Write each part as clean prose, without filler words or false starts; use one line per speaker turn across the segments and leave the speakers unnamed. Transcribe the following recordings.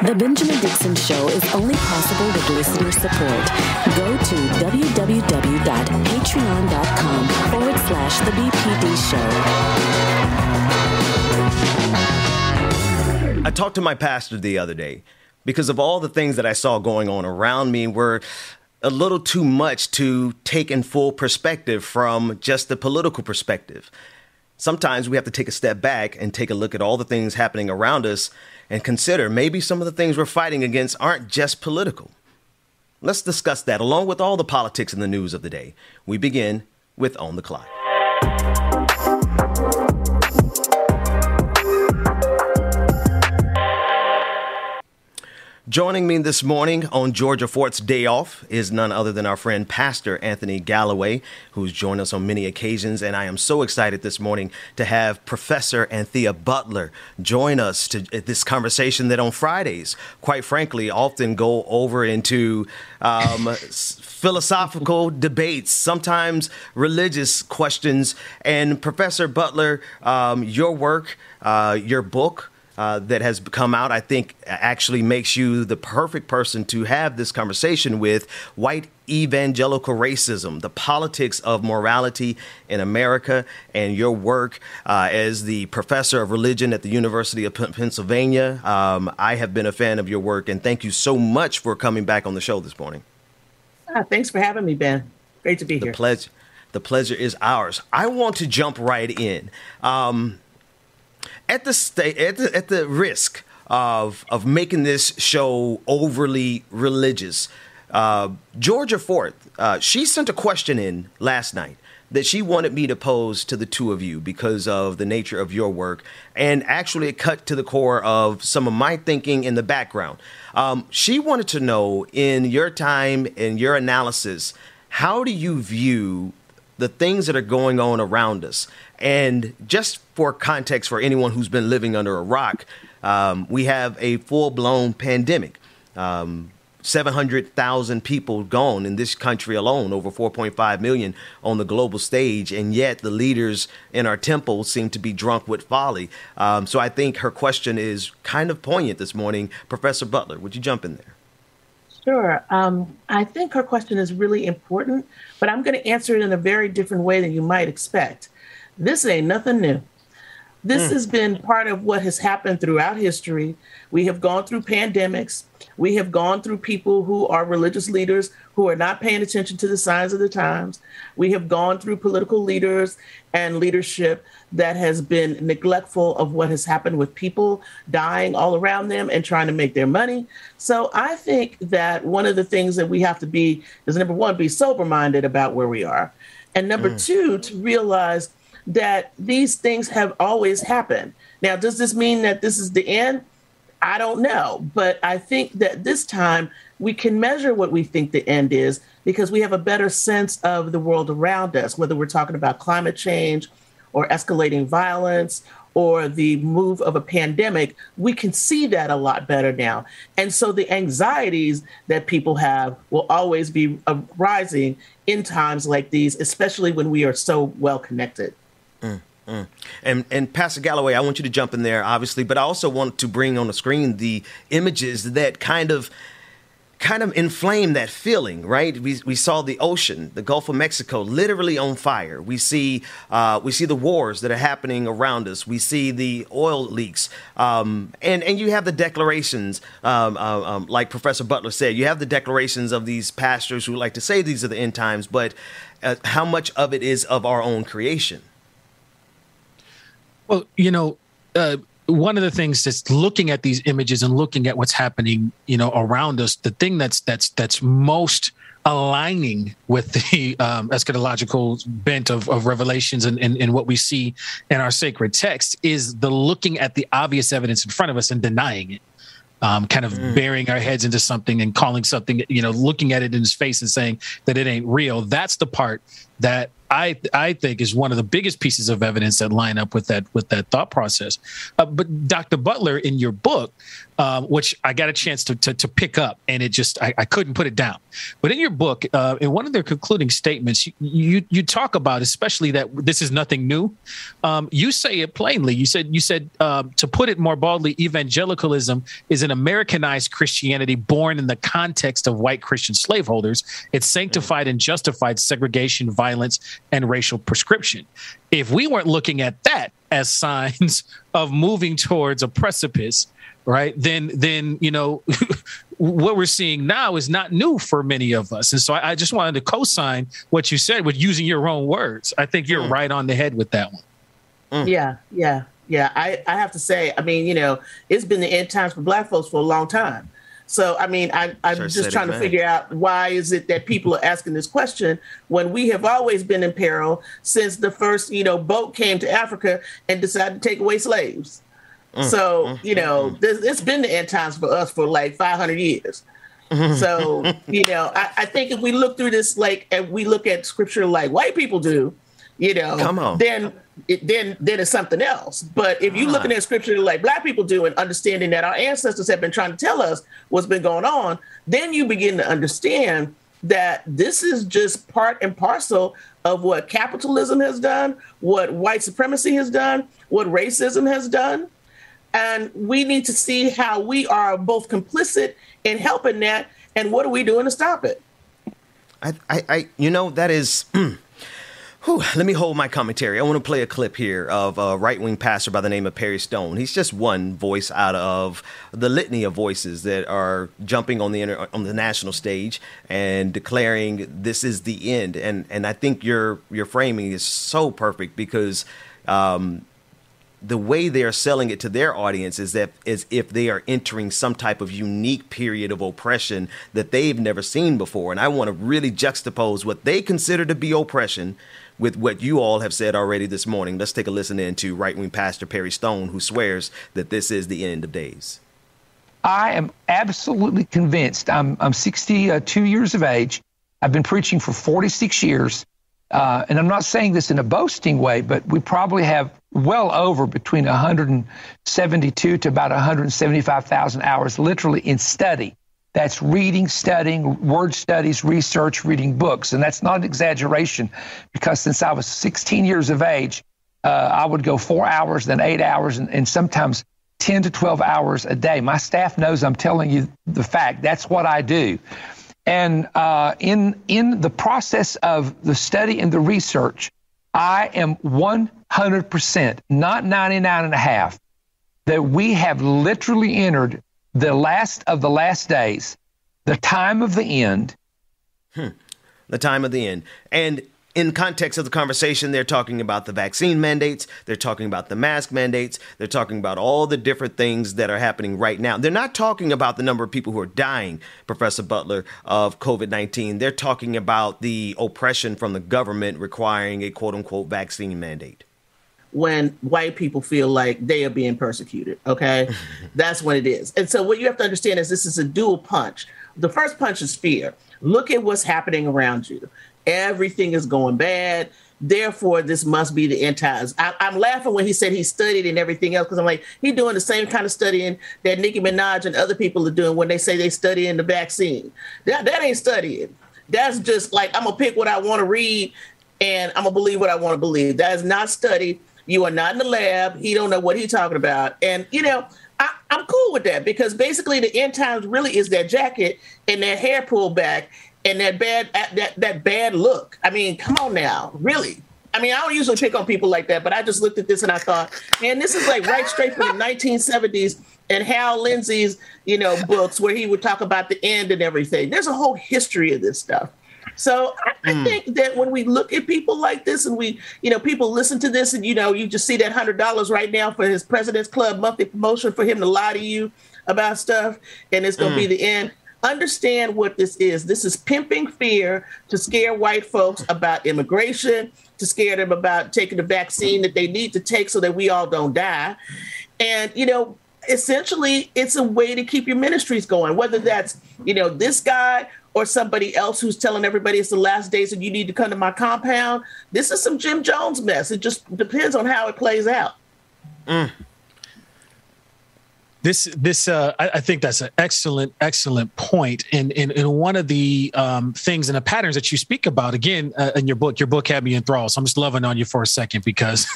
The Benjamin Dixon Show is only possible with listener support. Go to www.patreon.com/The BPD Show.
I talked to my pastor the other day because of all the things that I saw going on around me were a little too much to take in full perspective from just the political perspective. Sometimes we have to take a step back and take a look at all the things happening around us and consider maybe some of the things we're fighting against aren't just political. Let's discuss that along with all the politics and the news of the day. We begin with On the Clock. Joining me this morning on Georgia Fort's day off is none other than our friend Pastor Anthony Galloway, who's joined us on many occasions. And I am so excited this morning to have Professor Anthea Butler join us to this conversation that on Fridays, quite frankly, often go over into philosophical debates, sometimes religious questions. And Professor Butler, your work, your book, that has come out, I think, actually makes you the perfect person to have this conversation with: white evangelical racism, the politics of morality in America, and your work as the professor of religion at the University of Pennsylvania. I have been a fan of your work, and thank you so much for coming back on the show this morning.
Thanks for having me, Ben. Great to be here.
The pleasure is ours. I want to jump right in. At the risk of making this show overly religious, Georgia Fort, she sent a question in last night that she wanted me to pose to the two of you because of the nature of your work, and actually it cut to the core of some of my thinking in the background. She wanted to know, in your time, in your analysis, how do you view the things that are going on around us? And just for context, for anyone who's been living under a rock, we have a full-blown pandemic. 700,000 people gone in this country alone, over 4.5 million on the global stage. And yet the leaders in our temple seem to be drunk with folly. So I think her question is kind of poignant this morning. Professor Butler, would you jump in there?
Sure. I think her question is really important, but I'm going to answer it in a very different way than you might expect. This ain't nothing new. This has been part of what has happened throughout history. We have gone through pandemics. We have gone through people who are religious leaders who are not paying attention to the signs of the times. We have gone through political leaders and leadership that has been neglectful of what has happened with people dying all around them and trying to make their money. So I think that one of the things that we have to be is, number one, be sober-minded about where we are. And number two, to realize that these things have always happened. Now, does this mean that this is the end? I don't know. But I think that this time we can measure what we think the end is because we have a better sense of the world around us, whether we're talking about climate change or escalating violence or the move of a pandemic. We can see that a lot better now. And so the anxieties that people have will always be rising in times like these, especially when we are so well connected.
And Pastor Galloway, I want you to jump in there, obviously, but I also want to bring on the screen the images that kind of inflame that feeling, right? We saw the ocean, the Gulf of Mexico, literally on fire. We see the wars that are happening around us. We see the oil leaks, and you have the declarations, like Professor Butler said. You have the declarations of these pastors who like to say these are the end times, but how much of it is of our own creation?
Well, one of the things that's looking at these images and looking at what's happening, around us, the thing that's most aligning with the eschatological bent of Revelations and what we see in our sacred text is the looking at the obvious evidence in front of us and denying it. Burying our heads into something and calling something, looking at it in his face and saying that it ain't real. That's the part that I think is one of the biggest pieces of evidence that line up with that thought process. But Dr. Butler, in your book, which I got a chance to pick up, and I couldn't put it down. But in your book, in one of their concluding statements, you talk about, especially that this is nothing new. You say it plainly. You said to put it more broadly, evangelicalism is an Americanized Christianity born in the context of white Christian slaveholders. It's sanctified and justified segregation, violence, and racial prescription. If we weren't looking at that as signs of moving towards a precipice, right, then what we're seeing now is not new for many of us. And so I just wanted to co-sign what you said with using your own words. I think you're right on the head with that one.
Yeah. I have to say, I mean, it's been the end times for Black folks for a long time. So, I mean, I'm just trying to figure out why is it that people are asking this question when we have always been in peril since the first, boat came to Africa and decided to take away slaves. So, it's been the end times for us for like 500 years. So, I think if we look through this, and we look at scripture like white people do,
Come on.
then it's something else. But if you're looking at scripture like Black people do and understanding that our ancestors have been trying to tell us what's been going on, then you begin to understand that this is just part and parcel of what capitalism has done, what white supremacy has done, what racism has done. And we need to see how we are both complicit in helping that, and what are we doing to stop it?
That is... let me hold my commentary. I want to play a clip here of a right-wing pastor by the name of Perry Stone. He's just one voice out of the litany of voices that are jumping on the national stage and declaring this is the end. And I think your framing is so perfect because the way they are selling it to their audience is if they are entering some type of unique period of oppression that they've never seen before. And I want to really juxtapose what they consider to be oppression with what you all have said already this morning. Let's take a listen into right-wing pastor Perry Stone, who swears that this is the end of days.
I am absolutely convinced. I'm 62 years of age. I've been preaching for 46 years. And I'm not saying this in a boasting way, but we probably have well over between 172 to about 175,000 hours literally in study. That's reading, studying, word studies, research, reading books. And that's not an exaggeration, because since I was 16 years of age, I would go 4 hours, then 8 hours, and sometimes 10 to 12 hours a day. My staff knows I'm telling you the fact. That's what I do. And in the process of the study and the research, I am 100%, not 99.5%, that we have literally entered the last of the last days, the time of the end.
The time of the end. And in context of the conversation, they're talking about the vaccine mandates. They're talking about the mask mandates. They're talking about all the different things that are happening right now. They're not talking about the number of people who are dying, Professor Butler, of COVID-19. They're talking about the oppression from the government requiring a quote unquote vaccine mandate.
When white people feel like they are being persecuted, okay? That's what it is. And so what you have to understand is this is a dual punch. The first punch is fear. Look at what's happening around you. Everything is going bad. Therefore, this must be the end times. I'm laughing when he said he studied and everything else, because I'm like, he's doing the same kind of studying that Nicki Minaj and other people are doing when they say they study in the vaccine. That ain't studying. That's just like, I'm going to pick what I want to read and I'm going to believe what I want to believe. That is not study. You are not in the lab. He don't know what he's talking about. And, I'm cool with that, because basically the end times really is that jacket and that hair pulled back and that bad look. I mean, come on now, really. I mean, I don't usually pick on people like that, but I just looked at this and I thought, man, this is like right straight from the 1970s and Hal Lindsey's, books where he would talk about the end and everything. There's a whole history of this stuff. So I think that when we look at people like this and we, people listen to this and, you just see that $100 right now for his President's Club monthly promotion for him to lie to you about stuff, and it's going to be the end. Understand what this is. This is pimping fear to scare white folks about immigration, to scare them about taking the vaccine that they need to take so that we all don't die. And, essentially, it's a way to keep your ministries going, whether that's, this guy or somebody else who's telling everybody it's the last days and you need to come to my compound. This is some Jim Jones mess. It just depends on how it plays out.
I think that's an excellent point. And one of the things and the patterns that you speak about, again, in your book had me enthralled. So I'm just loving on you for a second because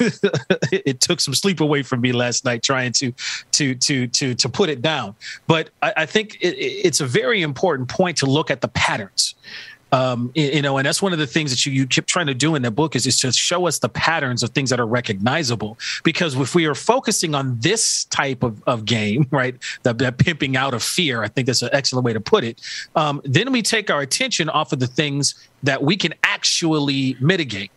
it took some sleep away from me last night trying to put it down. But I think it's a very important point to look at the patterns. And that's one of the things that you keep trying to do in the book is to show us the patterns of things that are recognizable. Because if we are focusing on this type of game, right, that pimping out of fear, I think that's an excellent way to put it. Then we take our attention off of the things that we can actually mitigate.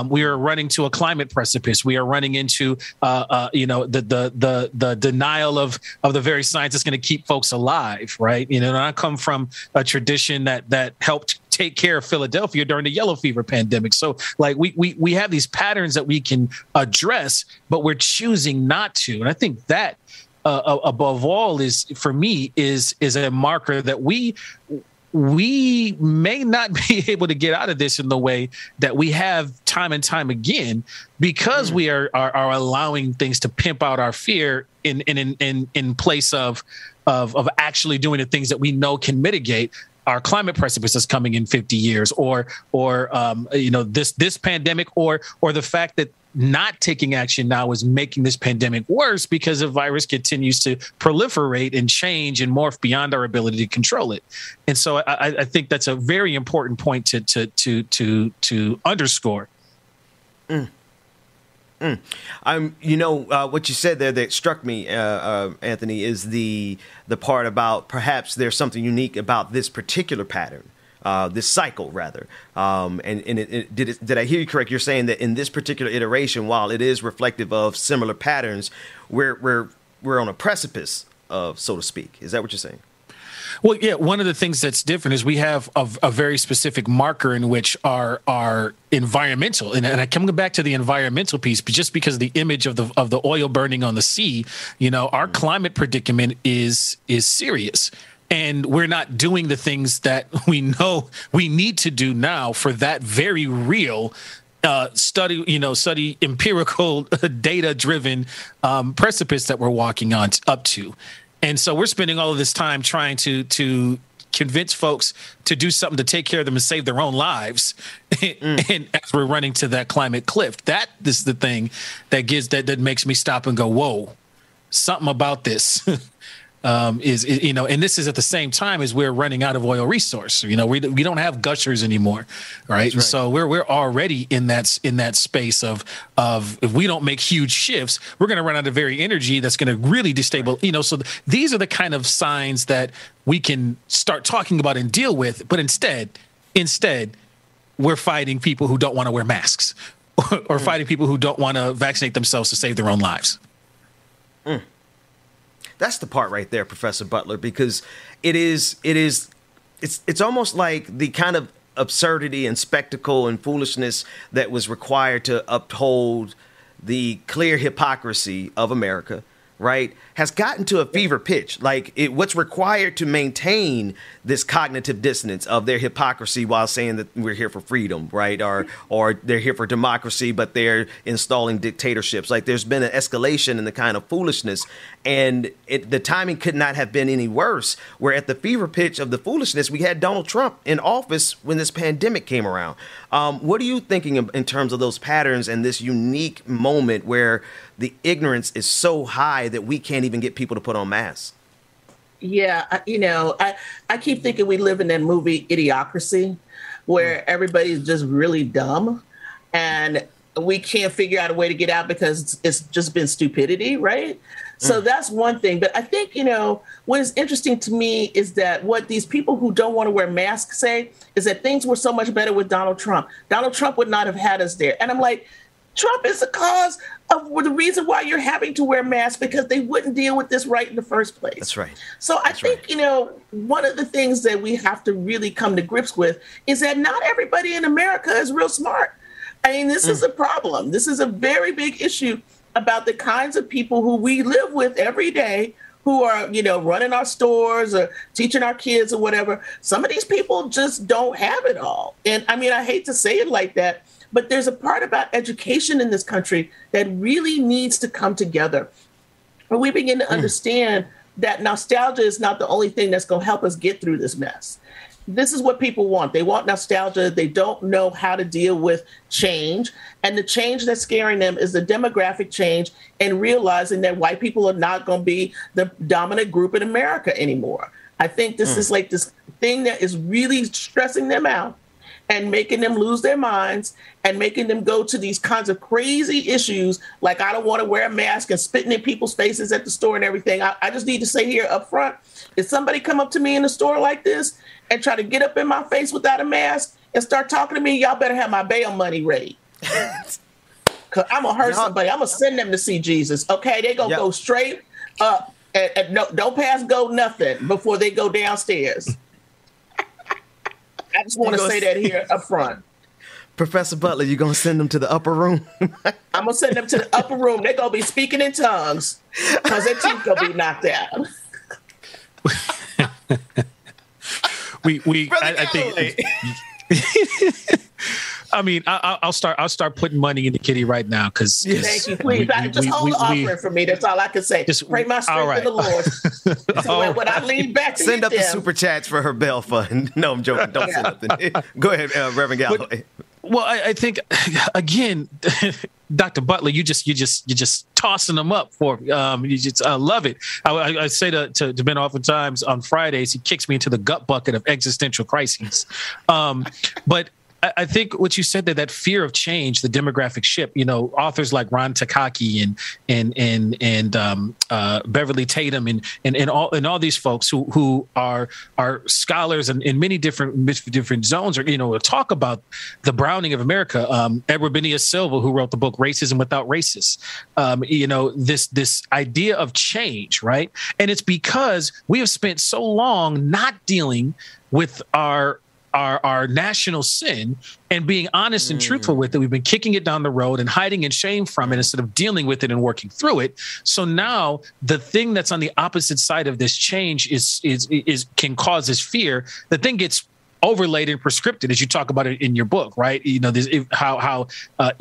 We are running to a climate precipice. We are running into, the denial of the very science that's going to keep folks alive, right? And I come from a tradition that helped take care of Philadelphia during the yellow fever pandemic. So, like, we have these patterns that we can address, but we're choosing not to. And I think that, above all, is for me is a marker that we may not be able to get out of this in the way that we have time and time again, because we are allowing things to pimp out our fear in place of actually doing the things that we know can mitigate our climate precipice that's coming in 50 years, or this pandemic, or the fact that not taking action now is making this pandemic worse because the virus continues to proliferate and change and morph beyond our ability to control it. And so I think that's a very important point to underscore.
What you said there that struck me, Anthony, is the part about perhaps there's something unique about this particular pattern. This cycle, rather. Did I hear you correct? You're saying that in this particular iteration, while it is reflective of similar patterns, we're on a precipice of, so to speak. Is that what you're saying?
Well, yeah. One of the things that's different is we have a very specific marker in which our environmental, and I come back to the environmental piece, but just because of the image of the oil burning on the sea, our climate predicament is serious. And we're not doing the things that we know we need to do now for that very real study empirical data-driven precipice that we're walking on up to. And so we're spending all of this time trying to convince folks to do something to take care of them and save their own lives. And as we're running to that climate cliff, that is the thing that makes me stop and go, whoa, something about this. And this is at the same time as we're running out of oil resource. We don't have gushers anymore, right? Right. So we're already in that space of if we don't make huge shifts, we're going to run out of very energy that's going to really destabilize. Right. So these are the kind of signs that we can start talking about and deal with. But instead, we're fighting people who don't want to wear masks, or fighting people who don't want to vaccinate themselves to save their own lives.
That's the part right there, Professor Butler, because it's almost like the kind of absurdity and spectacle and foolishness that was required to uphold the clear hypocrisy of America, right, has gotten to a fever pitch. Like what's required to maintain this cognitive dissonance of their hypocrisy while saying that we're here for freedom, right? Or they're here for democracy, but they're installing dictatorships. Like there's been an escalation in the kind of foolishness, and the timing could not have been any worse. Where at the fever pitch of the foolishness, we had Donald Trump in office when this pandemic came around. What are you thinking in terms of those patterns and this unique moment where the ignorance is so high that we can't even get people to put on masks?
Yeah, I keep thinking we live in that movie Idiocracy, where everybody's just really dumb and we can't figure out a way to get out because it's just been stupidity, right? So that's one thing. But I think, what is interesting to me is that what these people who don't want to wear masks say is that things were so much better with Donald Trump. Donald Trump would not have had us there. And I'm like, Trump is the cause of the reason why you're having to wear masks, because they wouldn't deal with this right in the first place.
That's right.
So I think, one of the things that we have to really come to grips with is that not everybody in America is real smart. I mean, this is a problem. This is a very big issue about the kinds of people who we live with every day, who are, running our stores or teaching our kids or whatever. Some of these people just don't have it all. And I mean, I hate to say it like that, but there's a part about education in this country that really needs to come together, where we begin to understand that nostalgia is not the only thing that's going to help us get through this mess. This is what people want. They want nostalgia. They don't know how to deal with change. And the change that's scaring them is the demographic change and realizing that white people are not going to be the dominant group in America anymore. I think this is like this thing that is really stressing them out and making them lose their minds and making them go to these kinds of crazy issues like, I don't want to wear a mask, and spitting in people's faces at the store and everything. I just need to say here up front, if somebody come up to me in a store like this and try to get up in my face without a mask and start talking to me, y'all better have my bail money ready. Because I'm going to hurt somebody. I'm going to send them to see Jesus. Okay, they going to go straight up and no, don't pass go nothing before they go downstairs. I just want to say that here up front.
Professor Butler, you going to send them to the upper room?
I'm going to send them to the upper room. They're going to be speaking in tongues because their teeth going to be knocked out.
I think. I mean, I'll start putting money into Kitty right now because.
Thank you, please. Just hold the offering for me. That's all I can say. Just pray my strength in the Lord. So when I lean back to
send up the super chats for her bail fund. No, I'm joking. Don't send nothing. Go ahead, Reverend Galloway.
Well, I think again, Dr. Butler, you're just tossing them up for I love it. I say to Ben oftentimes on Fridays, he kicks me into the gut bucket of existential crises. But I think what you said there, that fear of change, the demographic shift, authors like Ron Takaki and Beverly Tatum and all these folks who are scholars in many different zones, or talk about the Browning of America. Edward Benia Silva, who wrote the book Racism Without Racists. This idea of change, right? And it's because we have spent so long not dealing with our national sin and being honest and truthful with it. We've been kicking it down the road and hiding in shame from it instead of dealing with it and working through it. So now the thing that's on the opposite side of this change is can cause this fear. The thing gets overlaid and prescripted, as you talk about it in your book, right? How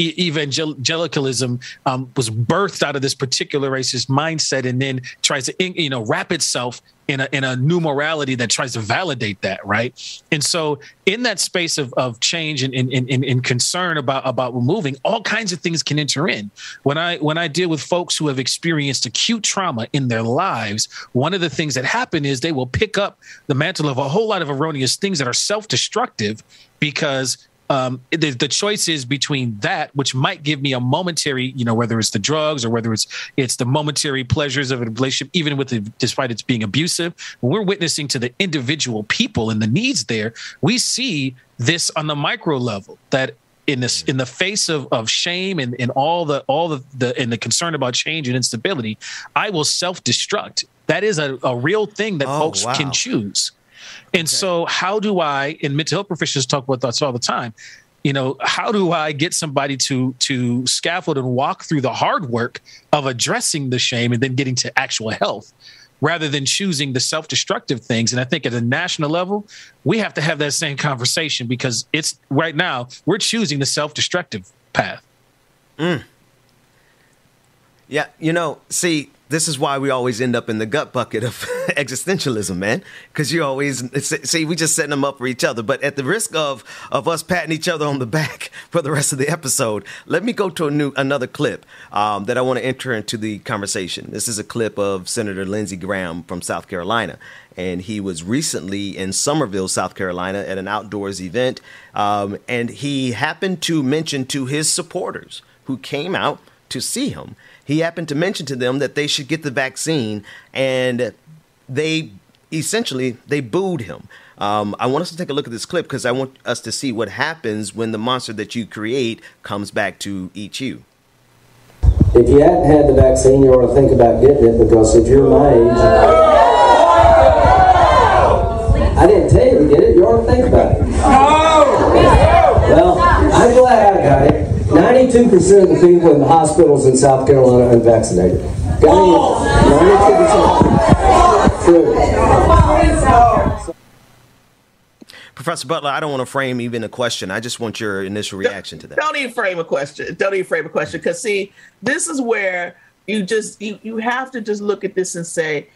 evangelicalism was birthed out of this particular racist mindset, and then tries to wrap itself in a new morality that tries to validate that, right? And so in that space of change and concern about removing, all kinds of things can enter in. When I deal with folks who have experienced acute trauma in their lives, one of the things that happen is they will pick up the mantle of a whole lot of erroneous things that are self-destructive because the choice is between that, which might give me a momentary, whether it's the drugs or whether it's the momentary pleasures of a relationship, even despite it's being abusive. When we're witnessing to the individual people and the needs there, we see this on the micro level that in the face of shame and all the concern about change and instability, I will self-destruct. That is a real thing that folks can choose. And so how do I, and mental health professionals talk about this all the time, how do I get somebody to scaffold and walk through the hard work of addressing the shame and then getting to actual health rather than choosing the self-destructive things? And I think at a national level, we have to have that same conversation because it's right now we're choosing the self-destructive path.
Yeah. See, this is why we always end up in the gut bucket of existentialism, man. Because we just setting them up for each other. But at the risk of us patting each other on the back for the rest of the episode, let me go to another clip that I want to enter into the conversation. This is a clip of Senator Lindsey Graham from South Carolina. And he was recently in Summerville, South Carolina, at an outdoors event. And he happened to mention to his supporters who came out to see him, he happened to mention to them that they should get the vaccine, and they booed him. I want us to take a look at this clip because I want us to see what happens when the monster that you create comes back to eat you.
If you hadn't had the vaccine, you ought to think about getting it because if you're my age, I didn't tell you to get it. You ought to think about it. Well, I'm glad I got it. 92% 92% of the people in the hospitals in South Carolina are unvaccinated. Got any? 92%.
Professor Butler, I don't want to frame even a question. I just want your initial reaction to that.
Don't even frame a question. Because see, this is where you have to just look at this and say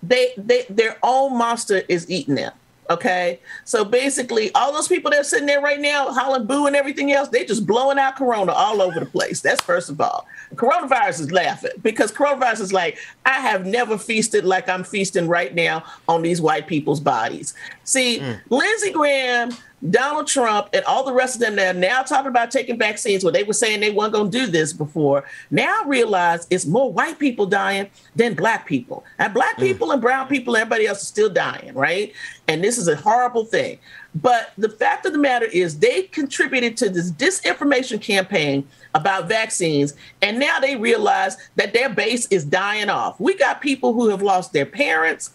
their own monster is eating them. Okay, so basically, all those people that are sitting there right now, hollering, boo, and everything else, they just blowing out corona all over the place. That's first of all. Coronavirus is laughing because coronavirus is like, I have never feasted like I'm feasting right now on these white people's bodies. See, Lindsey Graham, Donald Trump, and all the rest of them that are now talking about taking vaccines, where they were saying they weren't going to do this before, now realize it's more white people dying than black people. And black people and brown people and everybody else is still dying, right? And this is a horrible thing. But the fact of the matter is they contributed to this disinformation campaign about vaccines, and now they realize that their base is dying off. We got people who have lost their parents,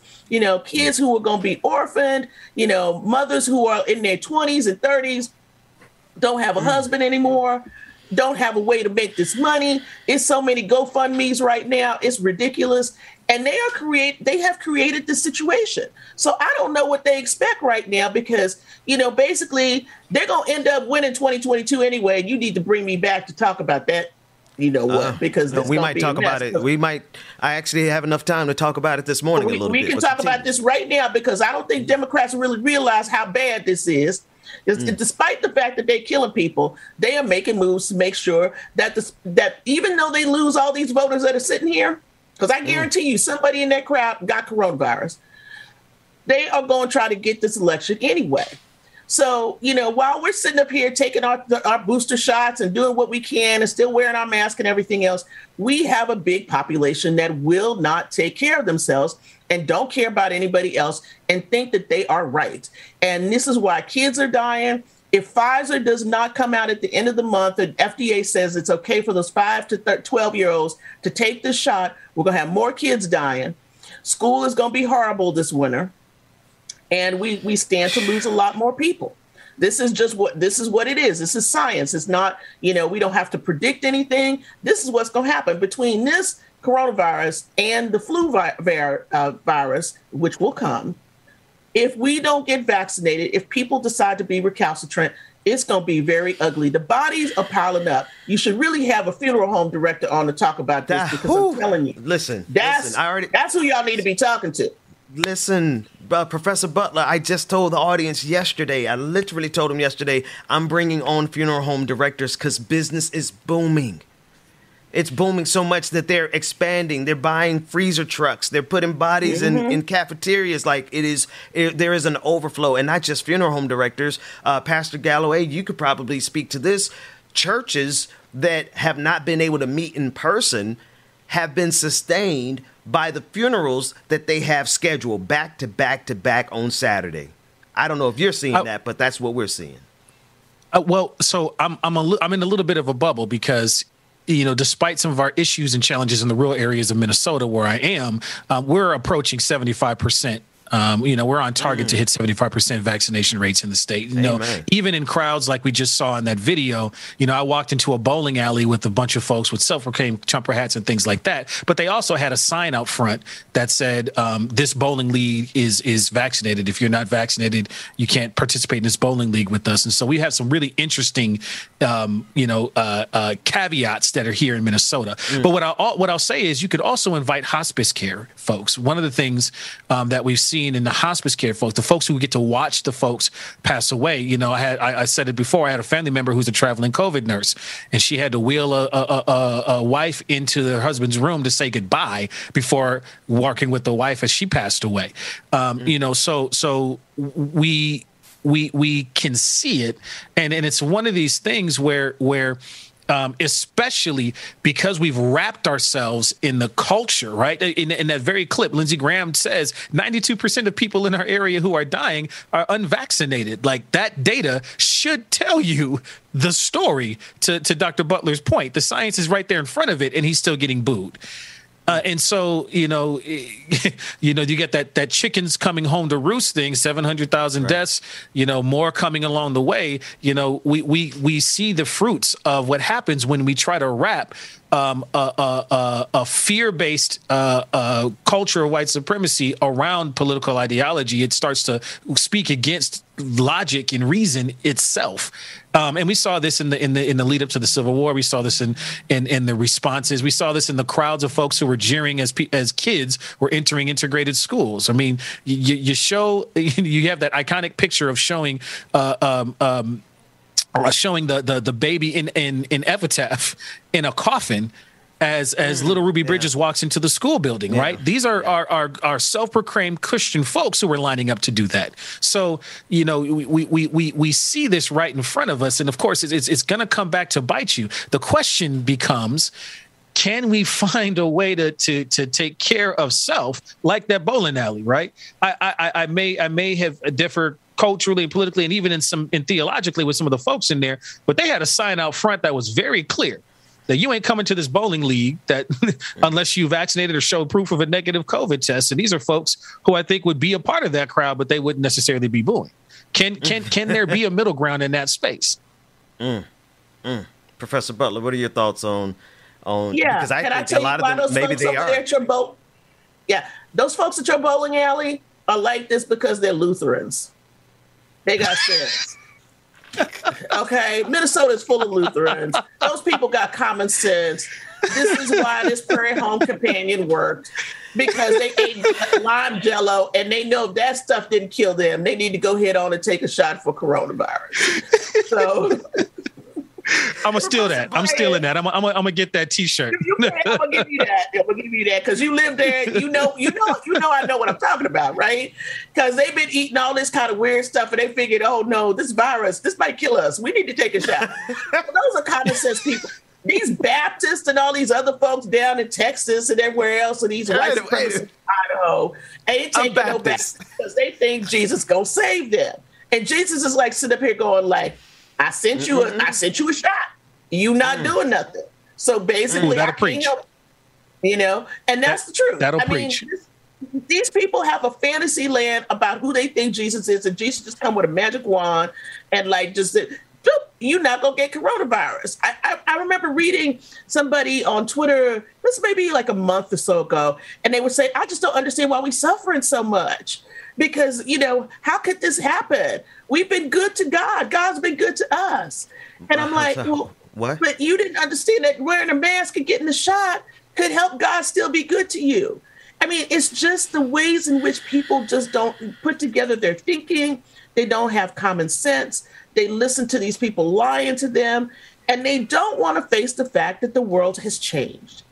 kids who are going to be orphaned, mothers who are in their 20s and 30s, don't have a husband anymore, don't have a way to make this money. It's so many GoFundMes right now. It's ridiculous. And they have created this situation. So I don't know what they expect right now because, basically they're going to end up winning 2022 anyway. You need to bring me back to talk about that. Because
we might talk about it. I actually have enough time to talk about it this morning a little bit.
We can talk about this right now because I don't think Democrats really realize how bad this is. Despite the fact that they're killing people, they are making moves to make sure that that even though they lose all these voters that are sitting here, because I guarantee you somebody in that crowd got coronavirus, they are going to try to get this election anyway. So, while we're sitting up here taking our booster shots and doing what we can and still wearing our mask and everything else, we have a big population that will not take care of themselves and don't care about anybody else and think that they are right. And this is why kids are dying. If Pfizer does not come out at the end of the month and FDA says it's okay for those 5 to 12-year-olds to take this shot, we're going to have more kids dying. School is going to be horrible this winter. And we stand to lose a lot more people. This is what it is. This is science. It's not, we don't have to predict anything. This is what's going to happen between this coronavirus and the flu virus, which will come. If we don't get vaccinated, if people decide to be recalcitrant, it's going to be very ugly. The bodies are piling up. You should really have a funeral home director on to talk about this because I'm telling you, that's who y'all need to be talking to.
Listen, Professor Butler, I just told the audience yesterday, I literally told them yesterday, I'm bringing on funeral home directors because business is booming. It's booming so much that they're expanding. They're buying freezer trucks. They're putting bodies in cafeterias. Like there is an overflow, and not just funeral home directors. Pastor Galloway, you could probably speak to this. Churches that have not been able to meet in person have been sustained by the funerals that they have scheduled back to back to back on Saturday. I don't know if you're seeing that, but that's what we're seeing.
So I'm in a little bit of a bubble because, despite some of our issues and challenges in the rural areas of Minnesota where I am, we're approaching 75%. We're on target to hit 75% vaccination rates in the state. Even in crowds like we just saw in that video, I walked into a bowling alley with a bunch of folks with self-proclaimed Trumper hats and things like that. But they also had a sign out front that said, this bowling league is vaccinated. If you're not vaccinated, you can't participate in this bowling league with us. And so we have some really interesting, caveats that are here in Minnesota. But what I'll say is you could also invite hospice care folks. One of the things that we've seen in the hospice care folks, the folks who get to watch the folks pass away. I said it before, I had a family member who's a traveling COVID nurse, and she had to wheel a wife into her husband's room to say goodbye before walking with the wife as she passed away. So we can see it. And it's one of these things where especially because we've wrapped ourselves in the culture, right? In that very clip, Lindsey Graham says 92% of people in our area who are dying are unvaccinated. Like, that data should tell you the story. To Dr. Butler's point, the science is right there in front of it, and he's still getting booed. And so, you get that chickens coming home to roost thing, 700,000 deaths, more coming along the way. We see the fruits of what happens when we try to wrap a fear-based culture of white supremacy around political ideology. It starts to speak against logic and reason itself. And we saw this in the lead up to the Civil War. We saw this in the responses. We saw this in the crowds of folks who were jeering as kids were entering integrated schools. I mean, you have that iconic picture of showing the baby in epitaph in a coffin as little Ruby Bridges walks into the school building, right? These are self-proclaimed Christian folks who are lining up to do that. So, we see this right in front of us. And of course, it's going to come back to bite you. The question becomes, can we find a way to take care of self like that bowling alley, right? I may have differed culturally and politically and even in theologically with some of the folks in there, but they had a sign out front that was very clear that you ain't coming to this bowling league that unless you vaccinated or show proof of a negative COVID test. And these are folks who I think would be a part of that crowd, but they wouldn't necessarily be booing. Can there be a middle ground in that space?
Professor Butler, what are your thoughts on because I think a lot of them maybe they are.
Those folks at your bowling alley are like this because they're Lutherans. They got sense. Okay, Minnesota is full of Lutherans. Those people got common sense. This is why this Prairie Home Companion worked, because they ate lime jello and they know that stuff didn't kill them. They need to go head on and take a shot for coronavirus. So
I'm gonna steal that. I'm stealing that. I'm gonna get that T-shirt.
I'm gonna give you that. I'm gonna give you that because you live there. You know. I know what I'm talking about, right? Because they've been eating all this kind of weird stuff, and they figured, oh no, this virus, this might kill us. We need to take a shot. Those are common sense people. These Baptists and all these other folks down in Texas and everywhere else, and these white supremacists in Idaho, ain't taking no Baptists because they think Jesus gonna save them. And Jesus is like sitting up here going like, I sent you a shot. You not doing nothing. So basically, I can't help, and that's the truth.
That'll preach.
These people have a fantasy land about who they think Jesus is, and Jesus just come with a magic wand and like just you're not gonna get coronavirus. I remember reading somebody on Twitter, this maybe like a month or so ago, and they would say, I just don't understand why we're suffering so much. Because, how could this happen? We've been good to God. God's been good to us. And I'm like, well, what? But you didn't understand that wearing a mask and getting the shot could help God still be good to you. I mean, it's just the ways in which people just don't put together their thinking. They don't have common sense. They listen to these people lying to them, and they don't want to face the fact that the world has changed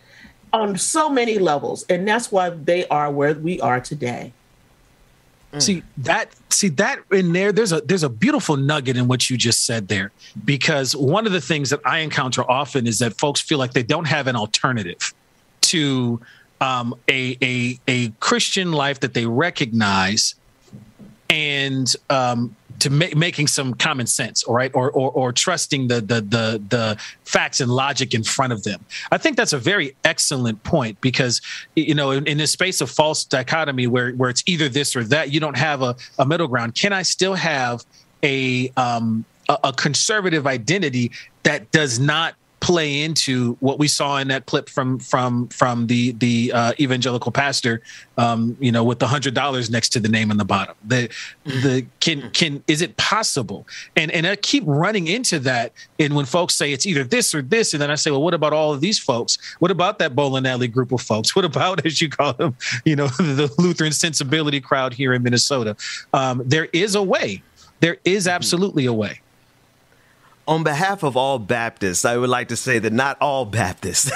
on so many levels. And that's why they are where we are today.
See that in there, there's a beautiful nugget in what you just said there, because one of the things that I encounter often is that folks feel like they don't have an alternative to a Christian life that they recognize and to making some common sense, all right, or trusting the facts and logic in front of them. I think that's a very excellent point because, in this space of false dichotomy where it's either this or that, you don't have a middle ground. Can I still have a conservative identity that does not play into what we saw in that clip from the evangelical pastor, with the $100 next to the name on the bottom? Is it possible? And I keep running into that. And when folks say it's either this or this, and then I say, well, what about all of these folks? What about that bowling alley group of folks? What about, as you call them, the Lutheran sensibility crowd here in Minnesota? There is a way. There is absolutely a way.
On behalf of all Baptists, I would like to say that not all Baptists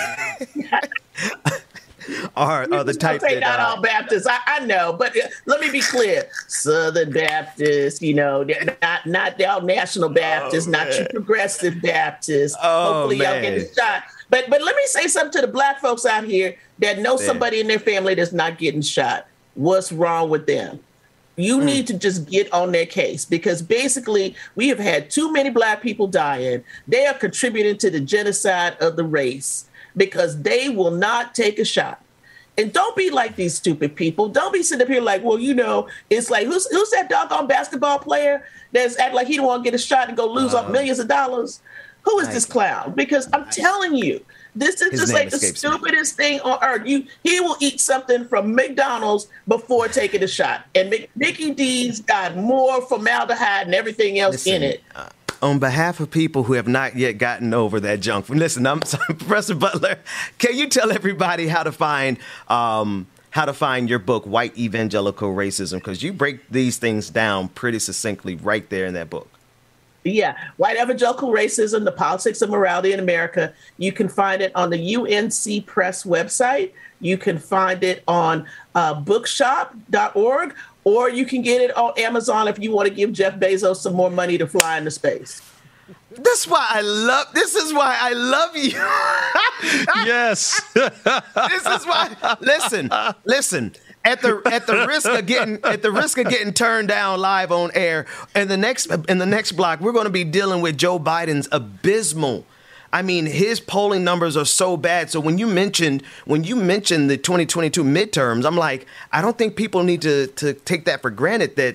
are the type that...
Not all Baptists, I know, but let me be clear. Southern Baptists, not all National Baptists, not your Progressive Baptists. Hopefully y'all get the shot. But let me say something to the Black folks out here that know somebody in their family that's not getting shot. What's wrong with them? You need to just get on their case, because basically we have had too many Black people dying. They are contributing to the genocide of the race because they will not take a shot. And don't be like these stupid people. Don't be sitting up here like, well, it's like, who's that doggone basketball player that's acting like he don't want to get a shot and go lose up millions of dollars? Who is this clown? Because I'm telling you, this is just like the stupidest thing on earth. He will eat something from McDonald's before taking a shot. And Mickey D's got more formaldehyde and everything else in it.
On behalf of people who have not yet gotten over that junk food, listen, I'm Professor Butler. Can you tell everybody how to find your book, White Evangelical Racism? Because you break these things down pretty succinctly right there in that book.
Yeah, White Evangelical Racism, The Politics of Morality in America. You can find it on the UNC Press website. You can find it on bookshop.org, or you can get it on Amazon if you want to give Jeff Bezos some more money to fly into space.
This is why I love you.
Yes.
This is why. Listen. At the risk of getting turned down live on air, in the next block, we're going to be dealing with Joe Biden's abysmal. I mean, his polling numbers are so bad. So when you mentioned the 2022 midterms, I'm like, I don't think people need to take that for granted that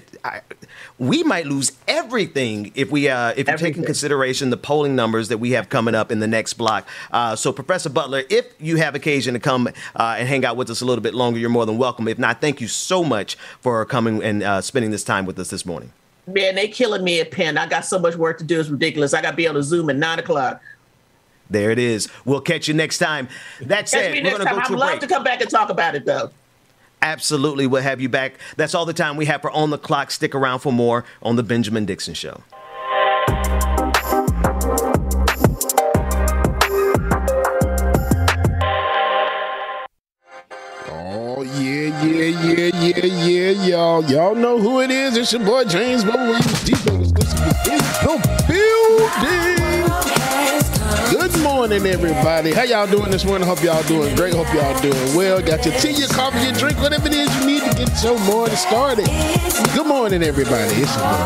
we might lose everything if you take in consideration the polling numbers that we have coming up in the next block. So, Professor Butler, if you have occasion to come and hang out with us a little bit longer, you're more than welcome. If not, thank you so much for coming and spending this time with us this morning.
Man, they killing me at Penn. I got so much work to do. It's ridiculous. I got to be on a Zoom at 9 o'clock.
There it is. We'll catch you next time. That said, we're going to go to a break. I'd love
to come back and talk about it, though.
Absolutely. We'll have you back. That's all the time we have for On the Clock. Stick around for more on The Benjamin Dixon Show.
Oh, yeah, y'all. Y'all know who it is. It's your boy, James Williams. DJ exclusive in the building. Good morning, everybody. How y'all doing this morning? Hope y'all doing great. Hope y'all doing well. Got your tea, your coffee, your drink, whatever it is you need to get your morning started. Good morning, everybody. It's your boy.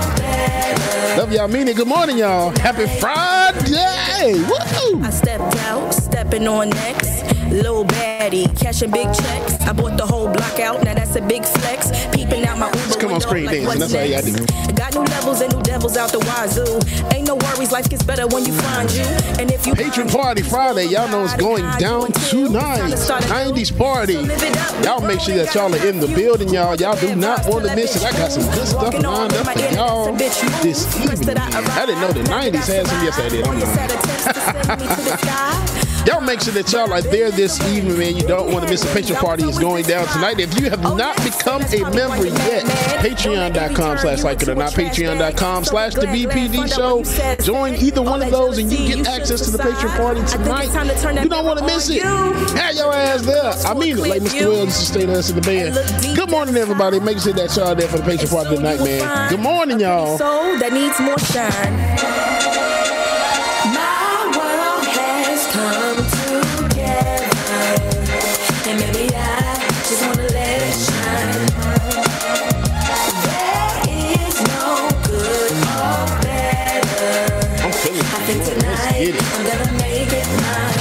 Love y'all, mean it. Good morning, y'all. Happy Friday. Woo!
I stepped out, stepping on next. Little baddie, cashing big checks. I bought the whole block out, now that's a big flex. Peeping out my Uber
come on screen
like,
dancing, that's all you gotta do.
Got new levels and new devils out the wazoo. Ain't no worries, life gets better when you find you. And if you
Patron Party Friday, y'all know it's going down tonight. 90s party. Y'all make sure that y'all are in the building, y'all. Y'all do not want to miss it. I got some good stuff lined up for y'all this evening. I didn't know the 90s had some. Yes, I did. Y'all make sure that y'all are there this evening, man. You don't want to miss a Patreon party. It's going down tonight. If you have not become a member yet, patreon.com/like it or not, patreon.com/the BPD show. Join either one of those and you get access to the Patreon party tonight. You don't want to miss it. Have your ass there. I mean it, like Mr. Wells used to stay to us in the band. Good morning, everybody. Make sure that y'all are there for the Patreon party tonight, man. Good morning, y'all.
Soul that needs more shine. I'm gonna make it mine.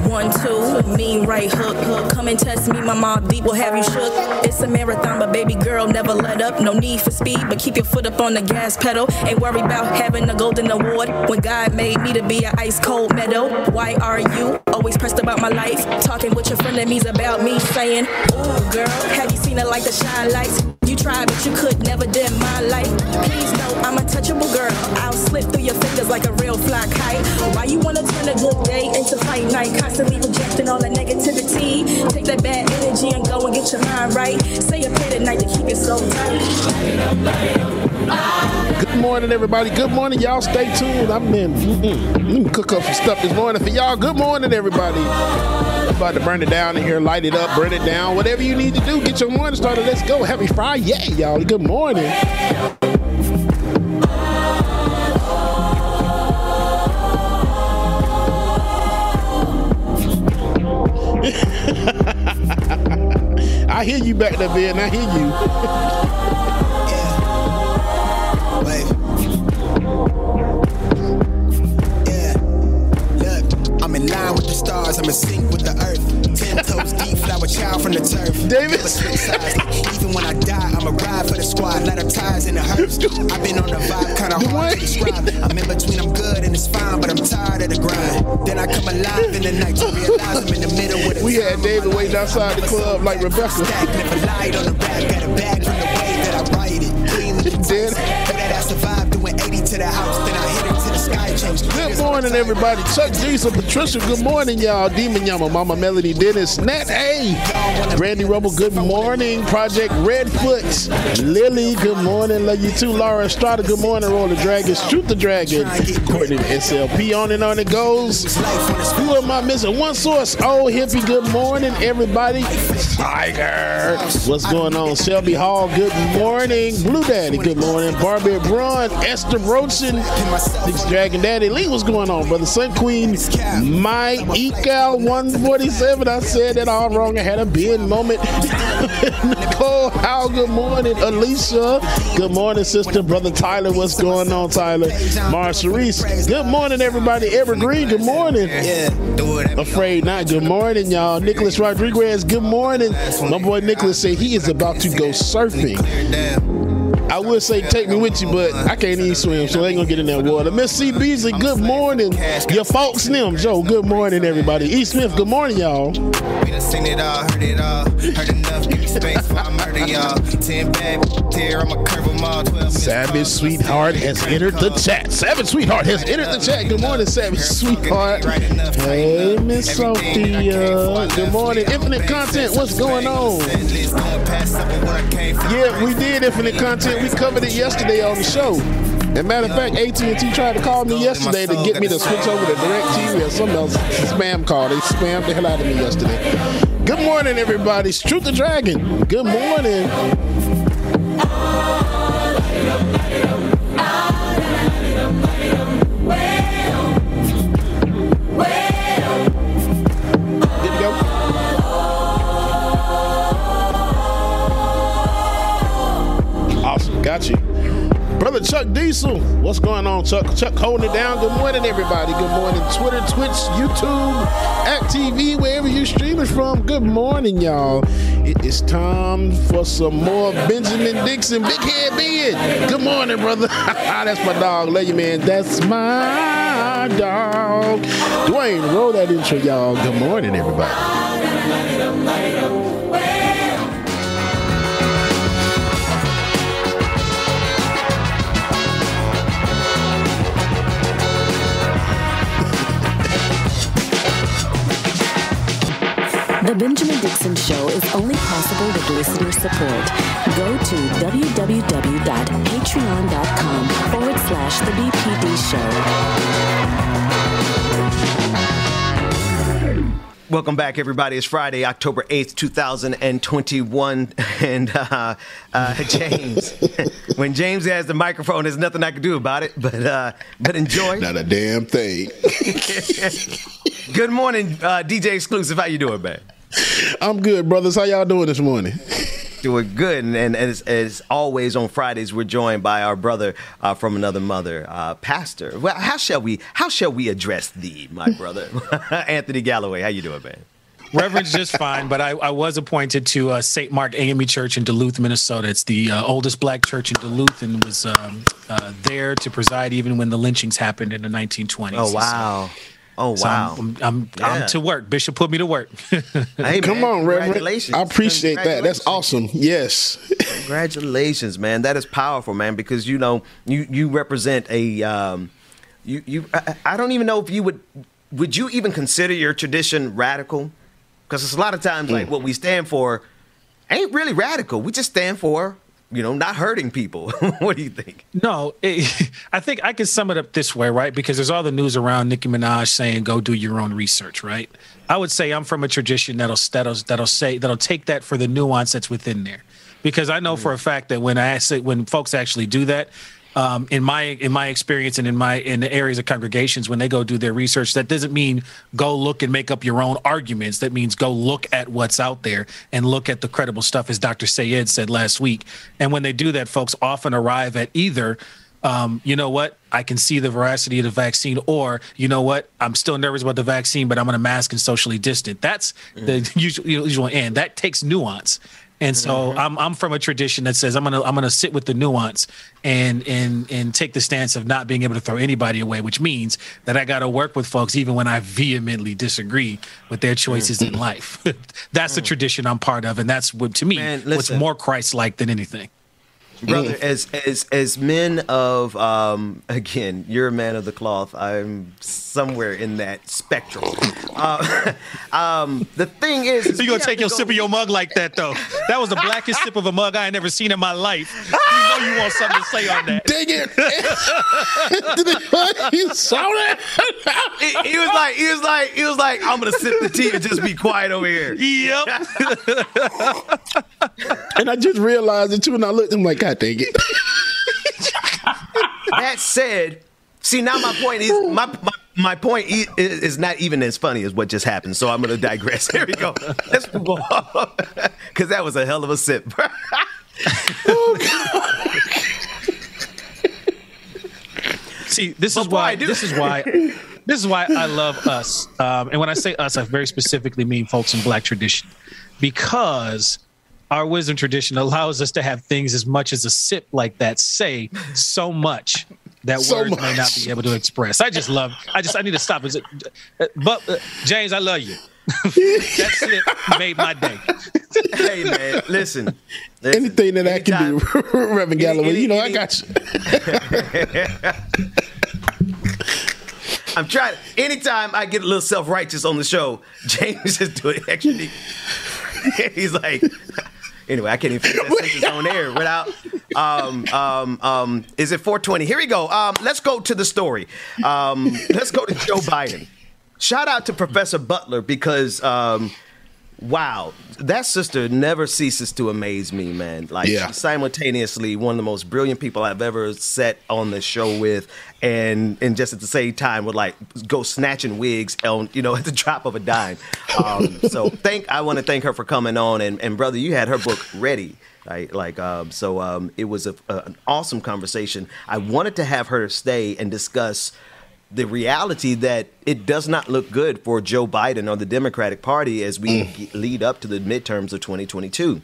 1, 2, mean right hook. Come and test me, my mom deep will have you shook. It's a marathon, but baby girl, never let up. No need for speed, but keep your foot up on the gas pedal. Ain't worried about having a golden award when God made me to be an ice cold meadow. Why are you always pressed about my life? Talking with your frenemies about me, saying, ooh, girl, have you seen it like the shine lights? You tried, but you could never dim my light. Please know I'm a touchable girl. I'll slip through your fingers like a real fly kite. Why you wanna turn a good day into fight night? Constantly rejecting all the negativity. Take that bad energy and go and get your mind right. Say a prayer tonight to keep it so tight.
Good morning, everybody. Good morning, y'all. Stay tuned. Let me cook up some stuff this morning for y'all. Good morning, everybody. I'm about to burn it down in here, light it up, burn it down. Whatever you need to do, get your morning started. Let's go. Happy Friday, y'all. Good morning. I hear you back there, Ben. I hear you.
I'm in line with the stars, I'm in sync with the earth. 10 toes deep, flower child from the turf. rehearsed. I've been on the vibe, kind of hard to describe. I'm in between, I'm good and it's fine, but I'm tired of the grind. Then I come alive in the night to realize I'm in the middle with it.
We had David waiting outside the club like Rebecca.
Never lied on the rap, got a bag from the way that I write it. Cleanly concise, but that I survived doing 80 to the house, then I hit her to the sky, changed.
Good morning, everybody. Chuck Diesel, Patricia, good morning, y'all. Demon Yama, Mama Melody, Dennis, Nat A, Randy Rubble, good morning. Project Redfoot, Lily, good morning. Love you too. Laura Estrada, good morning. Roll the Dragon, Shoot the Dragon. Courtney SLP, on it goes. Who am I missing? One Source, Old Hippie, good morning, everybody. Tiger, what's going on? Shelby Hall, good morning. Blue Daddy, good morning. Barbie Braun, Esther Roachin, Six Dragon Daddy Lee, what's going on, brother? Sun Queen, my Ecal 147. I said that all wrong. I had a bin moment. Nicole Howell, good morning. Alicia, good morning, sister. Brother Tyler, what's going on, Tyler? Mara Reese, good morning, everybody. Evergreen, good morning. Afraid Not, good morning, y'all. Nicholas Rodriguez, good morning. My boy Nicholas said he is about to go surfing. I would say take me with you, but I can't even swim, so I ain't gonna get in that water. Miss C. Beasley, good morning. Your folks, Nim. Joe, good morning, everybody. E. Smith, good morning, y'all.
We done seen it all, heard it all. Heard enough, give me space for I murder y'all. 10 bad here, I'ma curve them all. 12
Savage Sweetheart has entered the chat. Savage Sweetheart has entered the chat. Good morning, Savage Sweetheart. Hey, Miss Sophia. Good morning. Infinite Content, what's going on? Yeah, we did Infinite Content. We covered it yesterday on the show. As a matter of fact, AT&T tried to call me yesterday to get me to switch over to DirecTV or something else. Spam call. They spammed the hell out of me yesterday. Good morning, everybody. Shoot the Dragon. Good morning. Good to go. Awesome. Got you. Brother Chuck Diesel, what's going on, Chuck? Chuck holding it down. Good morning, everybody. Good morning, Twitter, Twitch, YouTube, Act TV, wherever you streaming from. Good morning, y'all. It is time for some more Benjamin Dixon, Big Head Ben. Good morning, brother. That's my dog. Love you, man. That's my dog. Dwayne, roll that intro, y'all. Good morning, everybody.
The Benjamin Dixon Show is only possible with listener support. Go to www.patreon.com/The BPD Show.
Welcome back, everybody. It's Friday, October 8th, 2021. And James, when James has the microphone, there's nothing I can do about it, but enjoy.
Not a damn thing.
Good morning, DJ Exclusive. How you doing, man?
I'm good, brothers. How y'all doing this morning?
Doing good, and as always on Fridays, we're joined by our brother from another mother, Pastor. Well, how shall we address thee, my brother, Anthony Galloway? How you doing, man?
Reverend's just fine, but I was appointed to St. Mark AME Church in Duluth, Minnesota. It's the oldest black church in Duluth, and was there to preside even when the lynchings happened in the 1920s.
Oh wow.
So,
oh wow!
So I'm to work. Bishop put me to work.
Hey,
come on, Reverend. I appreciate that. That's awesome. Yes.
Congratulations, man. That is powerful, man. Because you represent a I don't even know if you would you even consider your tradition radical? Because it's a lot of times like what we stand for ain't really radical. We just stand for not hurting people. What do you think?
No, I think I can sum it up this way, right? Because there's all the news around Nicki Minaj saying, go do your own research, right? I would say I'm from a tradition that'll take that for the nuance that's within there. Because I know for a fact that when folks actually do that, in my experience and in the areas of congregations, when they go do their research, that doesn't mean go look and make up your own arguments. That means go look at what's out there and look at the credible stuff, as Dr. Sayed said last week. And when they do that, folks often arrive at either, you know what, I can see the veracity of the vaccine, or, you know what, I'm still nervous about the vaccine, but I'm going to mask and socially distant. That's the usual end. That takes nuance. And so I'm from a tradition that says I'm gonna sit with the nuance and take the stance of not being able to throw anybody away, which means that I got to work with folks even when I vehemently disagree with their choices in life. That's the tradition I'm part of, and that's what, to me, what's more Christ-like than anything.
Brother, as men of again, you're a man of the cloth. I'm somewhere in that spectrum. The thing is
you gonna take your sip of your mug like that though? That was the blackest sip of a mug I ain't never seen in my life. You know you want something to say on that.
Dang it! You saw that?
He was like, I'm gonna sip the tea and just be quiet over here.
Yep.
And I just realized it too, and I looked. I'm like, God dang it.
That said, see, now my point is my point is not even as funny as what just happened. So I'm going to digress. Here we go. Let's move on, because that was a hell of a sip.
See, this is why I love us. And when I say us, I very specifically mean folks in Black tradition, because our wisdom tradition allows us to have things as much as a sip like that say so much that words may not be able to express. I need to stop. But James, I love you. That sip made my day.
Hey man, listen.
Anything that I can do, Reverend Galloway, I got you.
I'm trying. Anytime I get a little self-righteous on the show, James just do it extra deep. He's like, anyway, I can't even finish that sentence on air without. Is it 4:20? Here we go. Let's go to the story. Let's go to Joe Biden. Shout out to Professor Butler, because wow, that sister never ceases to amaze me, man. Like, she's simultaneously one of the most brilliant people I've ever sat on the show with, and just at the same time would like go snatching wigs on, at the drop of a dime. So I want to thank her for coming on, and brother, you had her book ready. Right? It was an awesome conversation. I wanted to have her stay and discuss the reality that it does not look good for Joe Biden or the Democratic Party as we lead up to the midterms of 2022.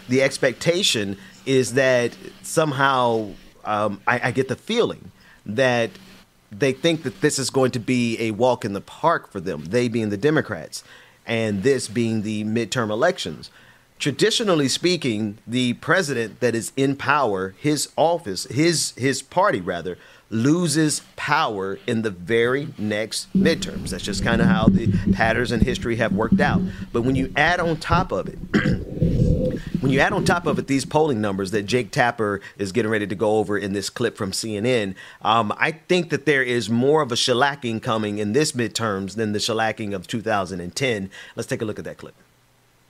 The expectation is that somehow I get the feeling that they think that this is going to be a walk in the park for them, they being the Democrats, and this being the midterm elections. Traditionally speaking, the president that is in power, his office, his party rather, loses power in the very next midterms. That's just kind of how the patterns in history have worked out. But when you add on top of it, these polling numbers that Jake Tapper is getting ready to go over in this clip from CNN, I think that there is more of a shellacking coming in this midterms than the shellacking of 2010. Let's take a look at that clip.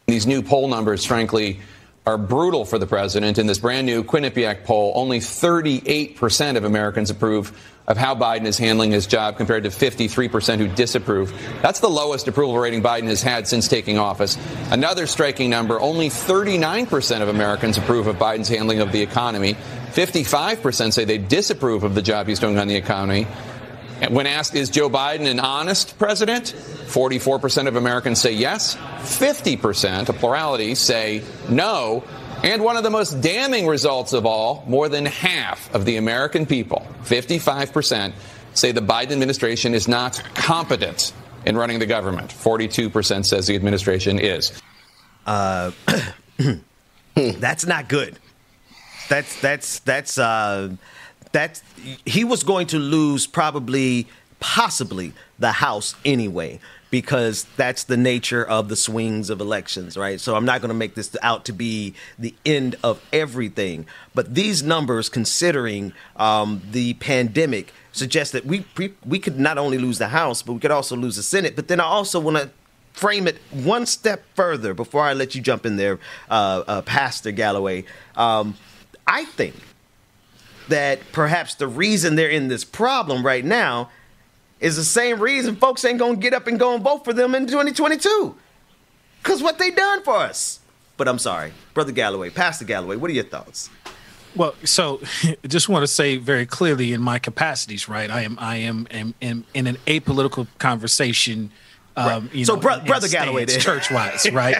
These new poll numbers, frankly, are brutal for the president. In this brand new Quinnipiac poll, only 38% of Americans approve of how Biden is handling his job, compared to 53% who disapprove. That's the lowest approval rating Biden has had since taking office. Another striking number, only 39% of Americans approve of Biden's handling of the economy. 55% say they disapprove of the job he's doing on the economy. When asked, is Joe Biden an honest president? 44% of Americans say yes. 50%, a plurality, say no. And one of the most damning results of all, more than half of the American people, 55%, say the Biden administration is not competent in running the government. 42% says the administration is.
That's not good. That's he was going to lose possibly the House anyway, because that's the nature of the swings of elections, right? So I'm not going to make this out to be the end of everything. But these numbers, considering the pandemic, suggest that we could not only lose the House, but we could also lose the Senate. But then I also want to frame it one step further before I let you jump in there, Pastor Galloway. I think that perhaps the reason they're in this problem right now is the same reason folks ain't going to get up and go and vote for them in 2022. Because what they done for us. But I'm sorry, Brother Galloway, Pastor Galloway, what are your thoughts?
Well, so just want to say very clearly in my capacities, right? I am in an apolitical conversation
Brother Galloway,
church wise, right?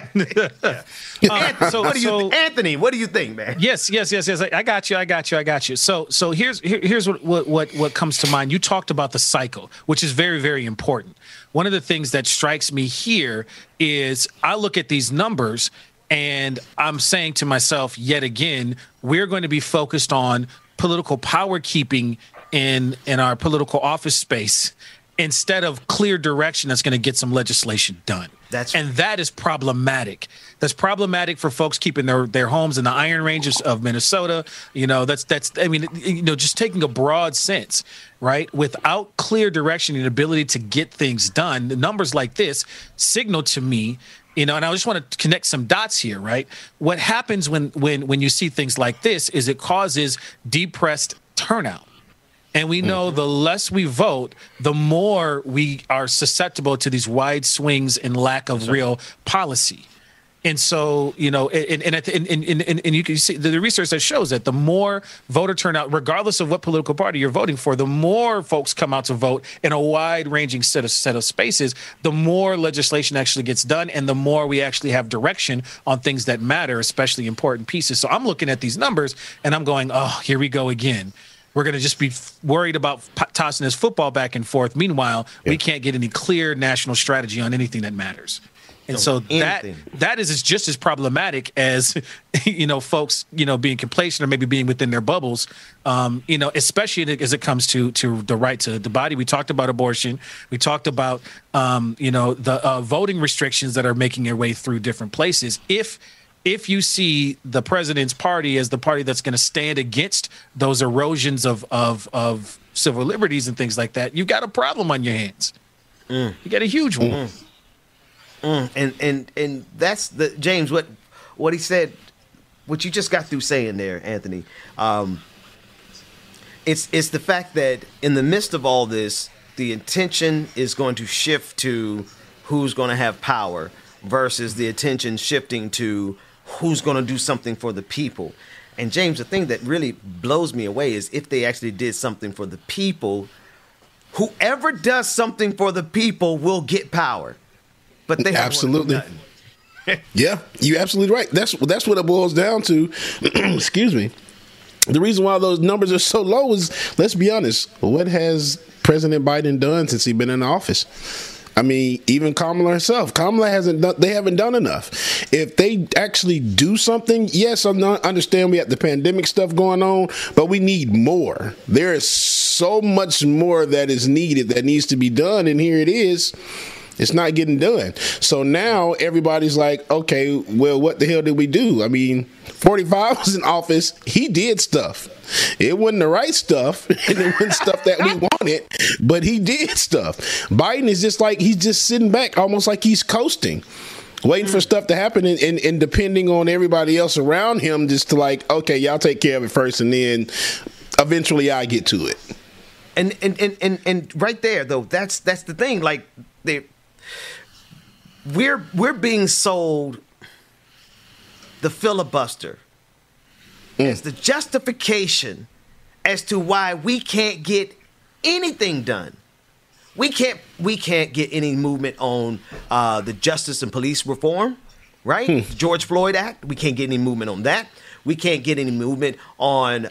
Anthony, what do you think, man?
Yes. I got you. So here's what comes to mind. You talked about the cycle, which is very, very important. One of the things that strikes me here is I look at these numbers and I'm saying to myself, yet again, we're going to be focused on political power keeping in our political office space instead of clear direction that's going to get some legislation done. That is problematic. That's problematic for folks keeping their homes in the Iron Ranges of Minnesota. Just taking a broad sense, right? Without clear direction and ability to get things done, the numbers like this signal to me, and I just want to connect some dots here, right? What happens when you see things like this is it causes depressed turnout. And we know the less we vote, the more we are susceptible to these wide swings and lack of real policy. And so, and you can see the research that shows that the more voter turnout, regardless of what political party you're voting for, the more folks come out to vote in a wide-ranging set of spaces, the more legislation actually gets done, and the more we actually have direction on things that matter, especially important pieces. So I'm looking at these numbers, and I'm going, oh, here we go again. We're going to just be worried about tossing this football back and forth. Meanwhile, we can't get any clear national strategy on anything that matters. And so that is just as problematic as, folks, being complacent or maybe being within their bubbles, especially as it comes to the right to the body. We talked about abortion. We talked about, the voting restrictions that are making their way through different places. If you see the president's party as the party that's going to stand against those erosions of civil liberties and things like that, you've got a problem on your hands. You got a huge one.
And that's James, what he said, what you just got through saying there, Anthony. It's the fact that in the midst of all this, the intention is going to shift to who's going to have power versus the attention shifting to who's going to do something for the people. And James, the thing that really blows me away is if they actually did something for the people, whoever does something for the people will get power. But they
absolutely. Yeah, you're absolutely right. That's what it boils down to. Excuse me. The reason why those numbers are so low is, let's be honest, what has President Biden done since he's been in office? I mean, even Kamala herself. They haven't done enough. If they actually do something, yes, I understand we have the pandemic stuff going on, but we need more. There is so much more that is needed that needs to be done, and here it is. It's not getting done. So now everybody's like, okay, well, what the hell did we do? I mean, 45 was in office. He did stuff. It wasn't the right stuff, and it wasn't stuff that we wanted, but he did stuff. Biden is just like, he's just sitting back, almost like he's coasting, waiting for stuff to happen, and depending on everybody else around him, just to like, okay, y'all take care of it first, and then eventually I get to it.
And right there, though, that's the thing. Like, we're being sold the filibuster as the justification as to why we can't get anything done. We can't get any movement on the justice and police reform, right? The George Floyd Act. We can't get any movement on that. We can't get any movement on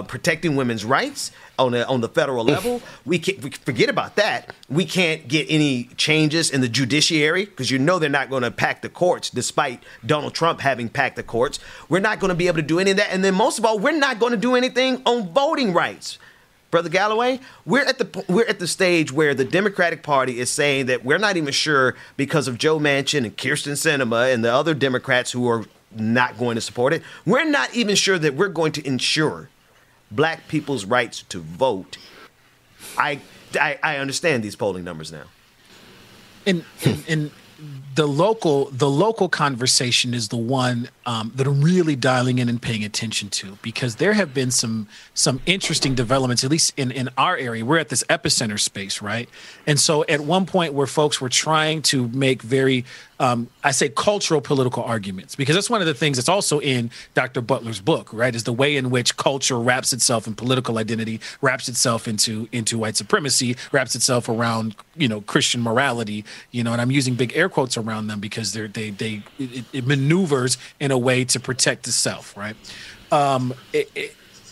protecting women's rights on the federal level. We forget about that. We can't get any changes in the judiciary because they're not going to pack the courts, despite Donald Trump having packed the courts. We're not going to be able to do any of that. And then most of all, we're not going to do anything on voting rights. Brother Galloway, we're at the stage where the Democratic Party is saying that we're not even sure, because of Joe Manchin and Kyrsten Sinema and the other Democrats who are not going to support it, we're not even sure that we're going to ensure black people's rights to vote. I understand these polling numbers now.
And the local conversation is the one that I'm really dialing in and paying attention to, because there have been some interesting developments, at least in our area. We're at this epicenter space, right? And so at one point where folks were trying to make very, I say cultural political arguments, because that's one of the things that's also in Dr. Butler's book, right? Is the way in which culture wraps itself in political identity, wraps itself into white supremacy, wraps itself around, Christian morality, and I'm using big air quotes around them because it maneuvers in a way to protect the self, right?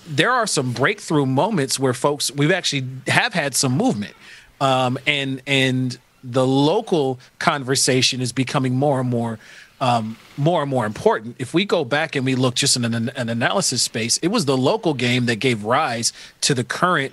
There are some breakthrough moments where we've actually have had some movement, and the local conversation is becoming more and more important. If we go back and we look just in an analysis space, it was the local game that gave rise to the current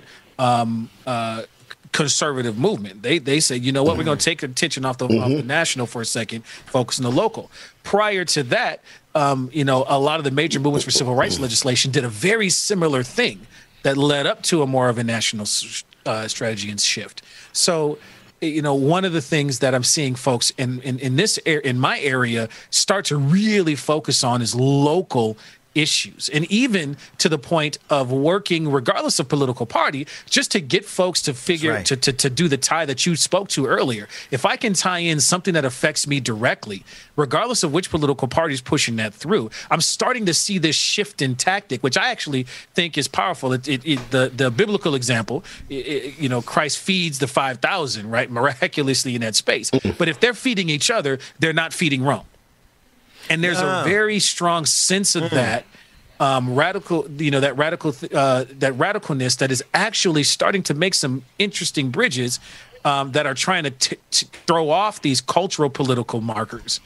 conservative movement. They said, you know what, we're going to take attention off the national for a second, focus on the local. Prior to that, a lot of the major movements for civil rights legislation did a very similar thing that led up to a more of a national strategy and shift. So, one of the things that I'm seeing folks in my area start to really focus on is local issues, and even to the point of working, regardless of political party, just to get folks to figure right. to do the tie that you spoke to earlier. If I can tie in something that affects me directly, regardless of which political party is pushing that through, I'm starting to see this shift in tactic, which I actually think is powerful. The biblical example, Christ feeds the 5,000, right, miraculously in that space. But if they're feeding each other, they're not feeding Rome. And there's a very strong sense of that radicalness that is actually starting to make some interesting bridges that are trying to throw off these cultural political markers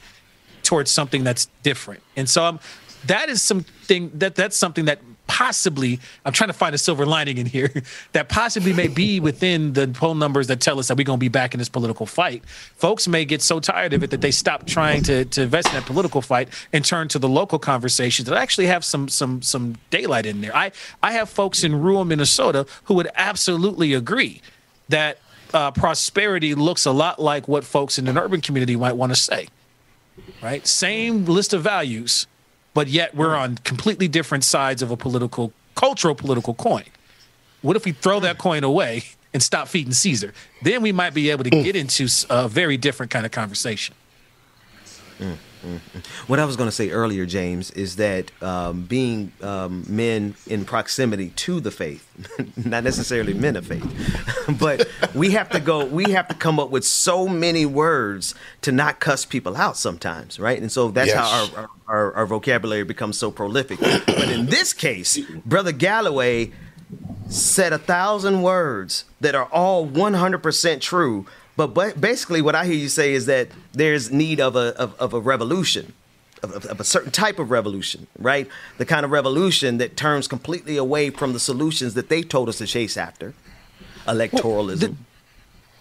towards something that's different. And so that is that's something that possibly, I'm trying to find a silver lining in here, that possibly may be within the poll numbers that tell us that we're going to be back in this political fight. Folks may get so tired of it that they stop trying to invest in that political fight and turn to the local conversations that actually have some daylight in there. I have folks in rural Minnesota who would absolutely agree that prosperity looks a lot like what folks in an urban community might want to say, right? Same list of values, but yet we're on completely different sides of a cultural political coin. What if we throw that coin away and stop feeding Caesar? Then we might be able to get into a very different kind of conversation.
What I was going to say earlier, James, is that being men in proximity to the faith, not necessarily men of faith, but we have to come up with so many words to not cuss people out sometimes, right? And so that's how our vocabulary becomes so prolific. But in this case, Brother Galloway said 1,000 words that are all 100% true. But basically, what I hear you say is that there's need of a revolution, of a certain type of revolution, right? The kind of revolution that turns completely away from the solutions that they told us to chase after, electoralism.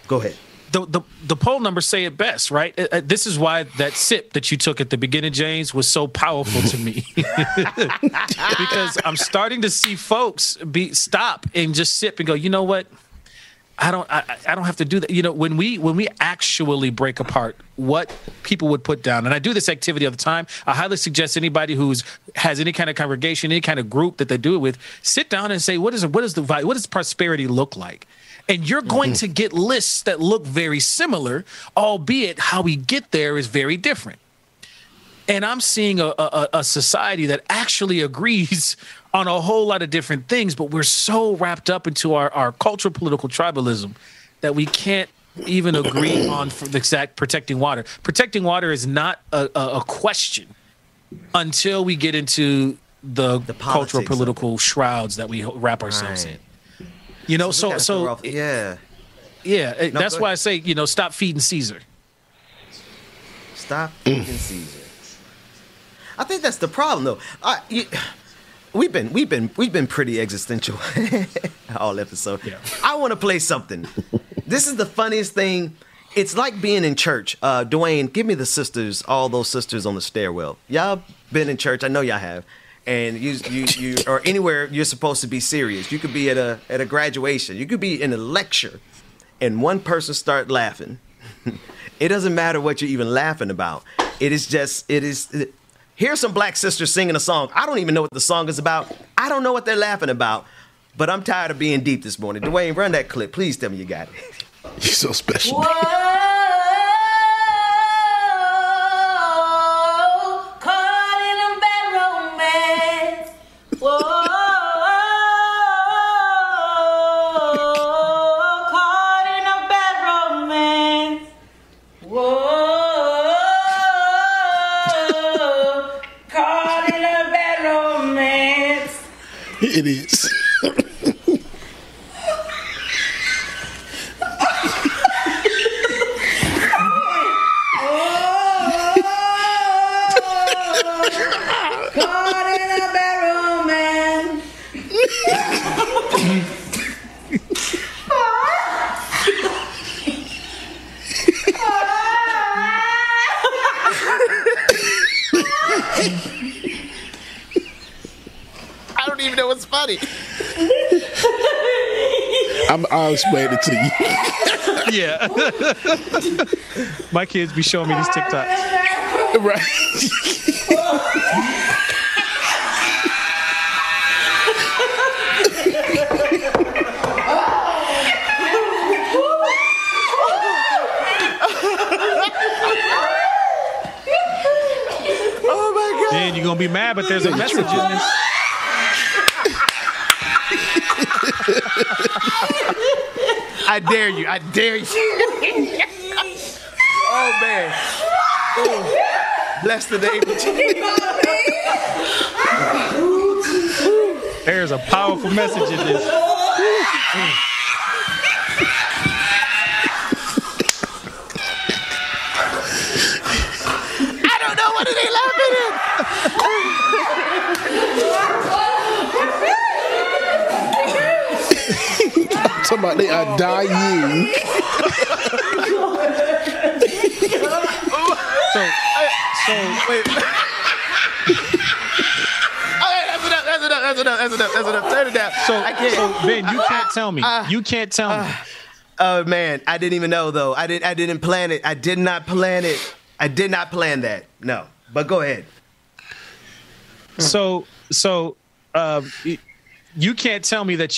Go ahead.
The poll numbers say it best, right? This is why that sip that you took at the beginning, James, was so powerful to me. Because I'm starting to see folks stop and just sip and go, you know what? I don't have to do that. When we actually break apart what people would put down, and I do this activity all the time, I highly suggest anybody has any kind of congregation, any kind of group that they do it with, sit down and say, what does prosperity look like? And you're going to get lists that look very similar, albeit how we get there is very different. And I'm seeing a society that actually agrees on a whole lot of different things, but we're so wrapped up into our cultural political tribalism that we can't even agree on for the exact protecting water. Protecting water is not a question until we get into the cultural political shrouds that we wrap ourselves in. That's why I say, stop feeding Caesar.
Stop feeding Caesar. I think that's the problem, though. We've been pretty existential all episode. Yeah. I want to play something. This is the funniest thing. It's like being in church. Dwayne, give me the sisters, all those sisters on the stairwell. Y'all been in church. I know y'all have. And you or anywhere you're supposed to be serious. You could be at a graduation. You could be in a lecture, and one person start laughing, It doesn't matter what you're even laughing about. Here's some black sisters singing a song. I don't even know what the song is about. I don't know what they're laughing about, but I'm tired of being deep this morning. Dwayne, run that clip. Please tell me you got it.
You're so special.
Whoa, caught in a bad romance. Whoa, caught in a bad romance. Whoa.
It is.
Caught in a bad romance.
I don't even know what's funny.
I'll explain it to you.
Yeah. My kids be showing me these TikToks.
Right.
Oh my God.
Dan, you're going to be mad, but there's a message in this.
I dare you. I dare you. Oh, man. Oh. Bless the name of Jesus.
There's a powerful message in this.
I don't know what are they laughing at.
Somebody they are dying.
So
wait. That's enough. Turn it down.
So
I can't.
So Ben, you can't tell me. You can't tell me.
Oh man, I didn't even know though. I didn't plan it. I did not plan it. I did not plan that. No. But go ahead.
So you can't tell me that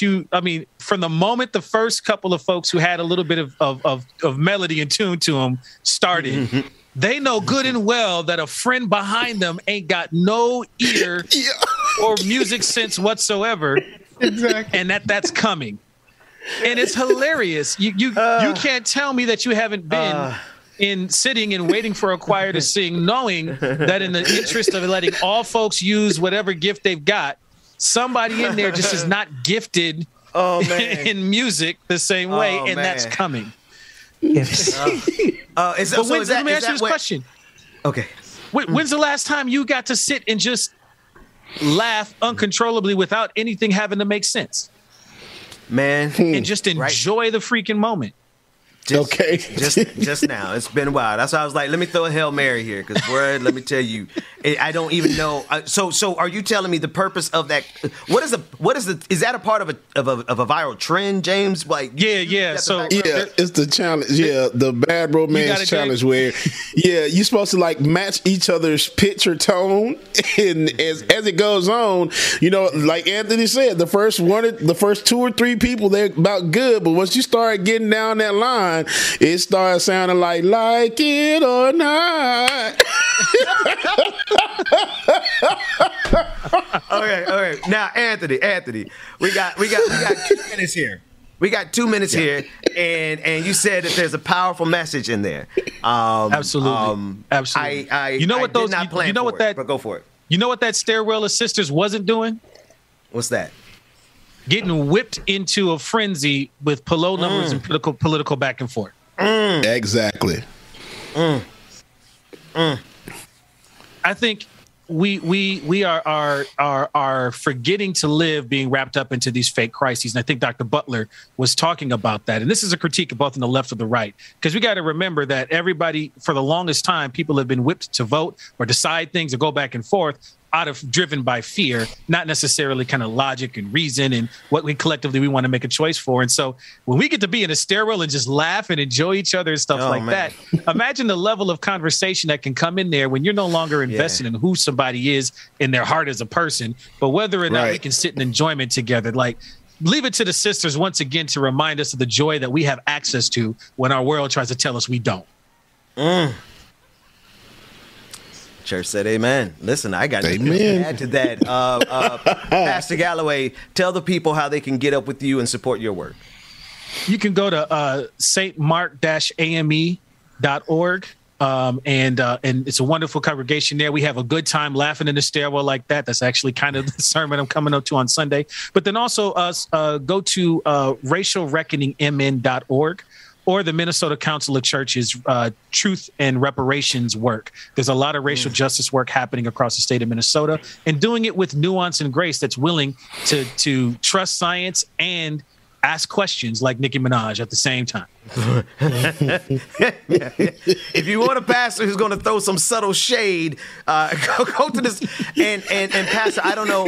from the moment the first couple of folks who had a little bit of melody and tune to them started, they know good and well that a friend behind them ain't got no ear or music sense whatsoever.
Exactly.
And that's coming. And it's hilarious. You can't tell me that you haven't been in sitting and waiting for a choir to sing, knowing that in the interest of letting all folks use whatever gift they've got, somebody in there just is not gifted in music the same way, and that's coming.
Yes.
Let me ask you this question.
Okay.
When's the last time you got to sit and just laugh uncontrollably without anything having to make sense?
Man.
And just enjoy the freaking moment.
Just now. It's been a while. That's why I was like, let me throw a Hail Mary here, because let me tell you, I don't even know. So are you telling me the purpose of that? Is that a part of a viral trend, James? Like,
So
it's the challenge. Yeah, the bad romance challenge where, you're supposed to like match each other's pitch or tone, and as it goes on, like Anthony said, the first 2 or 3 people, they're about good, but once you start getting down that line, it starts sounding like it or not.
Okay. Now, Anthony, we got 2 minutes here. We got 2 minutes here, and you said that there's a powerful message in there.
Absolutely. You know what
but go for it.
You know what that Stairwell of Sisters wasn't doing?
What's that?
Getting whipped into a frenzy with pillow numbers and political back and forth.
Exactly.
I think we are forgetting to live, being wrapped up into these fake crises. And I think Dr. Butler was talking about that. And this is a critique of both on the left or the right, because we got to remember that everybody, for the longest time, people have been whipped to vote or decide things or go back and forth driven by fear, not necessarily kind of logic and reason and what we collectively want to make a choice for. And so when we get to be in a stairwell and just laugh and enjoy each other and stuff that, imagine the level of conversation that can come in there when you're no longer invested in who somebody is in their heart as a person, but whether or not we can sit in enjoyment together. Like, leave it to the sisters once again to remind us of the joy that we have access to when our world tries to tell us we don't.
Church said amen. Listen, I got nothing to add to that. Pastor Galloway, tell the people how they can get up with you and support your work.
You can go to stmark-ame.org. And it's a wonderful congregation there. We have a good time laughing in the stairwell like that. That's actually kind of the sermon I'm coming up to on Sunday. But then also go to racialreckoningmn.org or the Minnesota Council of Churches Truth and Reparations work. There's a lot of racial justice work happening across the state of Minnesota, and doing it with nuance and grace that's willing to trust science and ask questions like Nicki Minaj at the same time.
If you want a pastor who's going to throw some subtle shade, go to this. And Pastor, I don't know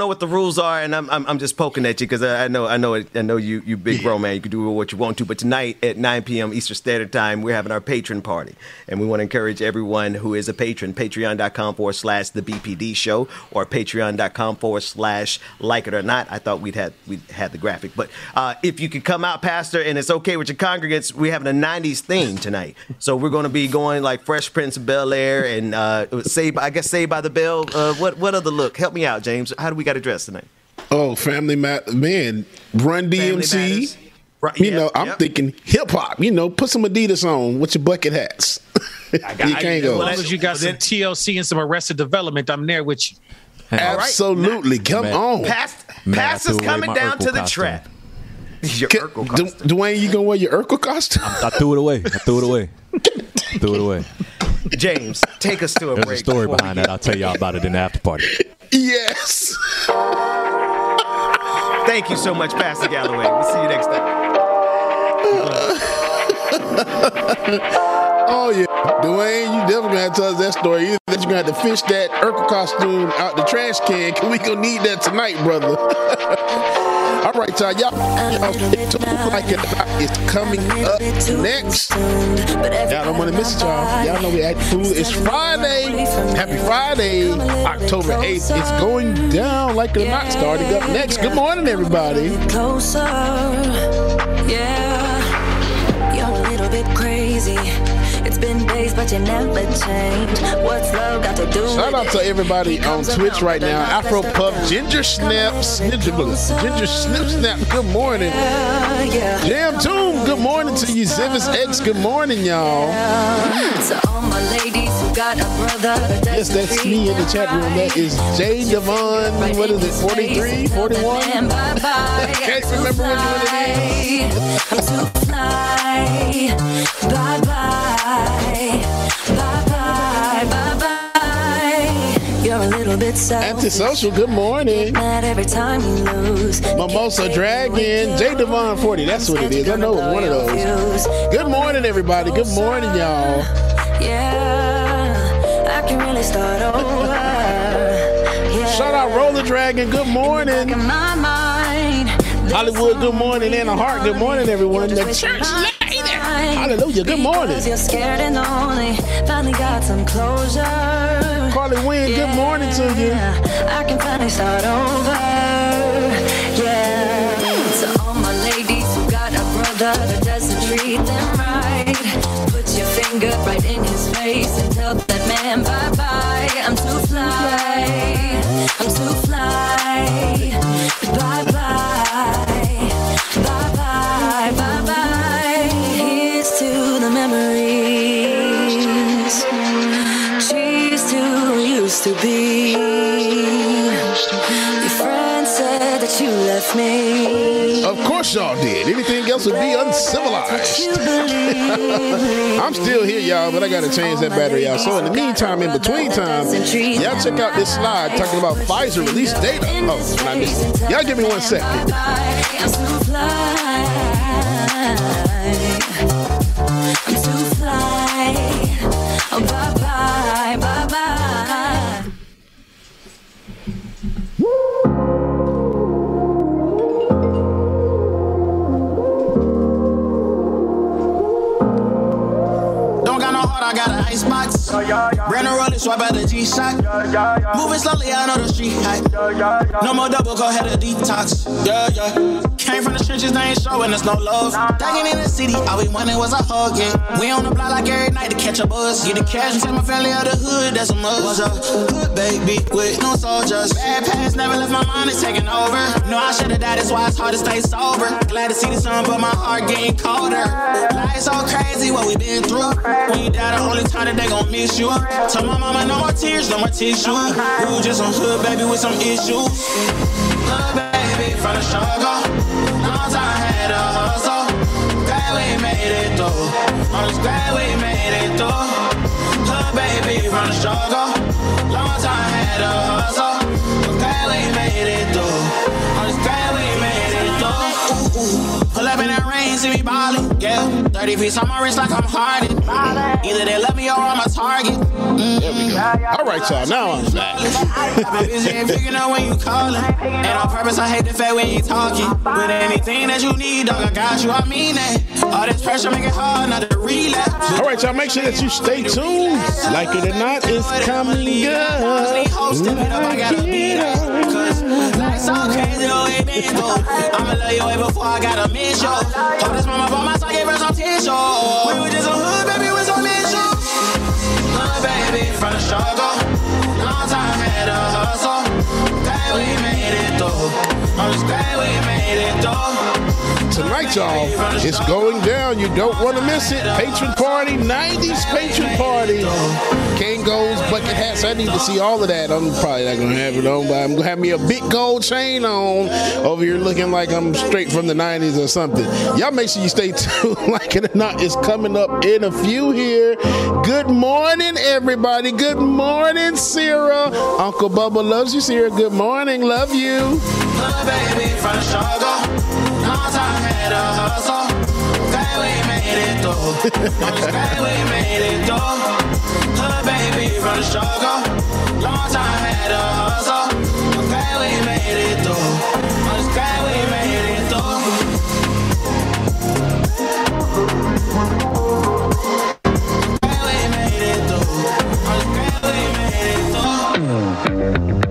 what the rules are, and I'm just poking at you because I know you big bro man. You can do what you want to, but tonight at 9 p.m. Eastern Standard Time, we're having our patron party, and we want to encourage everyone who is a patron. Patreon.com/the BPD show or Patreon.com/like it or not. I thought we'd had the graphic, but if you could come out, Pastor, and it's okay with your congregants, we're having a 90s theme tonight, so we're going to be going like Fresh Prince of Bel-Air and Saved by the Bell. What other look? Help me out, James. How do we got to dress tonight?
Oh, Family Man, Run DMC. I'm thinking hip hop. Put some Adidas on with your bucket hats. You can't go.
As long as you got some TLC and some Arrested Development, I'm there with you.
Absolutely. Come on.
Pastor's coming down to the trap. Your Urkel costume.
Dwayne, you gonna wear your Urkel costume?
I threw it away. Threw it away.
James, take us to a break.
There's a story behind that. I'll tell y'all about it in the after party.
Yes.
Thank you so much, Pastor Galloway. We'll see you next time.
Oh, yeah. Dwayne, you definitely going to have to tell us that story. Either that you're going to have to fish that Urkel costume out the trash can, because we going to need that tonight, brother. All right, y'all. Like it is coming up next. Y'all don't want to miss it, y'all. Y'all know we act fool. It's Friday. Happy Friday, October 8th. It's going down like it or not. Starting up next. Good morning, everybody.
Closer, yeah. You're a little bit crazy. It's been days, but you never change. What's love got to do?
Shout out to everybody on Twitch right now. Afro Puff, Ginger Snaps, Ginger Snap. Good morning. Jam Tomb. Good morning to you. Zivis X. Good morning, y'all.
So all my ladies who got a brother.
Yes, that's me in the chat room. That is J. Devon. What is it? 43, 41? I can't remember which one it is.
I'm too fly. Bye bye. Bye bye, bye bye. You're a little bit selfish.
Antisocial, good morning.
Mad every time you lose.
Mimosa Dragon, J Devon 40. That's what it is. I know it's one of those. Good morning, everybody. Good morning, y'all.
Yeah, I can really start over. Yeah.
Shout out Roller Dragon. Good morning. Hollywood, good morning. Anna Hart, good morning, everyone. The church lady. Hallelujah, good morning.
You're scared and lonely. Finally got some closure.
Carly Wynn, good morning to you.
I can finally start over. Yeah. So all my ladies who got a brother that doesn't treat them right, put your finger right in his face and tell that man bye-bye. I'm too fly. I'm too fly. Bye-bye. Bye-bye. Bye-bye. Here's to the memories. Cheers to who used to be. Your friend said that you left me.
Of course y'all did. Anything else would be uncivilized. I'm still here, y'all, but I got to change that battery, y'all. So in the meantime, in between time, y'all check out this slide talking about Pfizer release data. Oh, I missed it. Y'all give me 1 second.
I'm too fly. I'm too fly. Oh, bye-bye, bye-bye.
I got an icebox. Brand new roller, swipe at the G-Shock. Moving slowly, I know the street hype. No more double, go ahead and detox. Yeah, yeah. Came from the trenches, they ain't showing us no love. Dagging in the city, all we wanted was a hug, yeah. We on the block like every night to catch a buzz. Get the cash and take my family out the hood, that's a must. Was a hood baby with no soldiers. Bad past never left my mind, it's taking over. No, I should've died, that's why it's hard to stay sober. Glad to see the sun, but my heart getting colder. Life so crazy, what we been through. When you die, the only time that they gon' miss you. Told my mama, no more tears, no more tissue. We was just some hood baby with some issues. Hood baby from the struggle. Long time had a hustle. Glad we made it through. I'm just glad we made it through. Hood baby from the struggle. Long time had a hustle. Glad we made it through. I'm just glad we made it through. Ooh, ooh. Pull up in that rain, see me ballin', yeah. 30 piece on my wrist like I'm Harden. Either they love me or I'm a target.
There we go. All right, y'all. Now I'm back.
I've been busy and figuring out when you callin'. And on purpose, I hate the fact we ain't talking. With anything that you need, dog, I got you, I mean that. All this pressure make it hard not to relapse.
All right, y'all. Make sure that you stay tuned. Like it or not, it's coming up.
Life's so crazy, the way it been through. I'ma love you way before I gotta miss you. Hope this mama bought my son, gave her some tissue. We were just a hood baby with some issues. Hood baby from the struggle. Long time had a hustle. Glad we made it through. I'm just glad we made it through.
Tonight, y'all, it's going down. You don't want to miss it. Patron party, 90s patron party. Kangols, bucket hats. I need to see all of that. I'm probably not going to have it on, but I'm going to have me a big gold chain on over here looking like I'm straight from the 90s or something. Y'all make sure you stay tuned. Like it or not, it's coming up in a few here. Good morning, everybody. Good morning, Sarah. Uncle Bubba loves you, Sarah. Good morning. Love you.
Baby, from the struggle. Long time had a hustle. Glad we made it through. I'm just glad we made it through. Hood baby from the struggle. Long time had a hustle. I'm glad we made it through. I'm just glad we made it through. Glad we made it through. I'm just glad we made it through.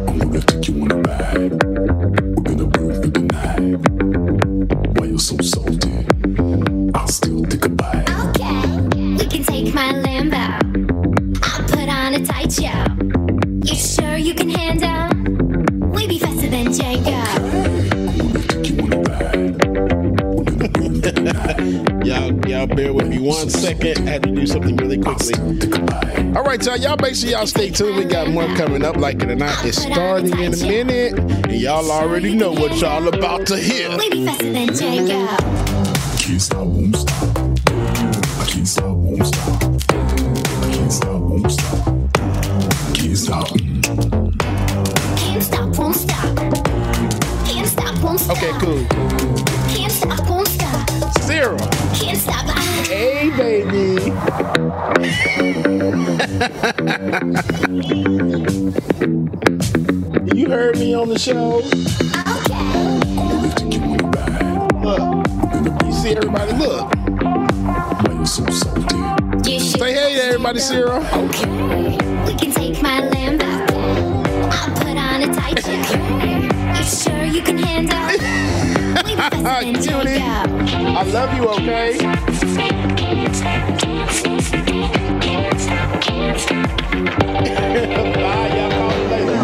I'm gonna take you on a ride. We're gonna move through the night. Why you so salty? I'll still take a bite.
Okay, you can take my Lambo. I'll put on a tight show. You sure you can handle? We be faster than Django.
Y'all bear with me 1 second. I had to do something really quickly. All right, y'all. Y'all make sure y'all stay tuned. We got more coming up. Like it or not, it's starting in a minute. And y'all already know what y'all about to hear.
We be faster than Django.
Can't stop, won't stop. I can't stop, won't stop. I can't stop, won't stop. Can't stop.
Can't stop, won't stop. Can't stop, won't stop.
Okay, cool.
Can't stop, won't stop.
Sarah.
Can't stop.
Hey, baby. You heard me on the show. Look. You see everybody, look. Say hey to everybody, Sarah.
Okay. We can take my Lambo. I'll put on a tight show. You sure you can handle? We be faster than Django.
I love you, okay? Bye, y'all call me later.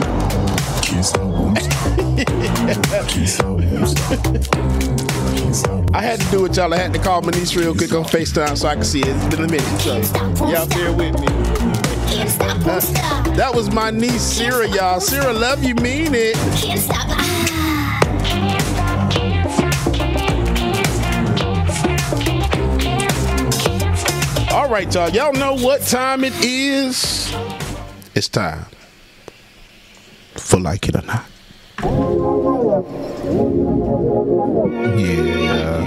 I had to do it, y'all. I had to call my niece real quick on FaceTime so I can see it. It's been a minute, so y'all bear with me. That was my niece, Sarah, y'all. Sarah, love you, mean it.
Can't stop.
All right, y'all. Y'all know what time it is. It's time for Like It or Not. Yeah.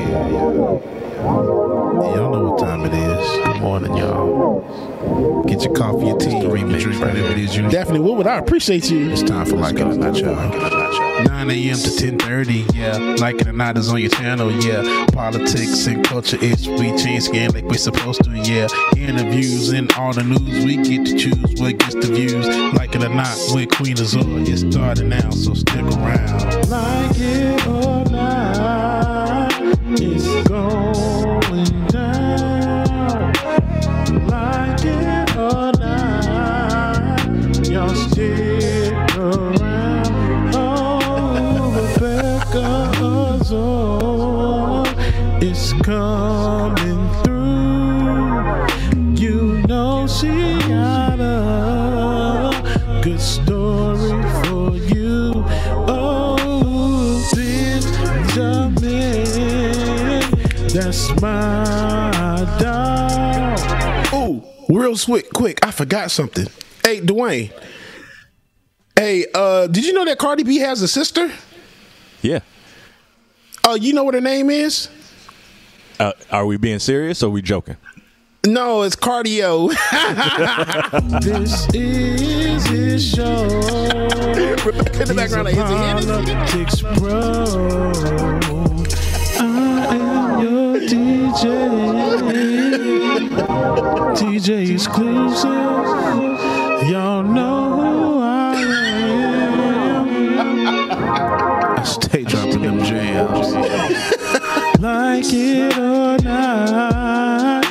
Y'all know what time it is. Good morning, y'all. Get your coffee, your tea, your drink, whatever it is you need. Definitely, Woodward, I appreciate you. It's time for Like It or Not, y'all. 9 a.m. to 10:30, yeah. Like it or not is on your channel, yeah. Politics and culture, we change skin like we're supposed to, yeah. Interviews and all the news, we get to choose what gets the views. Like it or not, with Queen Azor, it's starting now, so stick around. Like it or not, it's going down. Like it or not, y'all stick around. Oh, Rebecca Azor is coming through. You know she got a good story for you. Oh, Benjamin, that's my dog. Oh, real quick, I forgot something. Hey, Dwayne. Hey, did you know that Cardi B has a sister?
Yeah.
Oh, you know what her name is?
Are we being serious or are we joking?
No, it's Cardio. This is his show. Rebecca in the background, like, is it Politics Bro? I am your DJ. DJ exclusive. Y'all know who I am. I stay dropping them jams. Like it or not,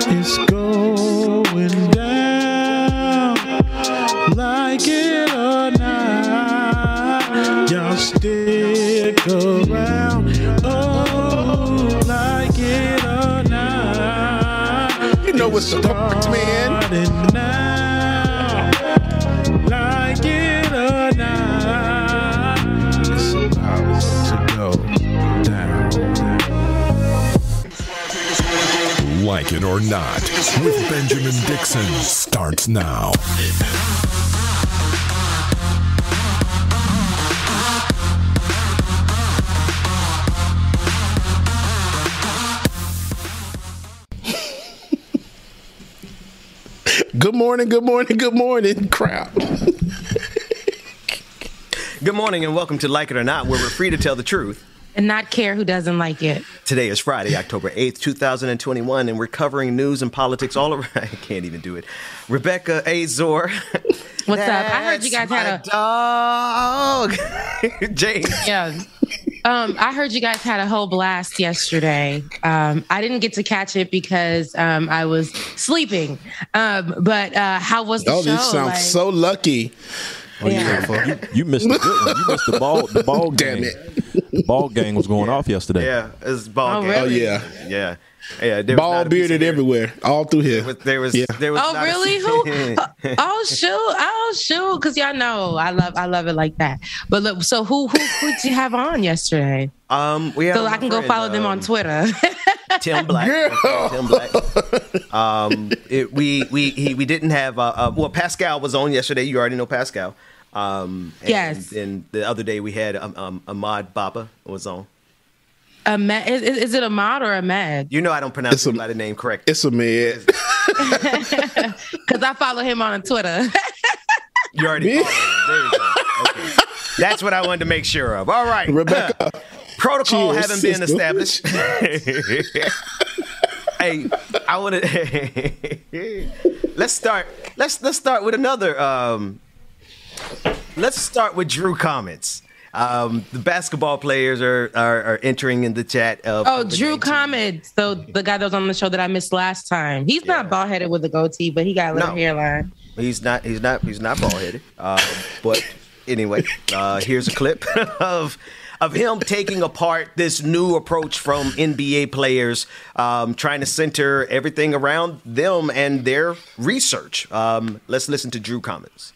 it's going down. Like it or not, y'all stick around. Oh, like it or not, you know what's the part, man. Now, like it or not, it's about to go down.
Like It or Not with Benjamin Dixon starts now.
Good morning, crowd.
Good morning and welcome to Like It or Not, where we're free to tell the truth
and not care who doesn't like it.
Today is Friday, October 8th, 2021, and we're covering news and politics all around. I can't even do it. Rebecca Azor.
What's up? I heard you guys had a
dog. James.
Yeah. I heard you guys had a whole blast yesterday. I didn't get to catch it because I was sleeping. But how was the show? Oh,
this sounds so lucky.
Oh, yeah. You missed the good one. You missed the ball game. Damn it. The ball game was going off yesterday.
Yeah, it was ball game.
Really?
Oh,
yeah. Yeah,
ball bearded everywhere, all through here.
There was.
Oh, really? Who? Oh, shoot! Because y'all know I love it like that. But look, so who did you have on yesterday?
We had
so I can go follow them on Twitter.
Tim Black. Tim Black. We didn't have. Well, Pascal was on yesterday. You already know Pascal.
Yes.
And the other day we had Ahmad Baba was on.
Is it Ahmad or Ahmed?
You know I don't pronounce it by the name correct.
It's Ahmed.
Because I follow him on Twitter.
You already follow him. There you go. Okay. That's what I wanted to make sure of. All right.
Rebecca.
Protocol having been established. Hey, I want to let's start with another let's start with Drew comments. The basketball players are entering in the chat.
Drew comments. So the guy that was on the show that I missed last time. He's not bald headed with a goatee, but he got a little hairline.
He's not bald headed. But anyway, here's a clip of him taking apart this new approach from NBA players, trying to center everything around them and their research. Let's listen to Drew comments.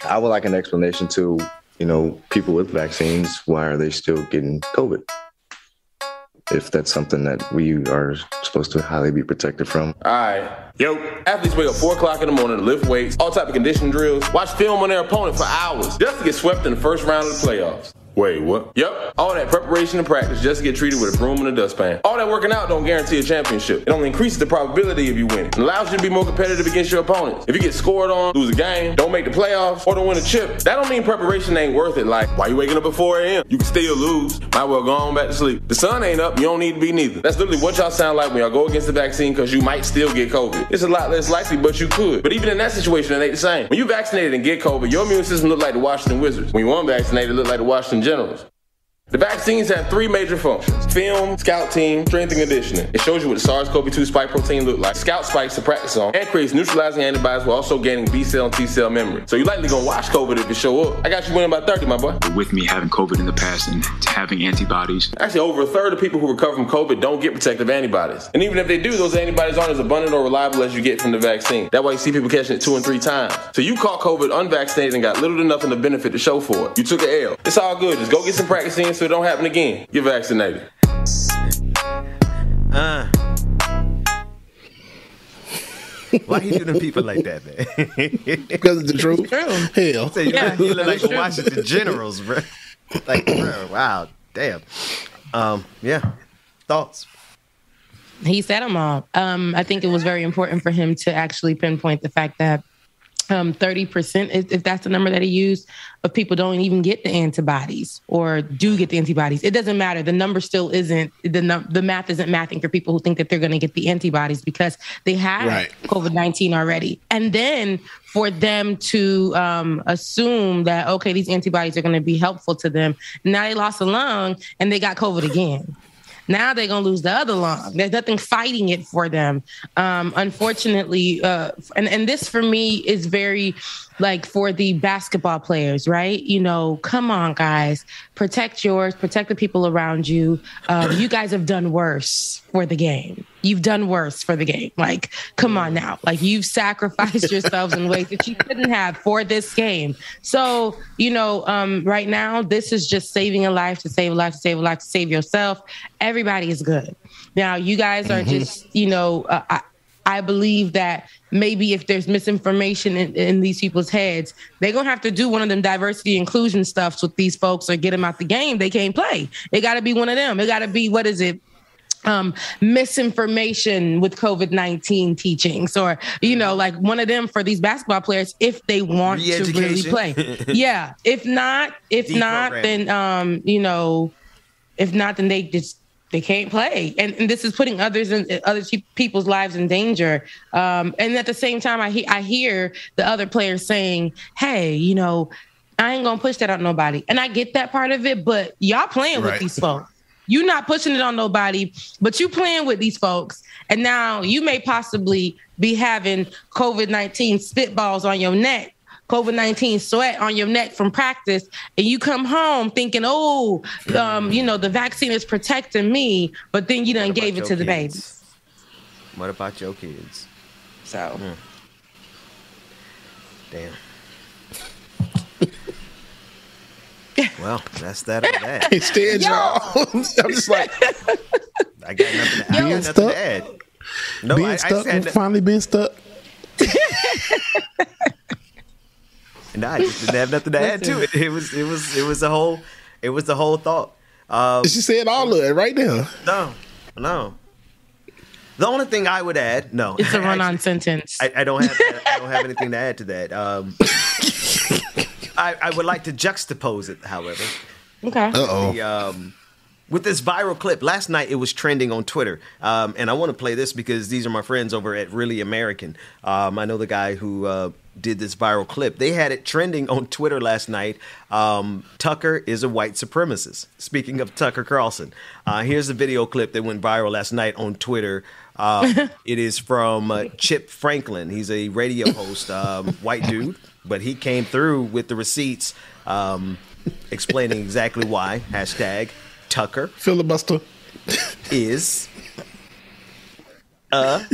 I would like an explanation to, people with vaccines. Why are they still getting COVID? If that's something that we are supposed to highly be protected from.
All right. Yo, athletes wake up 4 o'clock in the morning to lift weights, all type of conditioning drills, watch film on their opponent for hours just to get swept in the first round of the playoffs. Wait, what? Yep. All that preparation and practice just to get treated with a broom and a dustpan. All that working out don't guarantee a championship. It only increases the probability of you winning. It allows you to be more competitive against your opponents. If you get scored on, lose a game, don't make the playoffs, or don't win a chip, that don't mean preparation ain't worth it. Like, why you waking up at 4 a.m.? You can still lose. Might well go on back to sleep. The sun ain't up. You don't need to be neither. That's literally what y'all sound like when y'all go against the vaccine because you might still get COVID. It's a lot less likely, but you could. But even in that situation, it ain't the same. When you vaccinated and get COVID, your immune system look like the Washington Wizards. When you unvaccinated, it look like the Washington Generals. The vaccines have 3 major functions: film, scout team, strength and conditioning. It shows you what the SARS-CoV-2 spike protein look like, scout spikes to practice on, and creates neutralizing antibodies while also gaining B-cell and T-cell memory. So you're likely gonna watch COVID if it show up. I got you winning by 30, my boy.
With me having COVID in the past and having antibodies.
Actually, over a third of people who recover from COVID don't get protective antibodies. And even if they do, those antibodies aren't as abundant or reliable as you get from the vaccine. That's why you see people catching it 2 and 3 times. So you caught COVID unvaccinated and got little to nothing of benefit to show for it. You took an L. It's all good. Just go get some practice in so it don't happen again. Get vaccinated.
Why you doing people like that, man?
Because of the truth. Hell.
So you look like the Washington Generals, bro. Like, bro, wow, damn. Yeah. Thoughts?
He said them all. I think it was very important for him to actually pinpoint the fact that 30%, if that's the number that he used, of people don't even get the antibodies or do get the antibodies. It doesn't matter. The number still isn't, the math isn't mathing for people who think that they're going to get the antibodies because they have COVID-19 already. And then for them to assume that, okay, these antibodies are going to be helpful to them. Now they lost a lung and they got COVID again. Now they're going to lose the other lung. There's nothing fighting it for them. Unfortunately, and this for me is very like for the basketball players, right? You know, come on, guys, protect yours, protect the people around you. You guys have done worse for the game. You've done worse for the game. Like, come on now. Like, you've sacrificed yourselves in ways that you couldn't have for this game. So, you know, right now, this is just saving a life to save a life, to save a life, to save yourself. Everybody is good. Now, you guys are just, you know, I believe that maybe if there's misinformation in these people's heads, they're going to have to do one of them diversity inclusion stuffs with these folks or get them out the game. They can't play. It got to be one of them. It got to be, what is it? Misinformation with COVID-19 teachings, or, you know, like one of them for these basketball players if they want to really play. Yeah. If not, then, you know, if not, then they can't play. And this is putting other people's lives in danger. And at the same time, I hear the other players saying, hey, you know, I ain't going to push that on nobody. And I get that part of it, but y'all playing with these folks. You're not pushing it on nobody, but you playing with these folks. And now you may possibly be having COVID-19 spitballs on your neck, COVID-19 sweat on your neck from practice. And you come home thinking, you know, the vaccine is protecting me, but then you done gave it to the babies.
What about your kids?
So.
Damn. Well, that's that on that.
I can't stand y'all. I'm just like,
I got nothing to add. No,
being stuck, finally being stuck.
No, I just didn't have nothing to add to it. It was the whole thought.
She said all of it right now.
No. The only thing I would add,
it's a run-on sentence.
I don't have anything to add to that. I would like to juxtapose it, however.
Okay.
With this viral clip, last night it was trending on Twitter. And I want to play this because these are my friends over at Really American. I know the guy who did this viral clip. They had it trending on Twitter last night. Tucker is a white supremacist. Speaking of Tucker Carlson, here's a video clip that went viral last night on Twitter. It is from Chip Franklin. He's a radio host, white dude. But he came through with the receipts explaining exactly why. #Tucker
filibuster
is hang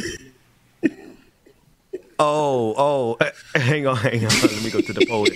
on. Let me go to the poll.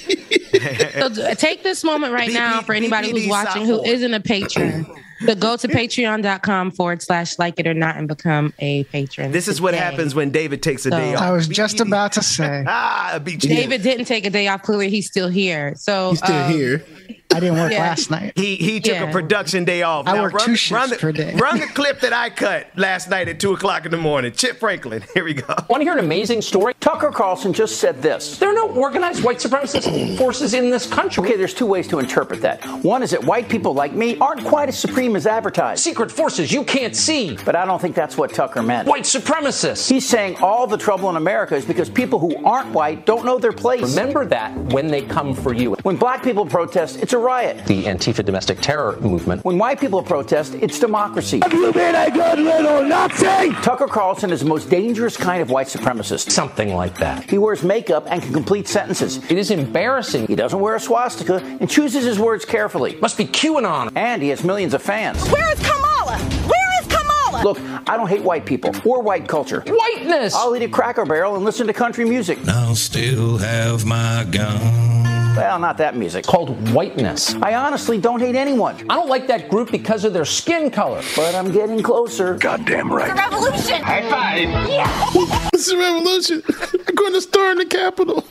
So take this moment right now for anybody who's watching who isn't a patron. So go to patreon.com/like it or not and become a patron.
This is what happens when David takes a day off.
I was just about to say.
I beat you.
David didn't take a day off. Clearly, he's still here. So
he's still here.
I didn't work last night.
He took a production day off.
I work 2 shifts per day.
Run the clip that I cut last night at 2 o'clock in the morning. Chip Franklin, here we go.
Want to hear an amazing story? Tucker Carlson just said this. There are no organized white supremacist forces in this country. Okay, there's 2 ways to interpret that. One is that white people like me aren't quite as supreme as advertised. Secret forces you can't see. But I don't think that's what Tucker meant. White supremacists. He's saying all the trouble in America is because people who aren't white don't know their place. Remember that when they come for you. When black people protest, it's a riot. The Antifa domestic terror movement. When white people protest, it's democracy. Have you been a good little Nazi? Tucker Carlson is the most dangerous kind of white supremacist. Something like that. He wears makeup and can complete sentences. It is embarrassing. He doesn't wear a swastika and chooses his words carefully. Must be QAnon. And he has millions of fans.
Where is Kamala? Where is Kamala?
Look, I don't hate white people or white culture. Whiteness! I'll eat a Cracker Barrel and listen to country music.
I'll still have my gun.
Well, not that music. It's called whiteness. I honestly don't hate anyone. I don't like that group because of their skin color. But I'm getting closer. Goddamn right.
It's a revolution.
High five.
Yeah.
It's a revolution. I'm going to storm the Capitol.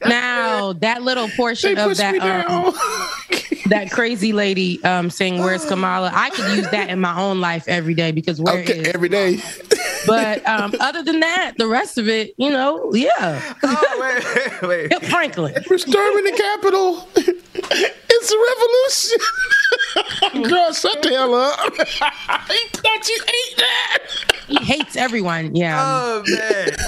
Now, that little portion of that that crazy lady saying, "Where's Kamala?" I could use that in my own life every day because
every day.
But other than that, the rest of it, yeah.
Oh, wait.
Chip Franklin.
We're storming the Capitol. It's a revolution. Girl, shut the hell up. I thought you ate that.
He hates everyone. Yeah.
Oh man.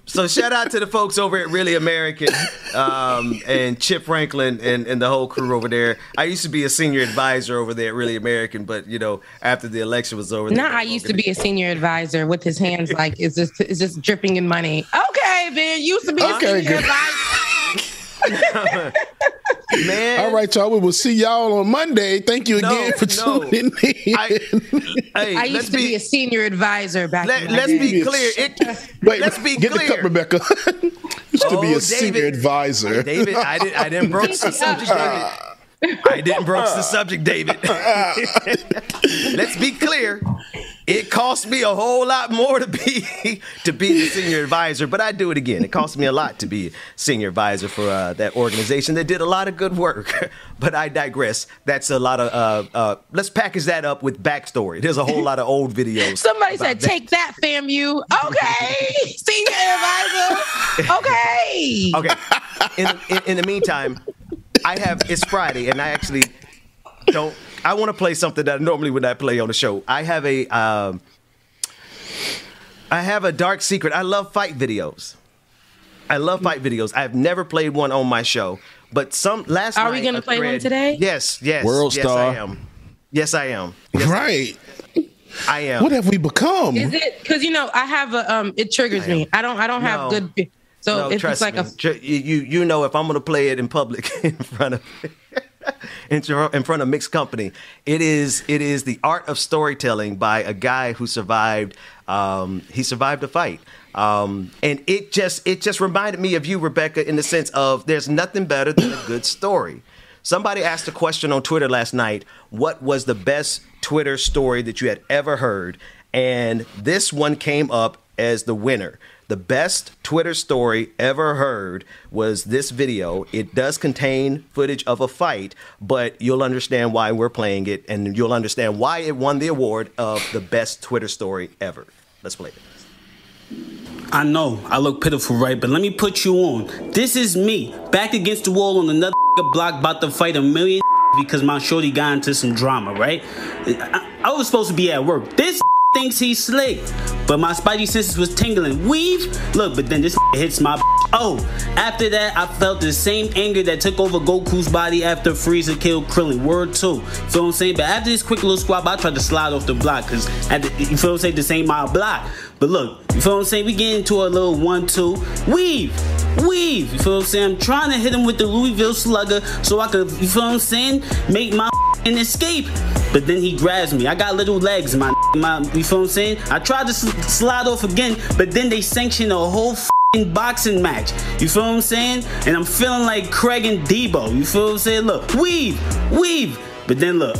So shout out to the folks over at Really American and Chip Franklin and the whole crew over there. I used to be a senior advisor over there at Really American, but after the election was over,
I used to be a senior advisor with his hands like is this dripping in money. Okay, man, used to be a senior advisor.
Man.
All right, y'all. We will see y'all on Monday. Thank you again for tuning in.
I used to be a senior advisor back in
Let's be clear. Let's be
get
clear.
the cup, Rebecca. Used to be a senior advisor.
David, I didn't broach the subject, David. I didn't broach the subject, David. Let's be clear. It cost me a whole lot more to be the senior advisor, but I do it again. It cost me a lot to be senior advisor for that organization that did a lot of good work. But I digress. That's a lot of. Let's package that up with backstory. There's a whole lot of old videos.
Somebody said, "Take that, FAMU." Okay, senior advisor. Okay.
Okay. In the meantime, it's Friday, and I actually don't. I want to play something that I normally would not play on the show. I have a dark secret. I love fight videos. I've never played one on my show, but last night.
Are we going to play one today?
Yes.
World Star.
I am. Yes, I am.
Right.
I am.
What have we become?
Is it because I have a? It triggers me. I don't have good. So if it's like
if I'm going to play it in public in front of. In front of mixed company, it is the art of storytelling by a guy who survived. He survived a fight, and it just reminded me of you, Rebecca, in the sense of there's nothing better than a good story. Somebody asked a question on Twitter last night: what was the best Twitter story that you had ever heard? And this one came up as the winner. The best Twitter story ever heard was this video. It does contain footage of a fight, but you'll understand why we're playing it, and you'll understand why it won the award of the best Twitter story ever. Let's play it.
I know, I look pitiful, right? But let me put you on. This is me, back against the wall on another block, about to fight a million because my shorty got into some drama, right? I was supposed to be at work. This thinks he's slick, but my spidey senses was tingling. Weave, look, but then this hits my. Oh, after that, I felt the same anger that took over Goku's body after Frieza killed Krillin. Word 2. Feel what I'm saying? But after this quick little squab, I tried to slide off the block because you feel what I'm saying? This ain't my block. But look, you feel what I'm saying? We get into a little 1-2. Weave. You feel what I'm saying? I'm trying to hit him with the Louisville Slugger so I could, you feel what I'm saying? Make my escape. But then he grabs me. I got little legs, my you feel what I'm saying? I tried to slide off again, but then they sanctioned a whole boxing match. You feel what I'm saying? And I'm feeling like Craig and Debo. You feel what I'm saying? Look, weave. But then look,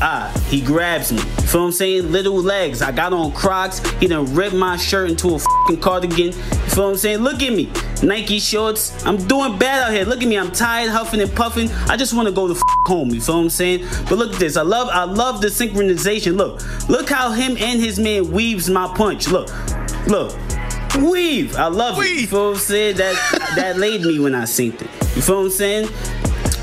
he grabs me. You feel what I'm saying? Little legs. I got on Crocs. He done ripped my shirt into a fucking cardigan. You feel what I'm saying? Look at me. Nike shorts. I'm doing bad out here. Look at me. I'm tired, huffing and puffing. I just want to go to home. You feel what I'm saying? But look at this. I love the synchronization. Look how him and his man weaves my punch. Look. Weave. I love it. You feel what I'm saying? That laid me when I synced it. You feel what I'm saying?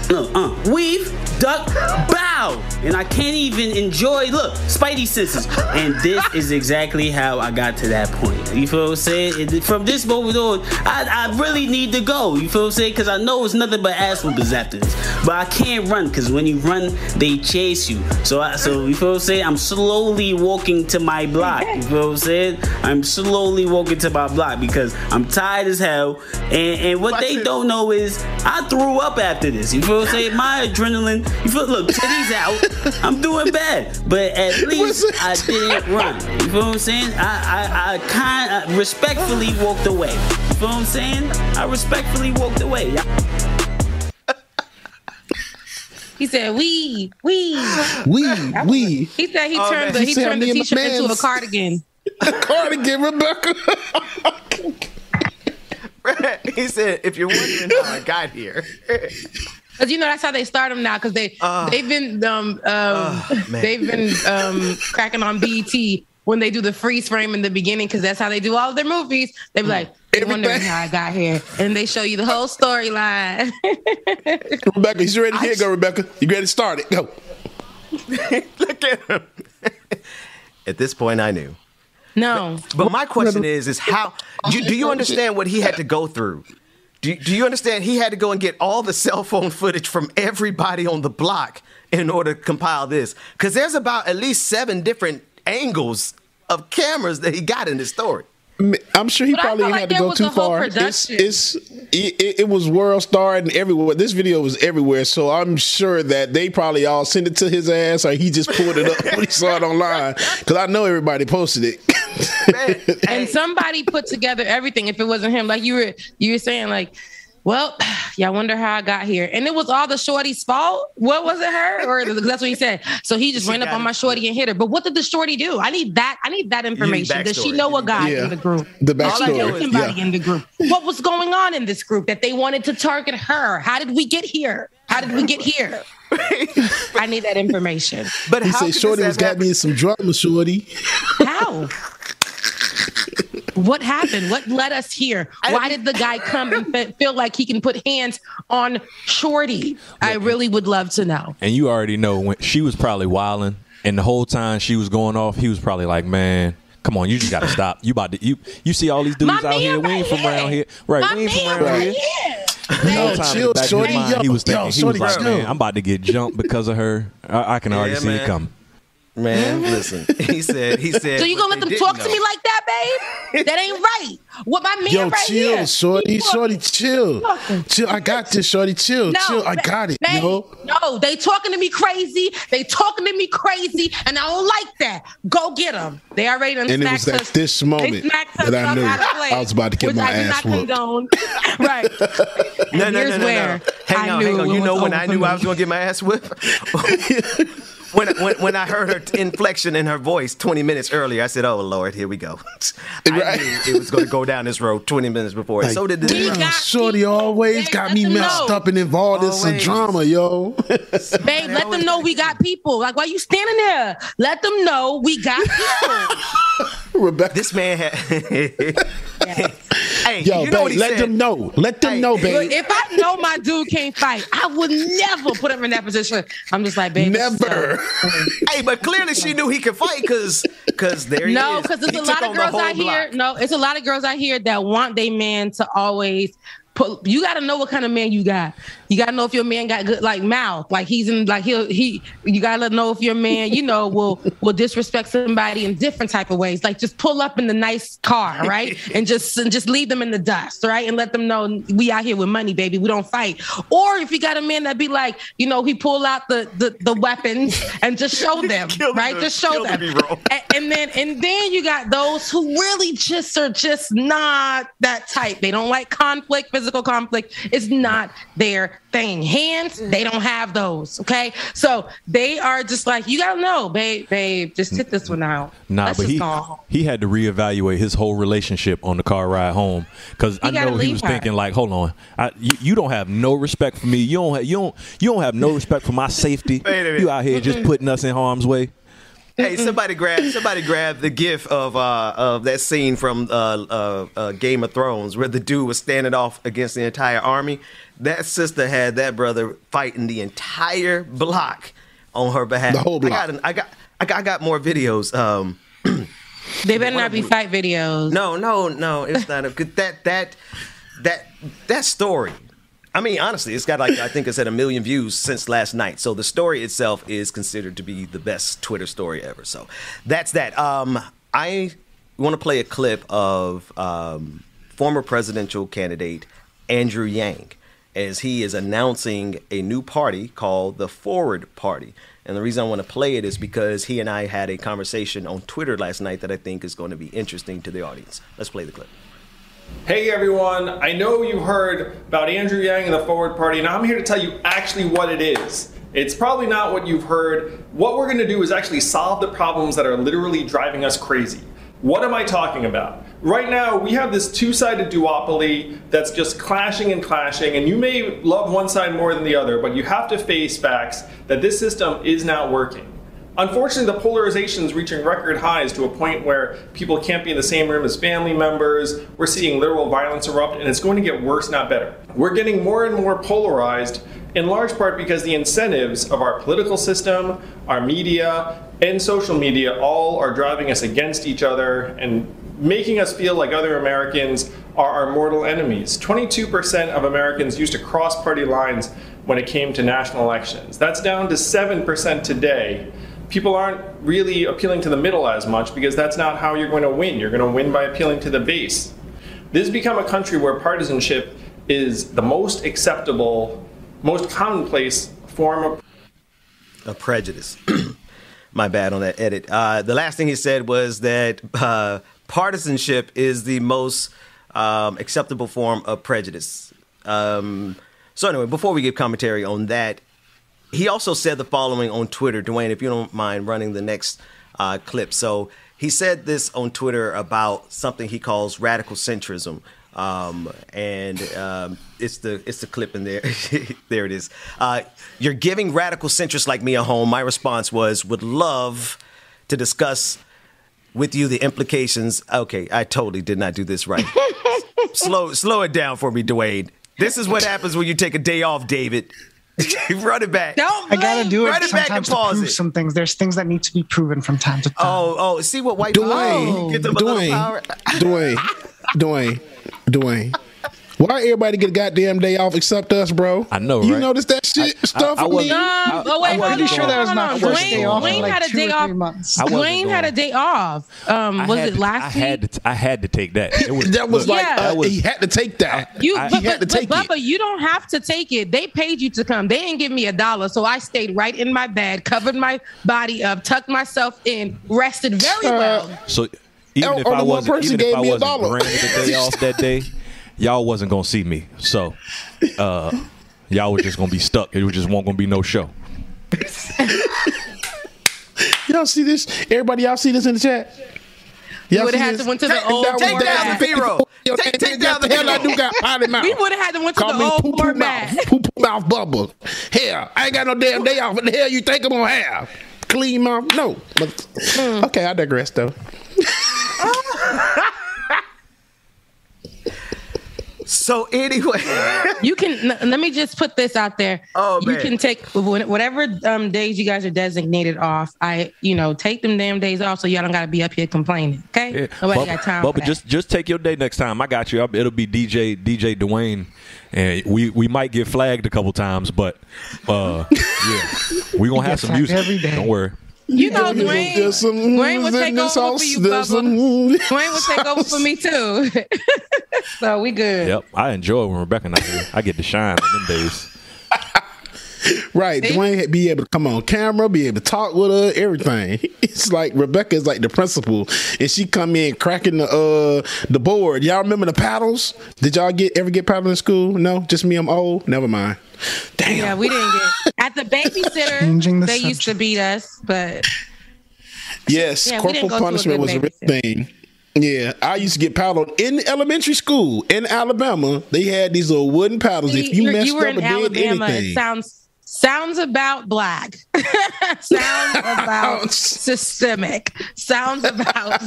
Look, weave, duck, bow. And I can't even enjoy, look, Spidey senses. And this is exactly how I got to that point. You feel what I'm saying? From this moment on, I really need to go. You feel what I'm saying? Because I know it's nothing but ass whoopers after this. But I can't run, because when you run, they chase you. So you feel what I'm saying? I'm slowly walking to my block. You feel what I'm saying? I'm slowly walking to my block because I'm tired as hell. And what they don't know is I threw up after this. You feel what I'm saying? My adrenaline, look, titties out. I'm doing bad. But at least I didn't run. You feel what I'm saying? I kind of respectfully walked away. You feel what I'm saying? I respectfully walked away.
He said, we.
We.
He said he turned the t-shirt into a cardigan.
A cardigan, Rebecca.
He said, if you're wondering how I got here.
Because that's how they start them now. Because they've been cracking on BET when they do the freeze frame in the beginning, because that's how they do all of their movies. They be like, wondering how I got here, and they show you the whole storyline.
Rebecca, you ready? Here go, Rebecca. You ready to start it? Go.
Look at him. At this point, I knew.
No.
But my question is how do you understand what he had to go through? Do you understand he had to go and get all the cell phone footage from everybody on the block in order to compile this? Because there's about at least 7 different angles of cameras that he got in this story.
I'm sure he probably didn't have to go too far. It was World Star and everywhere. This video was everywhere, so I'm sure that they probably all sent it to his ass, or he just pulled it up when he saw it online. Because I know everybody posted it.
And somebody put together everything. If it wasn't him, like you were saying, like, well, yeah, I wonder how I got here. And it was all the shorty's fault? What was it, her? Or that's what he said. So he just ran up on my shorty and hit her. But what did the shorty do? I need that information. Does she know a guy in the group?
The backstory.
Somebody in the group. What was going on in this group that they wanted to target her? How did we get here? I need that information.
But he said shorty was got me some drama, shorty.
How? What happened? What led us here? Why did the guy come and feel like he can put hands on Shorty? I really would love to know.
And you already know when she was probably wilding, and the whole time she was going off, he was probably like, "Man, come on, you just gotta stop. You see all these dudes out here. We ain't from around here, right? We ain't from around here."
Chill, shorty.
He was thinking, he was like, "Man, I'm about to get jumped because of her. I can already see it coming."
Man, listen. He said.
So you gonna let them talk to me like that, babe? That ain't right. What my man right here?
Shorty, chill. Chill. I got this, shorty. Chill. I got it.
Babe, no, they talking to me crazy. And I don't like that. Go get them. They already done.
And it was at this moment that I knew I was about to get my ass whooped.
Right.
No. Hang on. You know when I knew I was gonna get my ass whipped? When I heard her inflection in her voice 20 minutes earlier, I said, "Oh Lord, here we go." I knew it was going to go down this road 20 minutes before. Like, so did this.
Shorty always got me messed up and involved in some drama, yo.
Babe, let them know we got people. Like, why you standing there? Let them know we got people.
Rebecca,
this man had. Hey,
yo, you know babe, let them know. Let them know, babe.
If I know my dude can't fight, I would never put him in that position. I'm just like, babe,
never.
Hey, but clearly she knew he could fight because there he is.
No, because there's a lot of girls out here. No, it's a lot of girls out here that want their man to always put. You got to know what kind of man you got. You got to know if your man got good mouth, like he's in, like he. You got to know if your man, will disrespect somebody in different type of ways. Like just pull up in the nice car, right, and just leave them in the dust, right, and let them know we out here with money, baby. We don't fight. Or if you got a man that be like, he pull out the weapons and just show them, right, just show them. And then you got those who really just are just not that type. They don't like conflict, physical conflict is not their thing. Hands, they don't have those. Okay, so they are just like, you gotta know, babe, just sit this one out.
Nah, but he had to reevaluate his whole relationship on the car ride home, because I know he was thinking like, hold on, you don't have no respect for me. You don't have no respect for my safety. You out here just putting us in harm's way.
Hey, somebody grab the gif of that scene from Game of Thrones where the dude was standing off against the entire army. That sister had that brother fighting the entire block on her behalf.
The whole block.
I got more videos.
They better not be fight videos.
No, it's not. That story. I mean, honestly, it's got I think it's at 1 million views since last night. So the story itself is considered to be the best Twitter story ever. So that's that. I want to play a clip of former presidential candidate Andrew Yang as he is announcing a new party called the Forward Party. And the reason I want to play it is because he and I had a conversation on Twitter last night that I think is going to be interesting to the audience. Let's play the clip.
Hey everyone, I know you heard about Andrew Yang and the Forward Party, and I'm here to tell you actually what it is. It's probably not what you've heard. What we're going to do is actually solve the problems that are literally driving us crazy. What am I talking about? Right now, we have this two-sided duopoly that's just clashing and clashing, and you may love one side more than the other, but you have to face facts that this system is not working. Unfortunately, the polarization is reaching record highs to a point where people can't be in the same room as family members. We're seeing literal violence erupt, and it's going to get worse, not better. We're getting more and more polarized, in large part because the incentives of our political system, our media, and social media all are driving us against each other and making us feel like other Americans are our mortal enemies. 22% of Americans used to cross party lines when it came to national elections. That's down to 7% today. People aren't really appealing to the middle as much because that's not how you're going to win. You're going to win by appealing to the base. This has become a country where partisanship is the most acceptable, most commonplace form
of prejudice. My bad on that edit. The last thing he said was that partisanship is the most acceptable form of prejudice. So anyway, before we give commentary on that, he also said the following on Twitter. Dwayne, if you don't mind running the next clip. So he said this on Twitter about something he calls radical centrism. It's the clip in there. There it is. You're giving radical centrists like me a home. My response was, would love to discuss with you the implications. Okay, I totally did not do this right. Slow it down for me, Dwayne. This is what happens when you take a day off, David. Run it back.
I gotta do it sometimes to prove some things. There's things that need to be proven from time to time.
Oh, see what white
Dwayne. Why everybody get a goddamn day off except us, bro?
I know, right?
You notice that shit stuff with me?
I'm pretty sure that was my first day off.
Dwayne had a day off. Dwayne had a day off. Was it last week?
I had to take that.
He had to take that. He had to take it.
But you don't have to take it. They paid you to come. They didn't give me $1, so I stayed right in my bed, covered my body up, tucked myself in, rested very well.
So even if I wasn't granted a day off that day, y'all wasn't gonna see me, so y'all were just gonna be stuck. It just won't gonna be no show.
Y'all see this? Everybody, y'all see this in the chat?
You would have had to went to the old
take down the zero. Take down the
hell I do got potty mouth.
We would have had to went to the old format.
Poo mouth bubble. Hell, I ain't got no damn day off. What the hell you think I'm gonna have? Clean mouth? No. But, okay, I digress though.
So anyway,
you can let me just put this out there. You can take whatever days you guys are designated off. Take them damn days off so y'all don't gotta be up here complaining. Okay,
yeah.
Nobody got time.
But just take your day next time. I got you. It'll be DJ Dwayne, and we might get flagged a couple times, but yeah, we gonna have some music every day. Don't worry.
You know, Dwayne would take over for you, Bubba. Dwayne would take over for me too. So we good.
Yep, I enjoy when Rebecca not here. I get to shine on them days.
Right. Dwayne had be able to come on camera, be able to talk with her, everything. It's like Rebecca is like the principal, and she come in cracking the board. Y'all remember the paddles? Did y'all ever get paddles in school? No, just me. I'm old. Never mind. Damn.
Yeah, we didn't get at the babysitter. They used to beat us, but
yes, corporal punishment was a real thing. Yeah, I used to get paddled in elementary school in Alabama. They had these little wooden paddles. If you messed up or did
Alabama,
anything,
it sounds about black. Sounds about systemic. Sounds about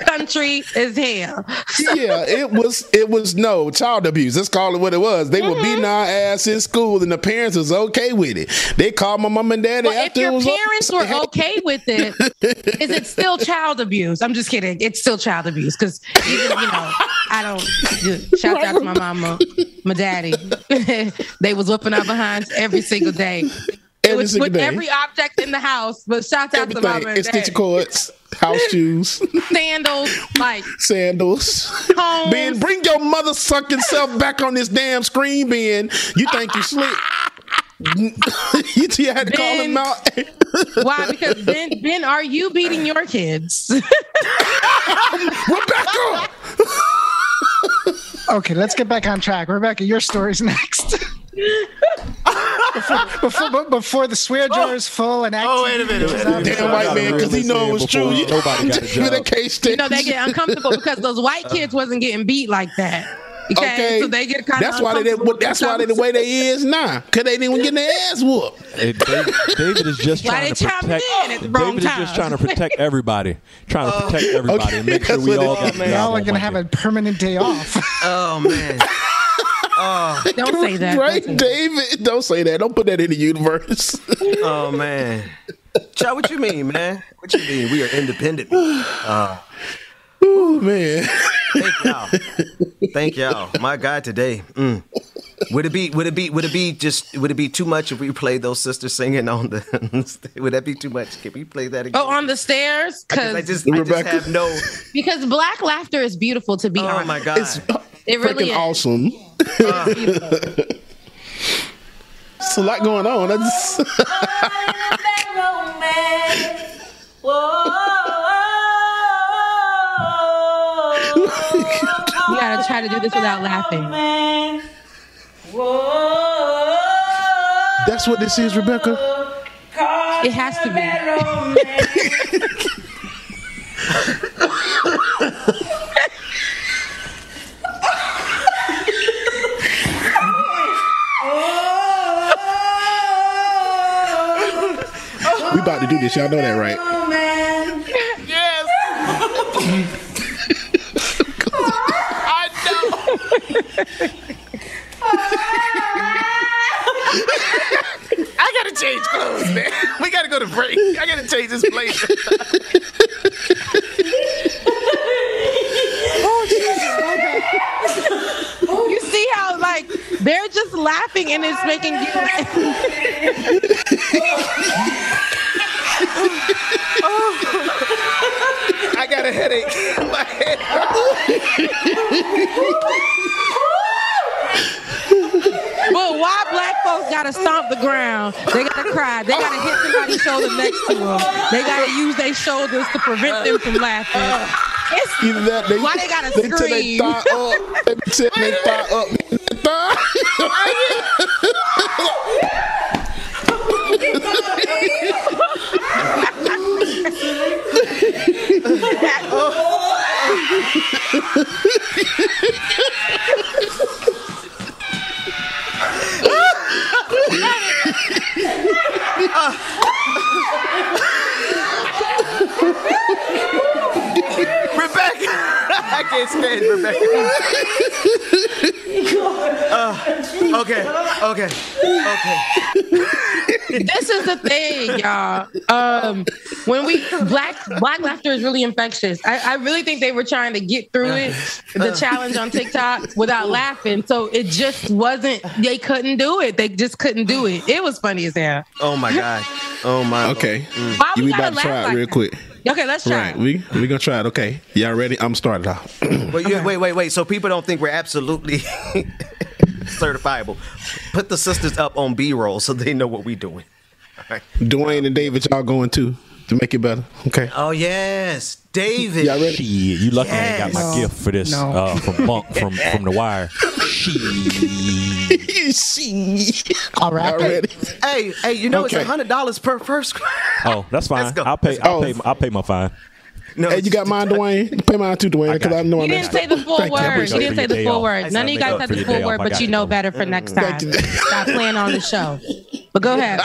country as hell.
Yeah, it was no child abuse. Let's call it what it was. They were beating our ass in school, and the parents was okay with it. They called my mom and daddy after
if
it was
your parents were okay with it, is it still child abuse? I'm just kidding. It's still child abuse because even I don't. Shout out to my mama, my daddy. They was whooping our behinds every single day. It was with every object in the house, but shout out to mama and
extension cords, house shoes, sandals. Ben, bring your mother sucking self back on this damn screen, Ben. You think you slick? You had to call him out.
Why? Because Ben, are you beating your kids?
Rebecca.
Okay, let's get back on track. Rebecca, your story's next. Before the swear jar is full and
wait a minute.
Damn white man, because he know it was true.
Nobody got a job.
They get uncomfortable because those white kids wasn't getting beat like that. Okay, so they get kind of uncomfortable.
That's why they the way they is now, because they didn't get their ass whooped.
David is just trying to protect. David is just trying to protect everybody. And make sure we all get.
Y'all are gonna have a permanent day off.
Oh man.
Don't say that.
Right, David? Don't say that. Don't put that in the universe.
Oh man. Child, what you mean, man? What you mean? We are independent.
Oh man.
Thank y'all. My God, today. Would it be too much if we played those sisters singing on the? Would that be too much? Can we play that again?
Oh, on the stairs?
Because I just have no.
Because black laughter is beautiful to be honest.
Oh my God.
It really is awesome. It's a lot going on.
You gotta try to do this without laughing.
That's what this is, Rebecca?
It has to be.
We about to do this. Y'all know that, right?
Yes. I know. I gotta change clothes, man. We gotta go to break. I gotta change this blazer.
Oh, Jesus. You see how, they're just laughing and it's making you
I got a headache. My head
But why black folks gotta stomp the ground? They gotta cry. They gotta hit somebody's shoulder next to them. They gotta use their shoulders to prevent them from laughing.
Either that,
why they gotta scream?
They thigh up. They thigh up.
Rebecca, I can't stand Rebecca. Okay.
This is the thing, y'all. When black laughter is really infectious. I really think they were trying to get through it, the challenge on TikTok, without laughing. So it just wasn't. They couldn't do it. They just couldn't do it. It was funny as hell.
Oh my God. Oh my.
Okay.
Why we
about to try it real quick.
Okay, let's try.
Right, we gonna try it. Okay, y'all ready? I'm started off.
Wait. So people don't think we're absolutely. certifiable. Put the sisters up on B-roll so they know what we doing. All right.
Dwayne and David, y'all going too to make it better. Okay.
Oh yes, David.
Y'all ready?
Shit, you lucky I ain't got my gift for this from Monk from The Wire.
All right.
Ready?
Hey, you know it's $100 per first.
Oh, that's fine.
Let's go.
I'll pay my fine.
No, hey, you got mine, Dwayne? Pay mine too, Dwayne, because I know
You didn't say the full word. You didn't say the full word. None of you guys said the full word, but you know better for next time. Stop playing on the show. But go ahead.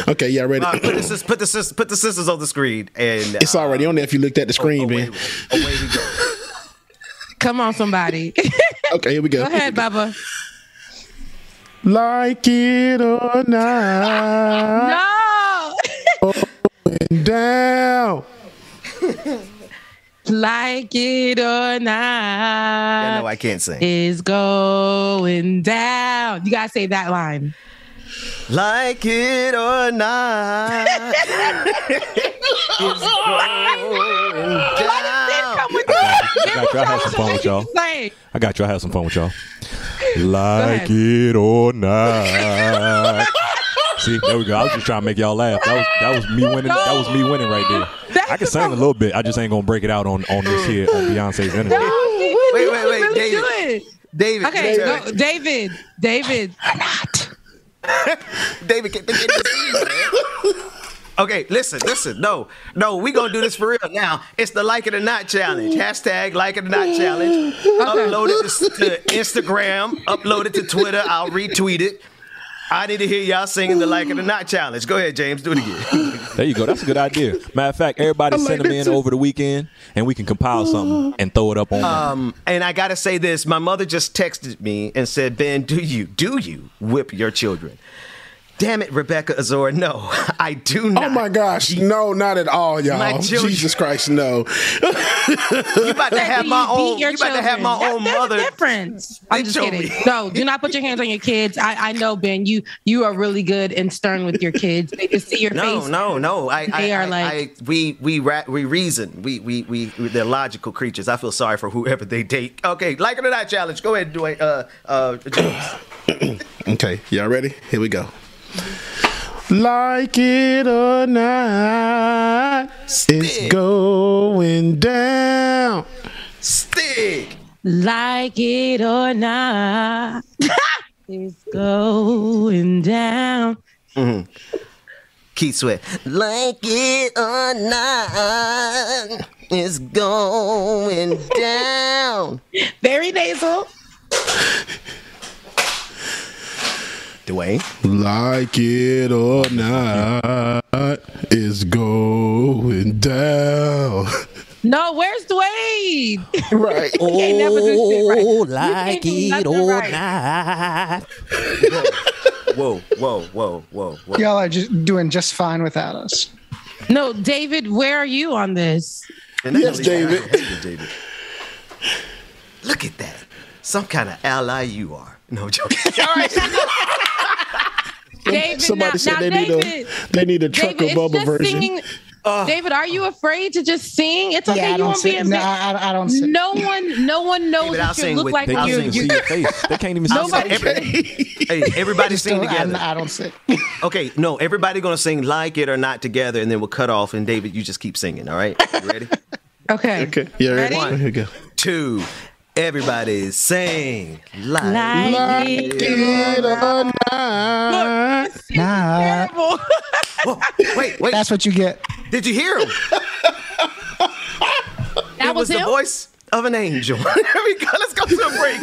Okay, y'all ready?
Put the sisters on the screen, and
it's already on there. If you looked at the screen, man.
Away we go.
Come on, somebody.
Okay, here we go.
Go ahead, Bubba.
Like it or not.
No.
Going down.
Like it or not.
Yeah, no, I can't sing.
Is going down. You gotta say that line.
Like it or not. It's going down.
I have some fun with y'all. I got you. I have some fun with y'all. Like it or not. See, there we go. I was just trying to make y'all laugh. That was me winning. That was me winning right there. I can sing a little bit. I just ain't gonna break it out on this here on Beyonce's interview.
Wait,
really
David. David.
Okay, go, David.
I'm not. David, get this. Okay, listen. No, we gonna do this for real now. It's the Like It or Not challenge. Hashtag Like It or Not challenge. Upload it to Instagram. Upload it to Twitter. I'll retweet it. I need to hear y'all singing the Like It or Not challenge. Go ahead, James. Do it again.
There you go. That's a good idea. Matter of fact, everybody send them in over the weekend, and we can compile something and throw it up on.
And I gotta say this: my mother just texted me and said, "Ben, do you whip your children?" Damn it, Rebecca Azor. No, I do not.
Oh my gosh, no, not at all, y'all.
My children.
Jesus Christ, no.
You about to have my own. You about to have my own mother.
There's a difference. I'm just kidding. No, do not put your hands on your kids. I know, Ben. You are really good and stern with your kids. They just see your face.
No. We reason. We they're logical creatures. I feel sorry for whoever they date. Okay, Like It or Not challenge. Go ahead, James.
Okay, y'all ready? Here we go. Like it or not, it's going down.
Stick.
Like it or not, it's going down.
Mm-hmm. Keith Sweat. Like it or not, it's going down.
Very nasal.
Dwayne.
Like it or not, it's going down.
No, where's Dwayne?
Right.
Can't never do shit right.
Like it or not.
Whoa.
Y'all are just doing just fine without us.
No, David, where are you on this?
Yes, David.
David. Look at that. Some kind of ally you are. No joke. All right.
David,
Somebody said they need a Trucker Bubba version.
Singing. David, are you afraid to just sing? It's okay. You won't be embarrassed.
I don't sing.
No one knows
David,
what you look like when you
see your face. They can't even see.
Hey, everybody sing together.
I don't sing.
Okay, no, everybody gonna sing Like It or Not together, and then we'll cut off. And David, you just keep singing. All right, you ready?
Okay.
Yeah, ready?
1,
here we go.
2. Everybody sing
like
it or not.
Terrible.
Whoa, wait.
That's what you get.
Did you hear him?
That
it was the voice of an angel. Here we go. Let's go to a break.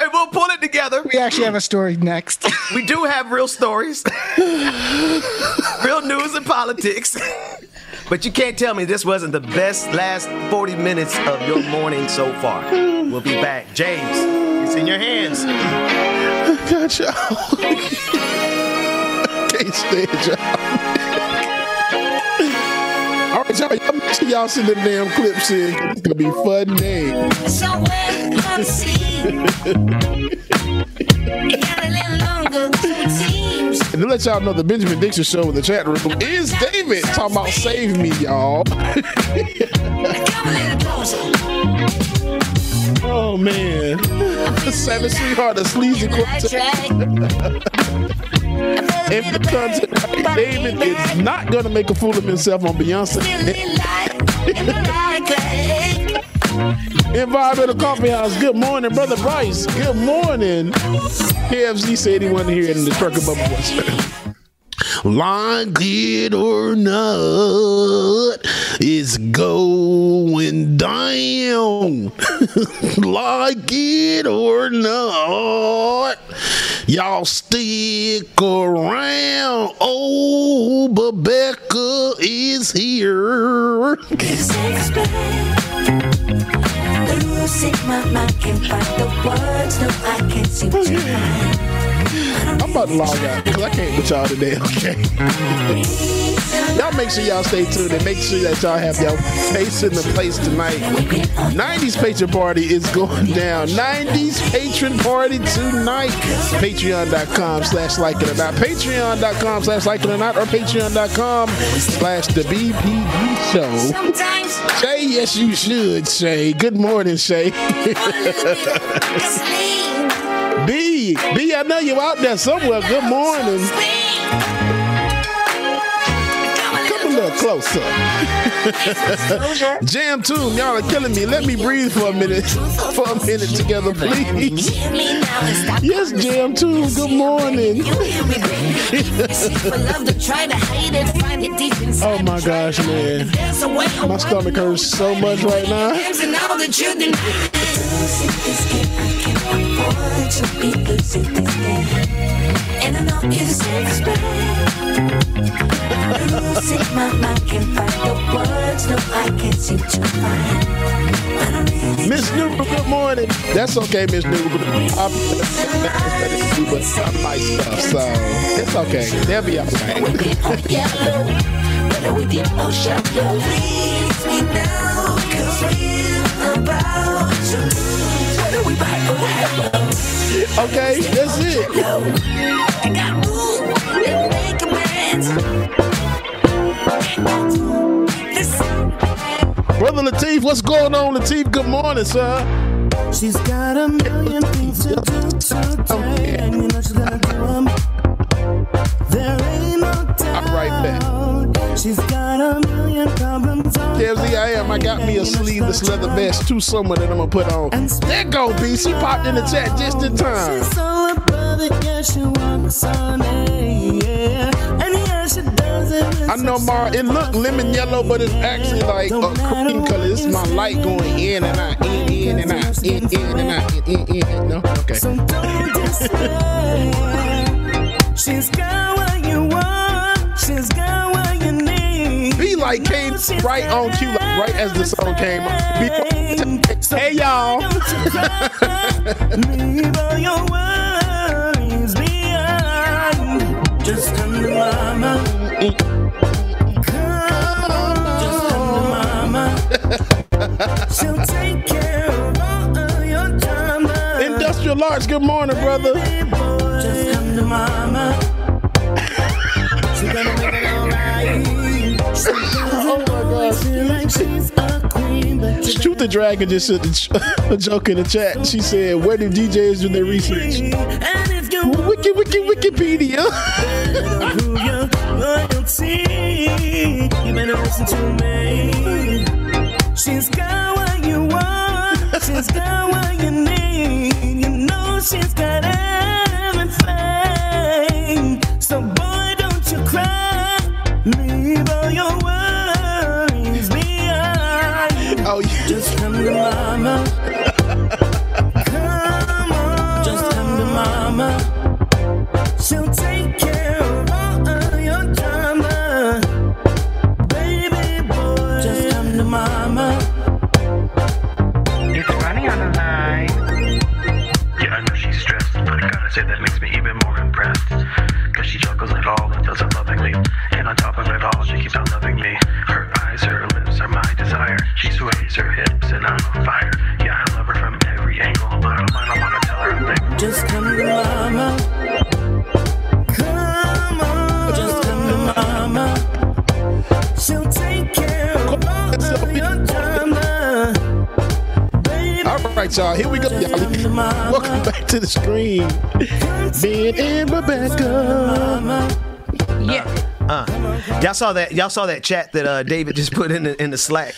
And we'll pull it together.
We actually have a story next.
We do have real stories. Real news and politics. But you can't tell me this wasn't the best last 40 minutes of your morning so far. We'll be back. James, it's in your hands.
I got y'all. Can't stand y'all. All right, y'all. Make sure y'all send them damn clips in. It's going to be fun day.
Somewhere come see. It got a little longer, so it seems.
And to let y'all know, the Benjamin Dixon Show in the chat room is David talking about save me, y'all.
Come a little closer.
Oh man, 7 Sweetheart, a sleazy quartet. If the content, David is not gonna make a fool of himself on Beyonce. Environmental Coffee House. Good morning, Brother Bryce. Good morning. KFC said he wanted to hear it in the trucker bubble voice. Like it or not, it's going down. Like it or not, y'all stick around. Oh, Rebecca is here. Losing my mind, can't find the words. No, I can't seem to find. I'm about to log out because I can't with y'all today, okay? Y'all make sure y'all stay tuned and make sure that y'all have your face in the place tonight. 90s patron party is going down. 90s patron party tonight. Patreon.com/likeitordot. Patreon.com/likeitordot or Patreon.com/the BPD show. Shay, yes you should, Shay. Good morning, Shay. B, I know you out there somewhere. Good morning. Come a little closer. Jam tune, y'all are killing me. Let me breathe for a minute together, please. Yes, Jam tune. Good morning. Oh my gosh, man. My stomach hurts so much right now. And I know it's losing my mind, can't find the words. No, I can't seem to find. Miss Newbert, good morning. That's okay, Miss Newbert. I'm my stuff, so it's okay. They'll be all right. Okay, that's it. Brother Lateef, what's going on, Lateef? Good morning, sir. She's got a million things to do today, and you know she's gonna do them. There ain't no doubt. I'm right back. She's got a million problems. KFZ, I got me a sleeveless leather vest too somewhere that I'm gonna put on. There go B. She popped in the chat just in time. She's all about it, yeah, she wants on it, yeah. And yeah, she does it. I know, Mara, it looked lemon yellow, but it's actually like a cream color. This is my light going in and out, in and out, in and out, in. No? Okay. So don't despair. She's got what you want. She's got what you need. Be like came right on cue, like right as the song came on. Hey y'all. Leave all your worries behind. Just come to mama. Come on, just come to mama. She'll take care of all of your drama. Industrial Arts, good morning, brother. Just come to mama. She's gonna make it alright. Oh my God. Like she's a queen, but Shoot the Dragon just said a joke in the chat. She said, where do DJs do their research? Wikipedia. You better listen to me. She's got what you want. She's got what you need. You know she's got everything. So boy, don't you cry. Leave all your worries behind. Oh, yeah. Just come to mama. Come on. Just come to mama. She'll take care of all of your drama. Baby boy, just come to mama.
It's Ronnie on the line. Yeah, I know she's stressed, but I gotta say that makes me even more impressed. Cause she juggles it all and does it lovingly. And on top of it all, she keeps on loving me. Her eyes, her lips are my desire. She sways her hips and I'm on fire. Yeah, I love her from every angle. Bottom line, I wanna tell her I'm thankful.
Just come to mama. Come on. Just come to mama. She'll take care of all of your drama. Baby.
All right, right, y'all. Here we go, y'all. Welcome back to the screen. Ben and Rebecca.
Y'all saw that chat that David just put in the Slack.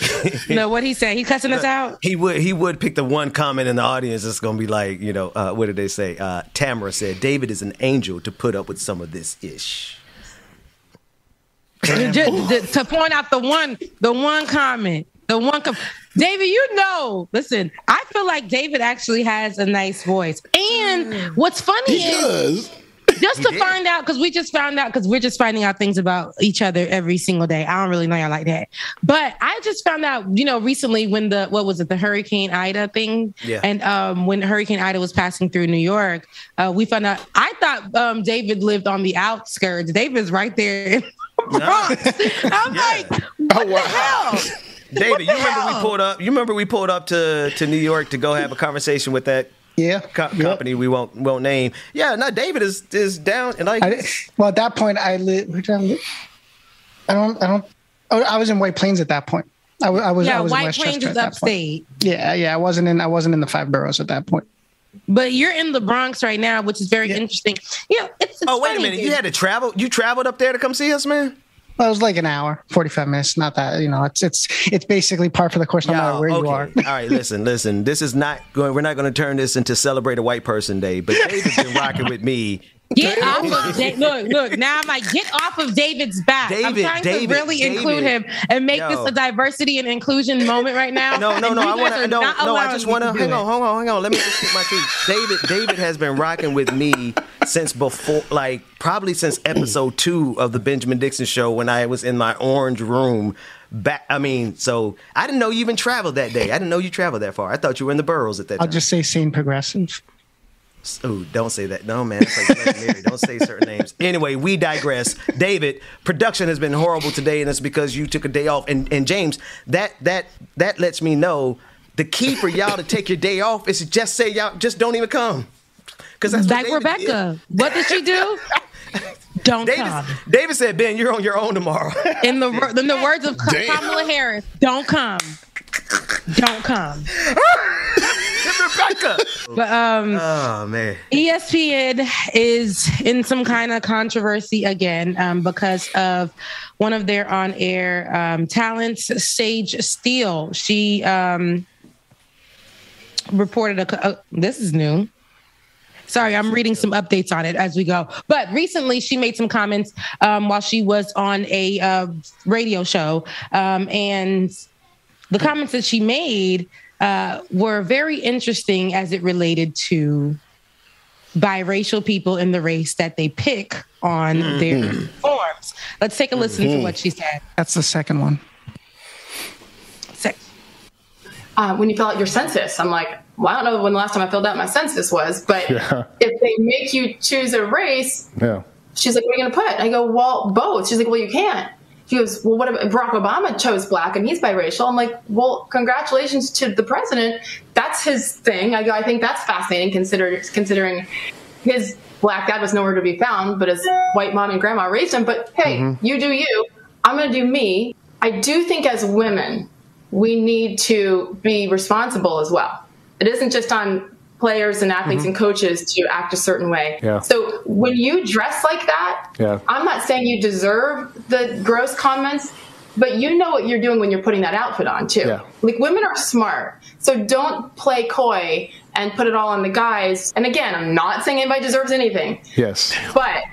No, what he said? He cussing us out?
He would pick the one comment in the audience that's gonna be like, what did they say? Tamara said, David is an angel to put up with some of this ish.
To point out the one comment. David, listen, I feel like David actually has a nice voice. And what's funny is just to find out, because we're just finding out things about each other every single day. I don't really know y'all like that. But I just found out, recently when the Hurricane Ida thing? Yeah. And when Hurricane Ida was passing through New York, we found out, I thought David lived on the outskirts. David's right there in the Bronx. I'm like, what the hell?
David, you remember we pulled up to New York to go have a conversation with that company we won't name. Yeah, no, David is down and
well, at that point I was in White Plains at that point. I was in
White
Westchester
Plains is
at that
upstate.
point. Yeah, I wasn't in the 5 boroughs at that point.
But you're in the Bronx right now, which is very interesting. Yeah, it's
wait
funny,
a minute, you had to travel? You traveled up there to come see us, man?
Well, it was like an hour, 45 minutes. Not that, it's basically par for the course no matter where you are.
All right, listen. This is not going. We're not going to turn this into Celebrate a White Person Day. But David's been rocking with me.
Get off of look. Now I'm like, get off of David's back. I'm trying to really include him and make this a diversity and inclusion moment right now.
No. I just want to hang on. Let me just get my truth. David has been rocking with me since before, probably since episode 2 of the Benjamin Dixon Show when I was in my orange room. So I didn't know you even traveled that day. I didn't know you traveled that far. I thought you were in the boroughs at that time.
I'll just say Sane Progressive.
Oh, don't say that. No, man. It's like legendary. Don't say certain names. Anyway, we digress. David, production has been horrible today, and it's because you took a day off. And James, that lets me know the key for y'all to take your day off is to just say y'all just don't even come. Because that's
like Rebecca. Did. What did she do? Don't come.
David said, Ben, you're on your own tomorrow.
In the words of Kamala Harris, don't come. Don't come.
Rebecca.
But
oh man,
ESPN is in some kind of controversy again because of one of their on-air talents, Sage Steele. She reported this is new. Sorry, I'm reading some updates on it as we go. But recently, she made some comments while she was on a radio show, and the comments that she made were very interesting as it related to biracial people in the race that they pick on their forms. Let's take a listen to what she said.
That's the second one.
When you fill out your census, I'm like, well, I don't know when the last time I filled out my census was, but if they make you choose a race, she's like, what are you going to put? I go, well, both. She's like, well, you can't. She goes, well, what if Barack Obama chose black and he's biracial? I'm like, well, congratulations to the president. That's his thing. I go, I think that's fascinating considering his black dad was nowhere to be found, but his white mom and grandma raised him. But hey, you do you. I'm going to do me. I do think as women, we need to be responsible as well. It isn't just on players and athletes and coaches to act a certain way. Yeah. So when you dress like that, I'm not saying you deserve the gross comments, but you know what you're doing when you're putting that outfit on too. Yeah. Like, women are smart. So don't play coy and put it all on the guys. And again, I'm not saying anybody deserves anything.
Yes.
But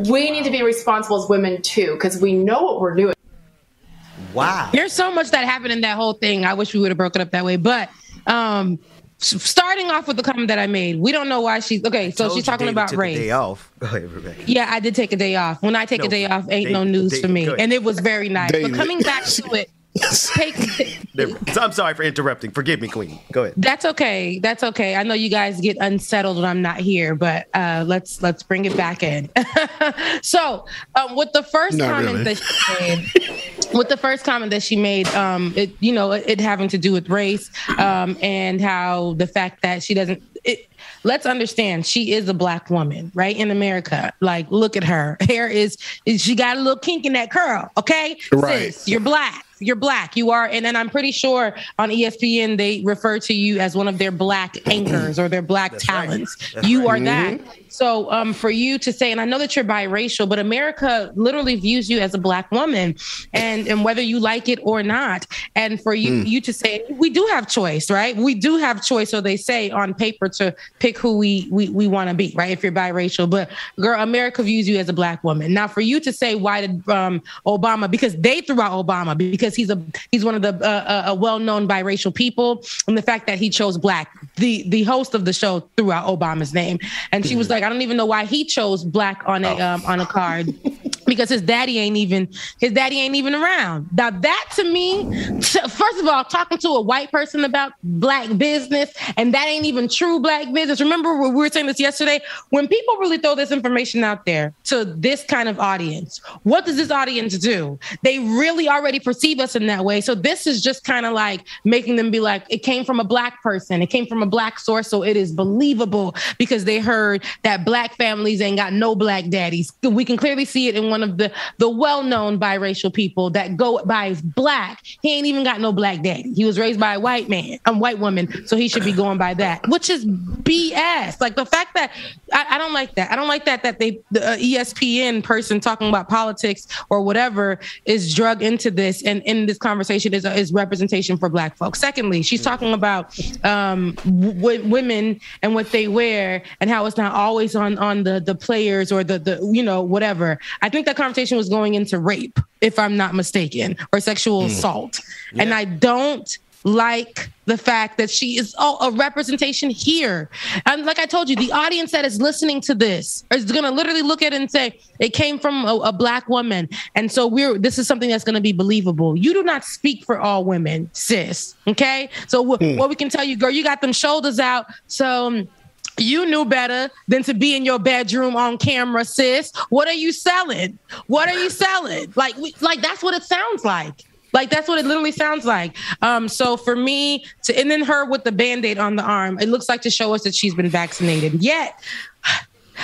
we need to be responsible as women too, because we know what we're doing.
Wow.
There's so much that happened in that whole thing. I wish we would have broken up that way. But starting off with the comment that I made, we don't know why she's okay. So she's talking about race.
Day off. Go ahead, Rebecca.
Yeah, I did take a day off. When I take a day off, ain't no news for me, and it was very nice. But coming back to it,
I'm sorry for interrupting. Forgive me, Queen. Go ahead.
That's okay. That's okay. I know you guys get unsettled when I'm not here, but let's bring it back in. So with the first comment that she made, it having to do with race and how the fact that she doesn't. Let's understand, she is a black woman, right? In America. Like, look at her. Hair she got a little kink in that curl, okay?
Right.
Sis, you're black. You're black. You are, and I'm pretty sure on ESPN they refer to you as one of their black anchors or their black talents.
Right.
You are that. So for you to say, and I know that you're biracial, but America literally views you as a black woman, and whether you like it or not, and for you to say, we do have choice, right? We do have choice, so they say on paper, to pick who we want to be, right? If you're biracial, but girl, America views you as a black woman. Now, for you to say, why did Obama? Because they threw out Obama because he's one of the a well-known biracial people, and the fact that he chose black. The host of the show threw out Obama's name, and she was like, I don't even know why he chose black on a card, because his daddy ain't even around. Now that to me, first of all, talking to a white person about black business, and that ain't even true black business. Remember, we were saying this yesterday, when people really throw this information out there to this kind of audience, what does this audience do? They really already perceive us in that way. So this is just kind of like making them be like, it came from a black person, it came from a black source, so it is believable because they heard that black families ain't got no black daddies. We can clearly see it in one of the well-known biracial people that go by as black. He ain't even got no black daddy. He was raised by a white woman, so he should be going by that, which is BS. Like the fact that I don't like that. I don't like that the ESPN person talking about politics or whatever is drug into this, and in this conversation is representation for black folks. Secondly, she's talking about women and what they wear and how it's not always on the players or the whatever. I think that conversation was going into rape, if I'm not mistaken, or sexual assault. Yeah. And I don't like the fact that she is a representation here. And like I told you, the audience that is listening to this is going to literally look at it and say, it came from a black woman. And so this is something that's going to be believable. You do not speak for all women, sis. Okay. So what we can tell you, girl, you got them shoulders out. So you knew better than to be in your bedroom on camera, sis. What are you selling? What are you selling? Like that's what it sounds like. Like, that's what it literally sounds like. So for me and then her with the Band-Aid on the arm, it looks like to show us that she's been vaccinated. Yet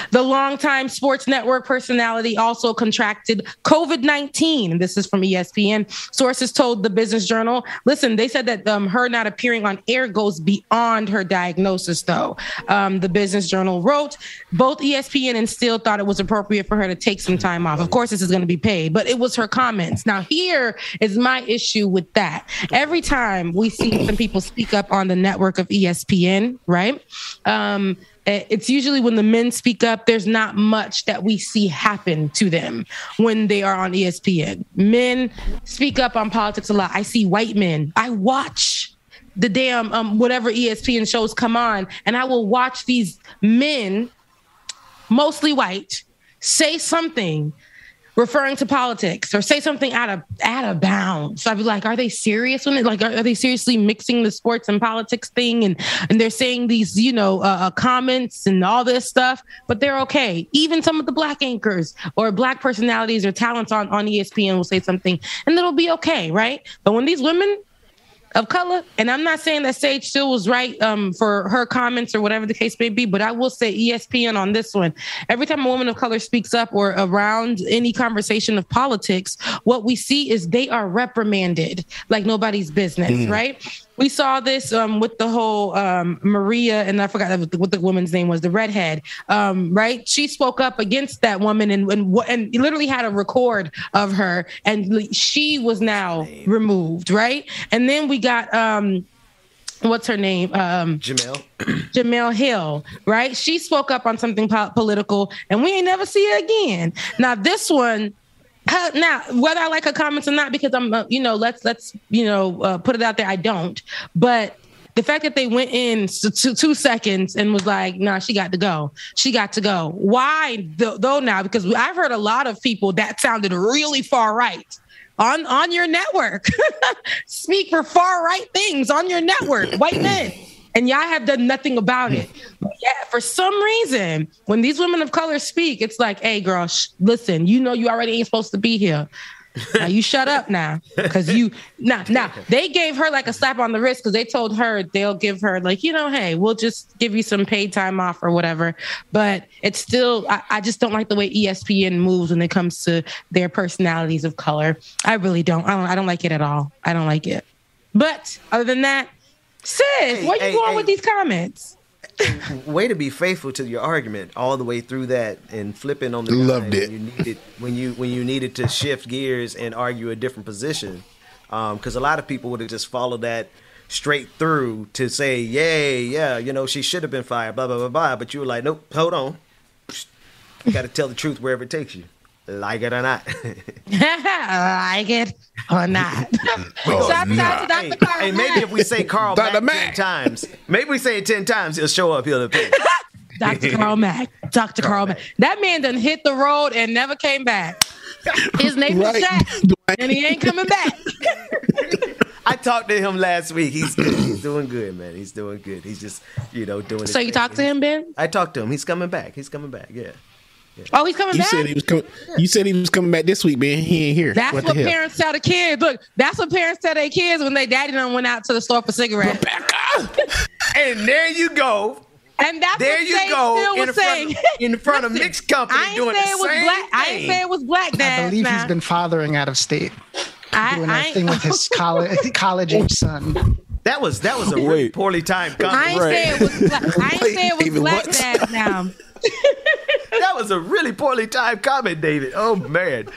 the longtime sports network personality also contracted COVID-19. And this is from ESPN. Sources told the Business Journal, listen, they said that her not appearing on air goes beyond her diagnosis, though. The Business Journal wrote, both ESPN and Steele thought it was appropriate for her to take some time off. Of course, this is going to be paid, but it was her comments. Now, here is my issue with that. Every time we see some people speak up on the network of ESPN, right? It's usually when the men speak up, there's not much that we see happen to them when they are on ESPN. Men speak up on politics a lot. I see white men. I watch the damn whatever ESPN shows come on, and I will watch these men, mostly white, say something referring to politics or say something out of bounds. So I'd be like, are they serious when are they seriously mixing the sports and politics thing? And they're saying these, comments and all this stuff, but they're okay. Even some of the black anchors or black personalities or talents on ESPN will say something and it'll be okay. Right. But when these women of color, and I'm not saying that Sage Steele was right for her comments or whatever the case may be, but I will say ESPN on this one. Every time a woman of color speaks up or around any conversation of politics, what we see is they are reprimanded like nobody's business, right? We saw this with the whole Maria, and I forgot what the woman's name was, the redhead, right? She spoke up against that woman and literally had a record of her, and she was now removed, right? And then we got what's her name? Jamel Hill, right? She spoke up on something political, and we ain't never see her again. Now this one. Now, whether I like her comments or not, because I'm, let's put it out there. I don't. But the fact that they went in 2 seconds and was like, nah, she got to go. She got to go. Why though now? Because I've heard a lot of people that sounded really far right on your network speak for far right things on your network, white men. And y'all have done nothing about it. But yeah, for some reason, when these women of color speak, it's like, hey, girl, listen, you already ain't supposed to be here. Now you shut up now, because now they gave her like a slap on the wrist because they told her they'll give her like, hey, we'll just give you some paid time off or whatever. But it's still, I just don't like the way ESPN moves when it comes to their personalities of color. I really don't. I don't like it at all. I don't like it. But other than that, sis, where you going with these comments?
Way to be faithful to your argument all the way through that and flipping on the
loved it
when you needed to shift gears and argue a different position, because a lot of people would have just followed that straight through to say, yeah, she should have been fired, blah blah blah blah. But you were like, nope, hold on, you got to tell the truth wherever it takes you, like it or not.
Like it or not. Shout out to Dr. Carl.
Hey, maybe if we say Carl Mack 10 times, maybe we say it 10 times, he'll show up. He'll appear.
Dr. Carl Mack. Dr. Carl Mack. That man done hit the road and never came back. His name is Jack, and he ain't coming back.
I talked to him last week. He's good. He's doing good, man. He's doing good. He's just, doing it.
So you talked to him, Ben?
I talked to him. He's coming back. Yeah.
Oh, he's coming back?
You said he was coming back this week, man. He ain't here.
That's what parents tell the kids. Look, that's what parents tell their kids when their daddy done went out to the store for cigarettes.
Rebecca! And there you go.
And that's there what you go
in front of mixed company doing the same thing.
I ain't say it was black dad.
I believe he's been fathering out of state. Doing that thing with his college-age son.
That was a really poorly timed comment.
I ain't say it was black. I ain't say it was black dad now.
That was a really poorly timed comment, David. Oh man.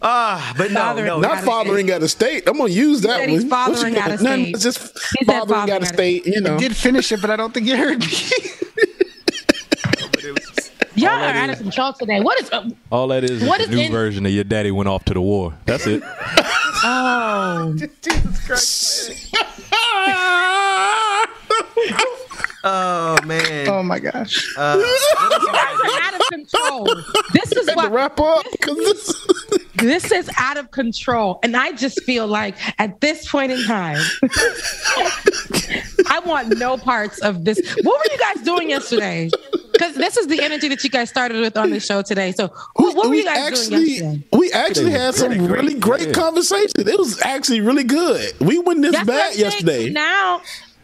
But no,
not fathering out of state. I'm gonna use that one.
He's fathering out of state.
No, it's just fathering out of state.
I did finish it, but I don't think you heard me.
Y'all are out of control today. What is
all that is the new version of your daddy went off to the war. That's it.
Oh,
Jesus Christ. Oh man!
Oh my gosh!
Out of control. This is what
wrap up.
This is out of control, and I just feel like at this point in time, I want no parts of this. What were you guys doing yesterday? Because this is the energy that you guys started with on the show today. So, what were you guys doing yesterday?
We actually had some really great conversation. It was actually really good. We went this bad yesterday.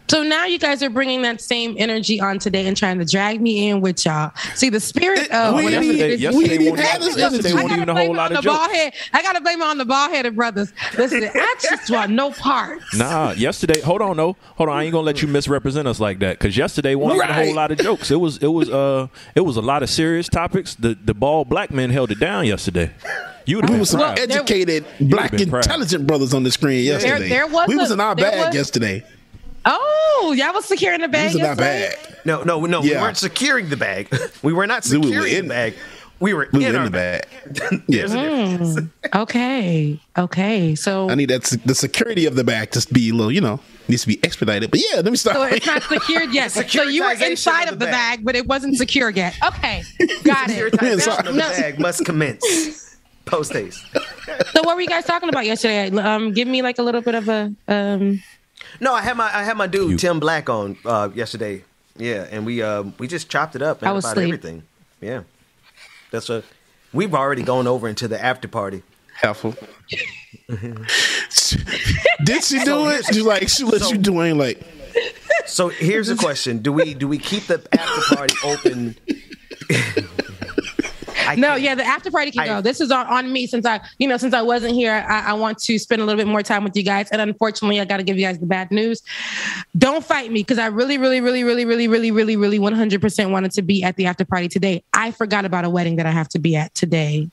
So now you guys are bringing that same energy on today and trying to drag me in with y'all. See, the spirit of
yesterday won't even a whole lot of jokes.
I got to blame it on the bald-headed brothers. Listen, I just want no parts.
Nah, yesterday, hold on, I ain't gonna let you misrepresent us like that, because yesterday wasn't a whole lot of jokes. It was a lot of serious topics. The bald black men held it down yesterday. You would have
some educated, black, intelligent brothers on the screen yesterday. We was in our bag yesterday.
Oh, y'all was securing the bag.
Not bad.
No. Yeah. We weren't securing the bag. We were not securing the bag. We were in the bag.
Yes.
Okay. So
I need the security of the bag to be a little, needs to be expedited. But yeah, let me start.
So it's not secured yet. So you were inside of the bag, but it wasn't secured yet. Okay, got it.
Securitization of the bag must commence. Post haste.
So what were you guys talking about yesterday? Give me like a little bit of a.
No, I had my dude Tim Black on yesterday. Yeah, and we just chopped it up about everything. Yeah, we've already gone over into the after party.
Helpful. Did she do it? She let you do it.
So here's the question: Do we keep the after party open?
The after party can go. This is on me since I wasn't here. I want to spend a little bit more time with you guys, and unfortunately, I got to give you guys the bad news. Don't fight me, because I really, really, really, really, really, really, really, really 100% wanted to be at the after party today. I forgot about a wedding that I have to be at today.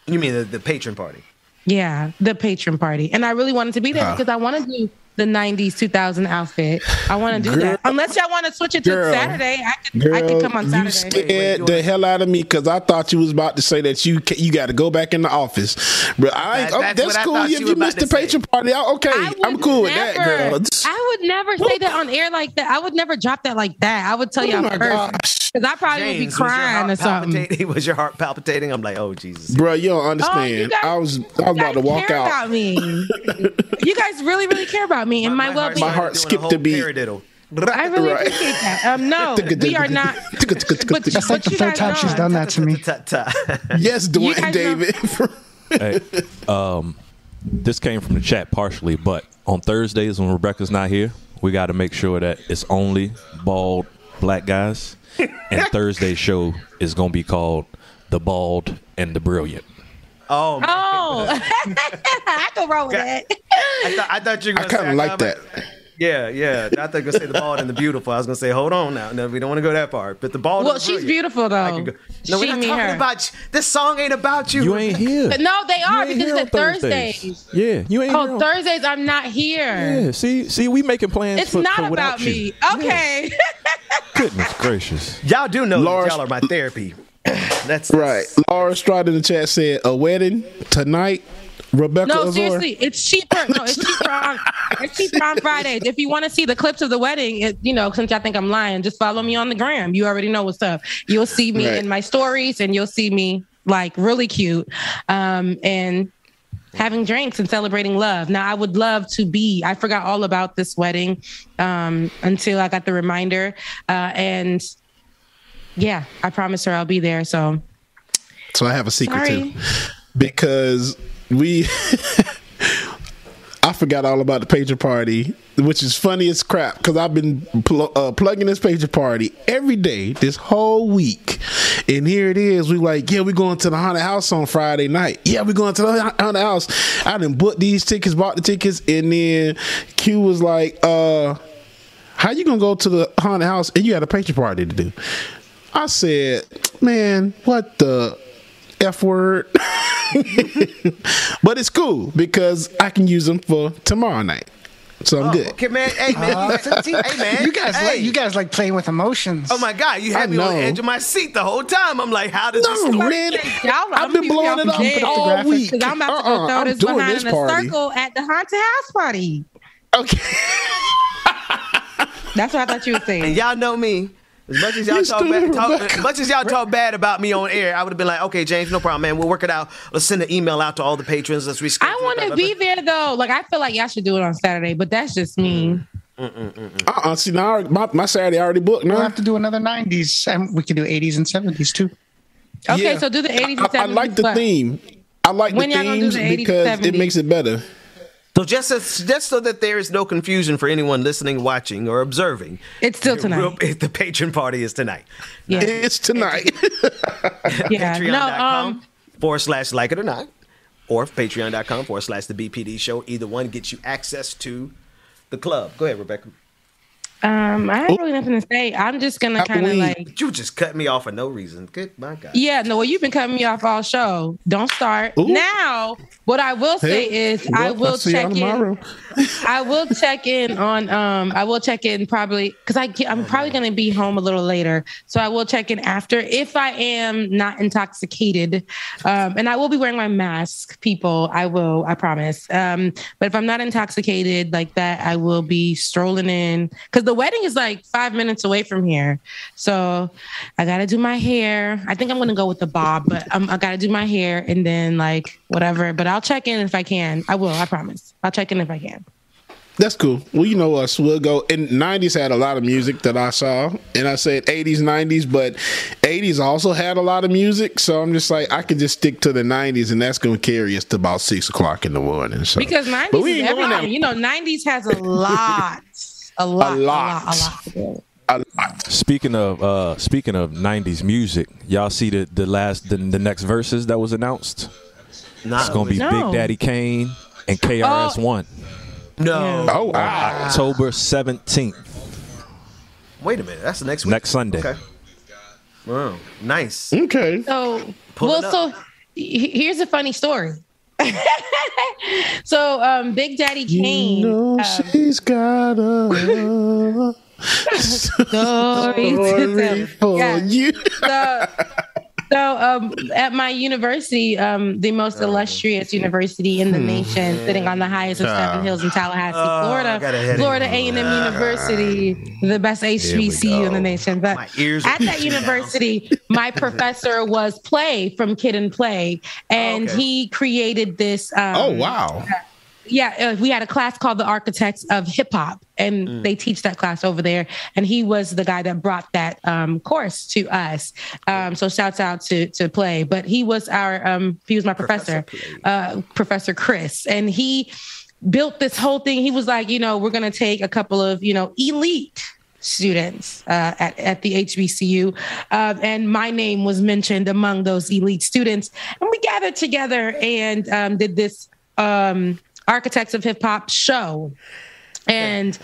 You mean the patron party?
Yeah, the patron party, and I really wanted to be there because I want to do the 90s 2000 outfit. I want to do that. Unless y'all want to switch it to Saturday, I could come on Saturday.
You scared the hell out of me, because I thought you was about to say that you got to go back in the office. But that's cool. If you missed the patron party, I'm cool with that, girl.
I would never say that on air like that. I would never drop that like that. I would tell you first. Because I probably would be crying or something.
Was your heart palpitating? I'm like, oh Jesus,
bro, you don't understand. I was about to walk out.
About me. You guys really, really care about me and my well-being.
My heart skipped a beat.
I really appreciate that. No, we are not.
That's like the third time she's done that to me.
Yes, Dwayne David.
Hey, this came from the chat partially, but on Thursdays when Rebecca's not here, we got to make sure that it's only bald black guys. And Thursday's show is going to be called The Bald and the Brilliant.
Oh, I go wrong with that.
I thought you were going to say.
I kind of like that.
Yeah. I thought you were going to say the bald and the beautiful. I was going to say, hold on now. No, we don't want to go that far. But the bald.
Well, she's beautiful though.
No, we're not talking about. This song ain't about you.
You ain't here.
But no, they are because it's Thursdays.
Yeah, you ain't.
Oh, Thursdays I'm not here.
Yeah, see, we making plans.
It's not about me.
You.
Okay.
Yeah. Goodness gracious.
Y'all do know y'all are my therapy. That's
right. Laura Stroud in the chat said a wedding tonight. Rebecca
No,
Azor.
seriously, it's cheaper. No, it's cheaper on Fridays. If you want to see the clips of the wedding, since y'all think I'm lying, just follow me on the gram. You already know what's up. You'll see me in my stories, and you'll see me like really cute, and having drinks and celebrating love. Now, I would love to be. I forgot all about this wedding until I got the reminder, and yeah, I promised her I'll be there. So
I have a secret too, because I forgot all about the pager party, which is funny as crap because I've been plugging this pager party every day this whole week, and here it is. We like, we're going to the haunted house on Friday night. Yeah, we're going to the haunted house. I done bought the tickets, and then Q was like, "How you gonna go to the haunted house and you had a pager party to do?" I said, "Man, what the F word?" But it's cool because I can use them for tomorrow night, so I'm good.
Okay, man. Hey, man. Hey, man.
You guys like playing with emotions.
Oh my God, you had me on the edge of my seat the whole time. I'm like, how does this start?
Man, I've been blowing it up all week.
Because I'm about to go throw this behind in a circle at the haunted house party.
Okay.
That's what I thought you were saying.
And y'all know me. As much as y'all talk bad about me on air, I would have been like, okay, James, no problem, man. We'll work it out. Let's send an email out to all the patrons. Let's reschedule.
I want to be there though. Like I feel like y'all should do it on Saturday, but that's just me.
See, now my Saturday already booked. Now
we'll have to do another 90s, and we can do 80s and 70s too.
Okay, so do the 80s and 70s.
I like the theme. I like the themes because it makes it better.
So just so that there is no confusion for anyone listening, watching, or observing,
it's still tonight.
The patron party is tonight.
Yeah, it's tonight.
Patreon.com/like it or not, or patreon.com/the BPD show. Either one gets you access to the club. Go ahead, Rebecca.
I have really nothing to say. I'm just gonna kind of like.
You just cut me off for no reason. Good, my God.
Yeah, no. Well, you've been cutting me off all show. Don't start now. What I will say is, I will check in. I will check in on. I will check in probably because I'm probably gonna be home a little later, so I will check in after if I am not intoxicated, and I will be wearing my mask. People, I will. I promise. But if I'm not intoxicated like that, I will be strolling in because the wedding is like 5 minutes away from here. So I got to do my hair. I think I'm going to go with the bob, but I got to do my hair and then like whatever. But I'll check in if I can. I will. I promise. I'll check in if I can.
That's cool. Well, you know us. We'll go. And 90s had a lot of music that I saw. And I said 80s, 90s, but 80s also had a lot of music. So I'm just like, I could just stick to the 90s, and that's going to carry us to about 6 o'clock in the morning. So.
Because 90s is everything. You know, 90s has a lot. A lot.
Speaking of 90s music, y'all see the next verses that was announced? It's gonna be Big Daddy Kane and KRS-One.
No.
Oh wow.
October 17th.
Wait a minute. That's the next week.
Next Sunday.
Okay. Wow. Nice.
Okay.
So here's a funny story. So Big Daddy Kane,
she's got a story to tell. You. So at my university, the most illustrious university in the nation, sitting on the highest of 7 hills in Tallahassee, Florida A&M University, the best HBCU in the nation. But at that university, my professor was Play from Kid and Play, and he created this. Oh wow!
we had a class called the Architects of Hip Hop, and they teach that class over there. And he was the guy that brought that course to us. So shouts out to Play, but he was he was my professor, Professor Chris, and he built this whole thing. He was like, we're going to take a couple of, elite students at the HBCU. And my name was mentioned among those elite students. And we gathered together and did this Architects of Hip Hop show. And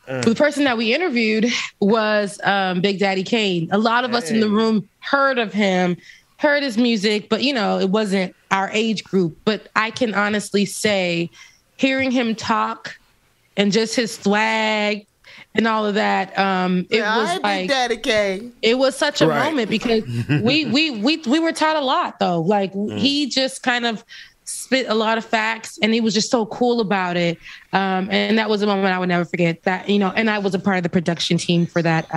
the person that we interviewed was Big Daddy Kane. A lot of us in the room heard of him, heard his music, but, it wasn't our age group. But I can honestly say, hearing him talk and just his swag and all of that, it was like Daddy K. It was such a moment because we were taught a lot though. Like he just kind of spit a lot of facts, and he was just so cool about it. And that was a moment I would never forget. That and I was a part of the production team for that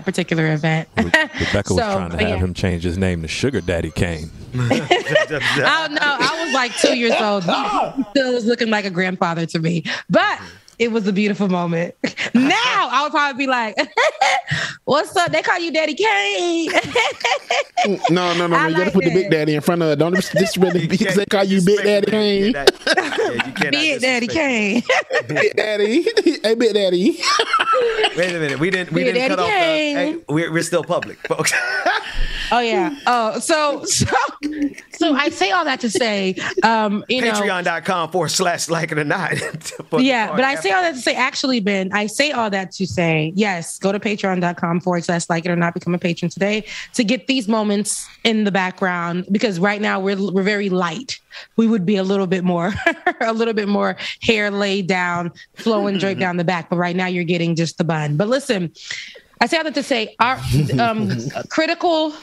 particular event.
Rebecca was trying to have him change his name to Sugar Daddy Kane.
I don't know. I was like 2 years old. He still was looking like a grandfather to me, but it was a beautiful moment. Now I would probably be like, "What's up? They call you Daddy Kane."
No. You gotta put the Big Daddy in front of it. Don't disrespect the because they call you Big Daddy Kane.
Big Daddy Kane.
Big Daddy. Hey, Big Daddy.
Wait a minute. We didn't cut off the. We're still public, folks.
Oh yeah. Oh, so I say all that to say,
Patreon.com/like it or not.
Yeah, but I say all that to say, actually, Ben, I say all that to say, yes, go to patreon.com/like it or not, become a patron today to get these moments in the background, because right now we're very light. We would be a little bit more hair laid down, flowing draped down the back. But right now you're getting just the bun. But listen, I say all that to say our critical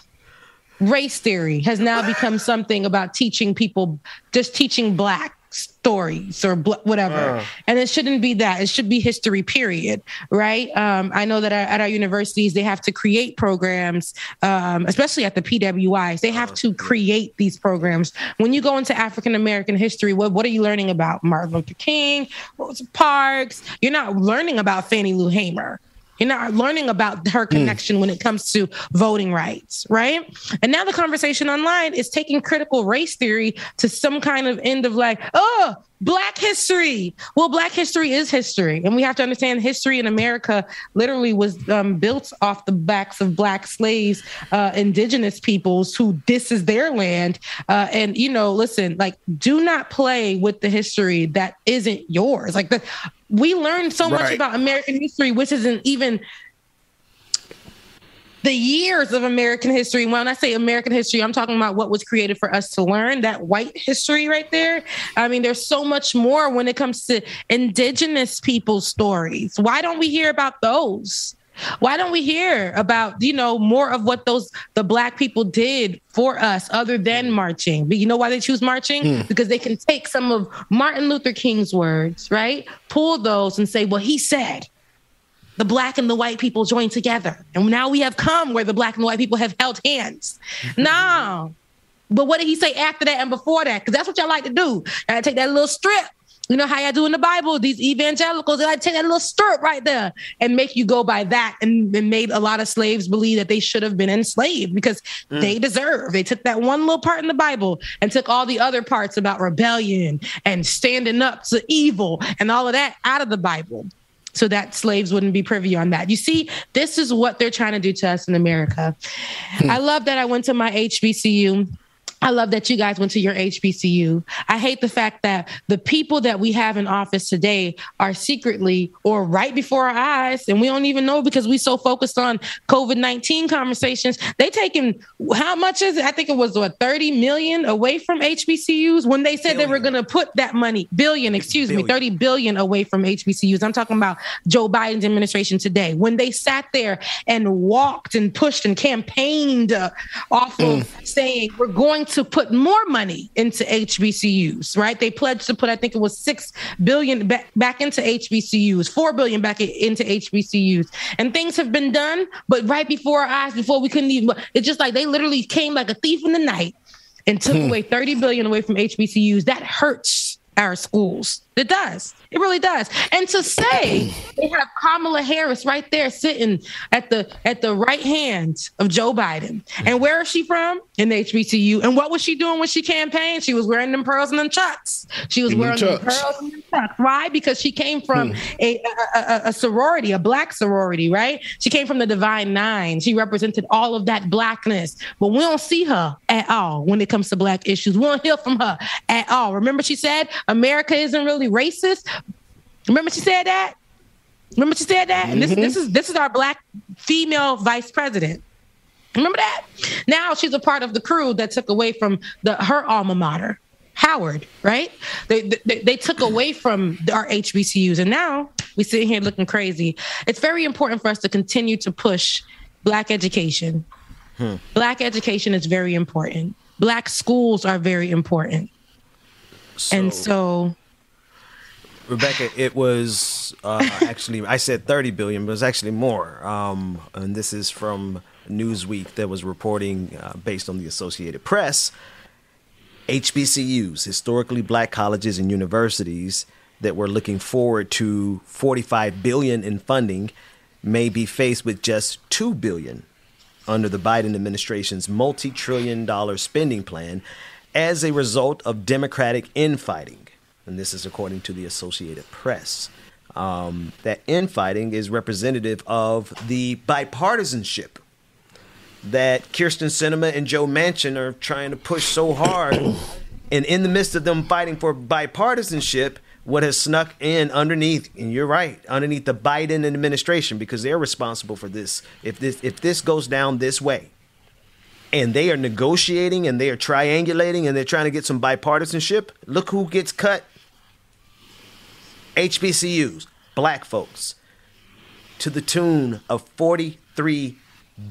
race theory has now become something about teaching people, just teaching Black stories or whatever. And it shouldn't be that. It should be history, period. Right? I know that at our universities, they have to create programs, especially at the PWIs. They have to create these programs. When you go into African-American history, what are you learning about? Martin Luther King, Rosa Parks. You're not learning about Fannie Lou Hamer. You're not learning about her connection when it comes to voting rights, right? And now the conversation online is taking critical race theory to some kind of end of like, oh, Black history. Well, Black history is history. And we have to understand history in America literally was built off the backs of Black slaves, indigenous peoples who this is their land. And, listen, like, do not play with the history that isn't yours. Like, we learned so much about American history, which isn't even the years of American history. When I say American history, I'm talking about what was created for us to learn, that white history right there. I mean, there's so much more when it comes to indigenous people's stories. Why don't we hear about those? Why don't we hear about, more of what the Black people did for us other than marching? But you know why they choose marching? Because they can take some of Martin Luther King's words, right? Pull those and say, well, he said the Black and the white people joined together. And now we have come where the Black and the white people have held hands. No. But what did he say after that and before that? Because that's what y'all like to do. I take that little strip. You know how y'all do in the Bible, these evangelicals, they like to take that little strip right there and make you go by that, and made a lot of slaves believe that they should have been enslaved because they deserve. They took that one little part in the Bible and took all the other parts about rebellion and standing up to evil and all of that out of the Bible, so that slaves wouldn't be privy on that. You see, this is what they're trying to do to us in America. I love that I went to my HBCU. I love that you guys went to your HBCU. I hate the fact that the people that we have in office today are secretly or right before our eyes, and we don't even know because we so focused on COVID-19 conversations. They taking, how much is it? I think it was 30 million away from HBCUs when they said they were going to put that money, 30 billion away from HBCUs. I'm talking about Joe Biden's administration today, when they sat there and walked and pushed and campaigned off of saying we're going to put more money into HBCUs, right? They pledged to put, I think it was $6 billion back into HBCUs, $4 billion back into HBCUs. And things have been done, but right before our eyes, before we couldn't even, it's just like they literally came like a thief in the night and took away $30 billion away from HBCUs. That hurts. our schools. It does. It really does. And to say they have Kamala Harris right there sitting at the right hand of Joe Biden. And where is she from? In the HBCU. And what was she doing when she campaigned? She was wearing them pearls and them chucks. She was wearing them pearls and them chucks. Why? Because she came from a sorority, a black sorority, right? She came from the Divine Nine. She represented all of that blackness. But we don't see her at all when it comes to black issues. We don't hear from her at all. Remember she said America isn't really racist? Remember she said that? And this is our black female vice president. Remember that? Now she's a part of the crew that took away from her alma mater, Howard, right? They took away from our HBCUs, and now we sit here looking crazy. It's very important for us to continue to push black education. Black education is very important. Black schools are very important. And so,
Rebecca, it was actually, I said 30 billion, but it was actually more. And this is from Newsweek that was reporting based on the Associated Press. HBCUs, historically black colleges and universities that were looking forward to 45 billion in funding, may be faced with just 2 billion under the Biden administration's multi-trillion-dollar spending plan as a result of Democratic infighting. And this is according to the Associated Press. That infighting is representative of the bipartisanship that Kyrsten Sinema and Joe Manchin are trying to push so hard. And in the midst of them fighting for bipartisanship, what has snuck in underneath, and you're right, underneath the Biden administration, because they're responsible for this. If this goes down this way, and they are negotiating and they are triangulating and they're trying to get some bipartisanship, look who gets cut. HBCUs, black folks, to the tune of $43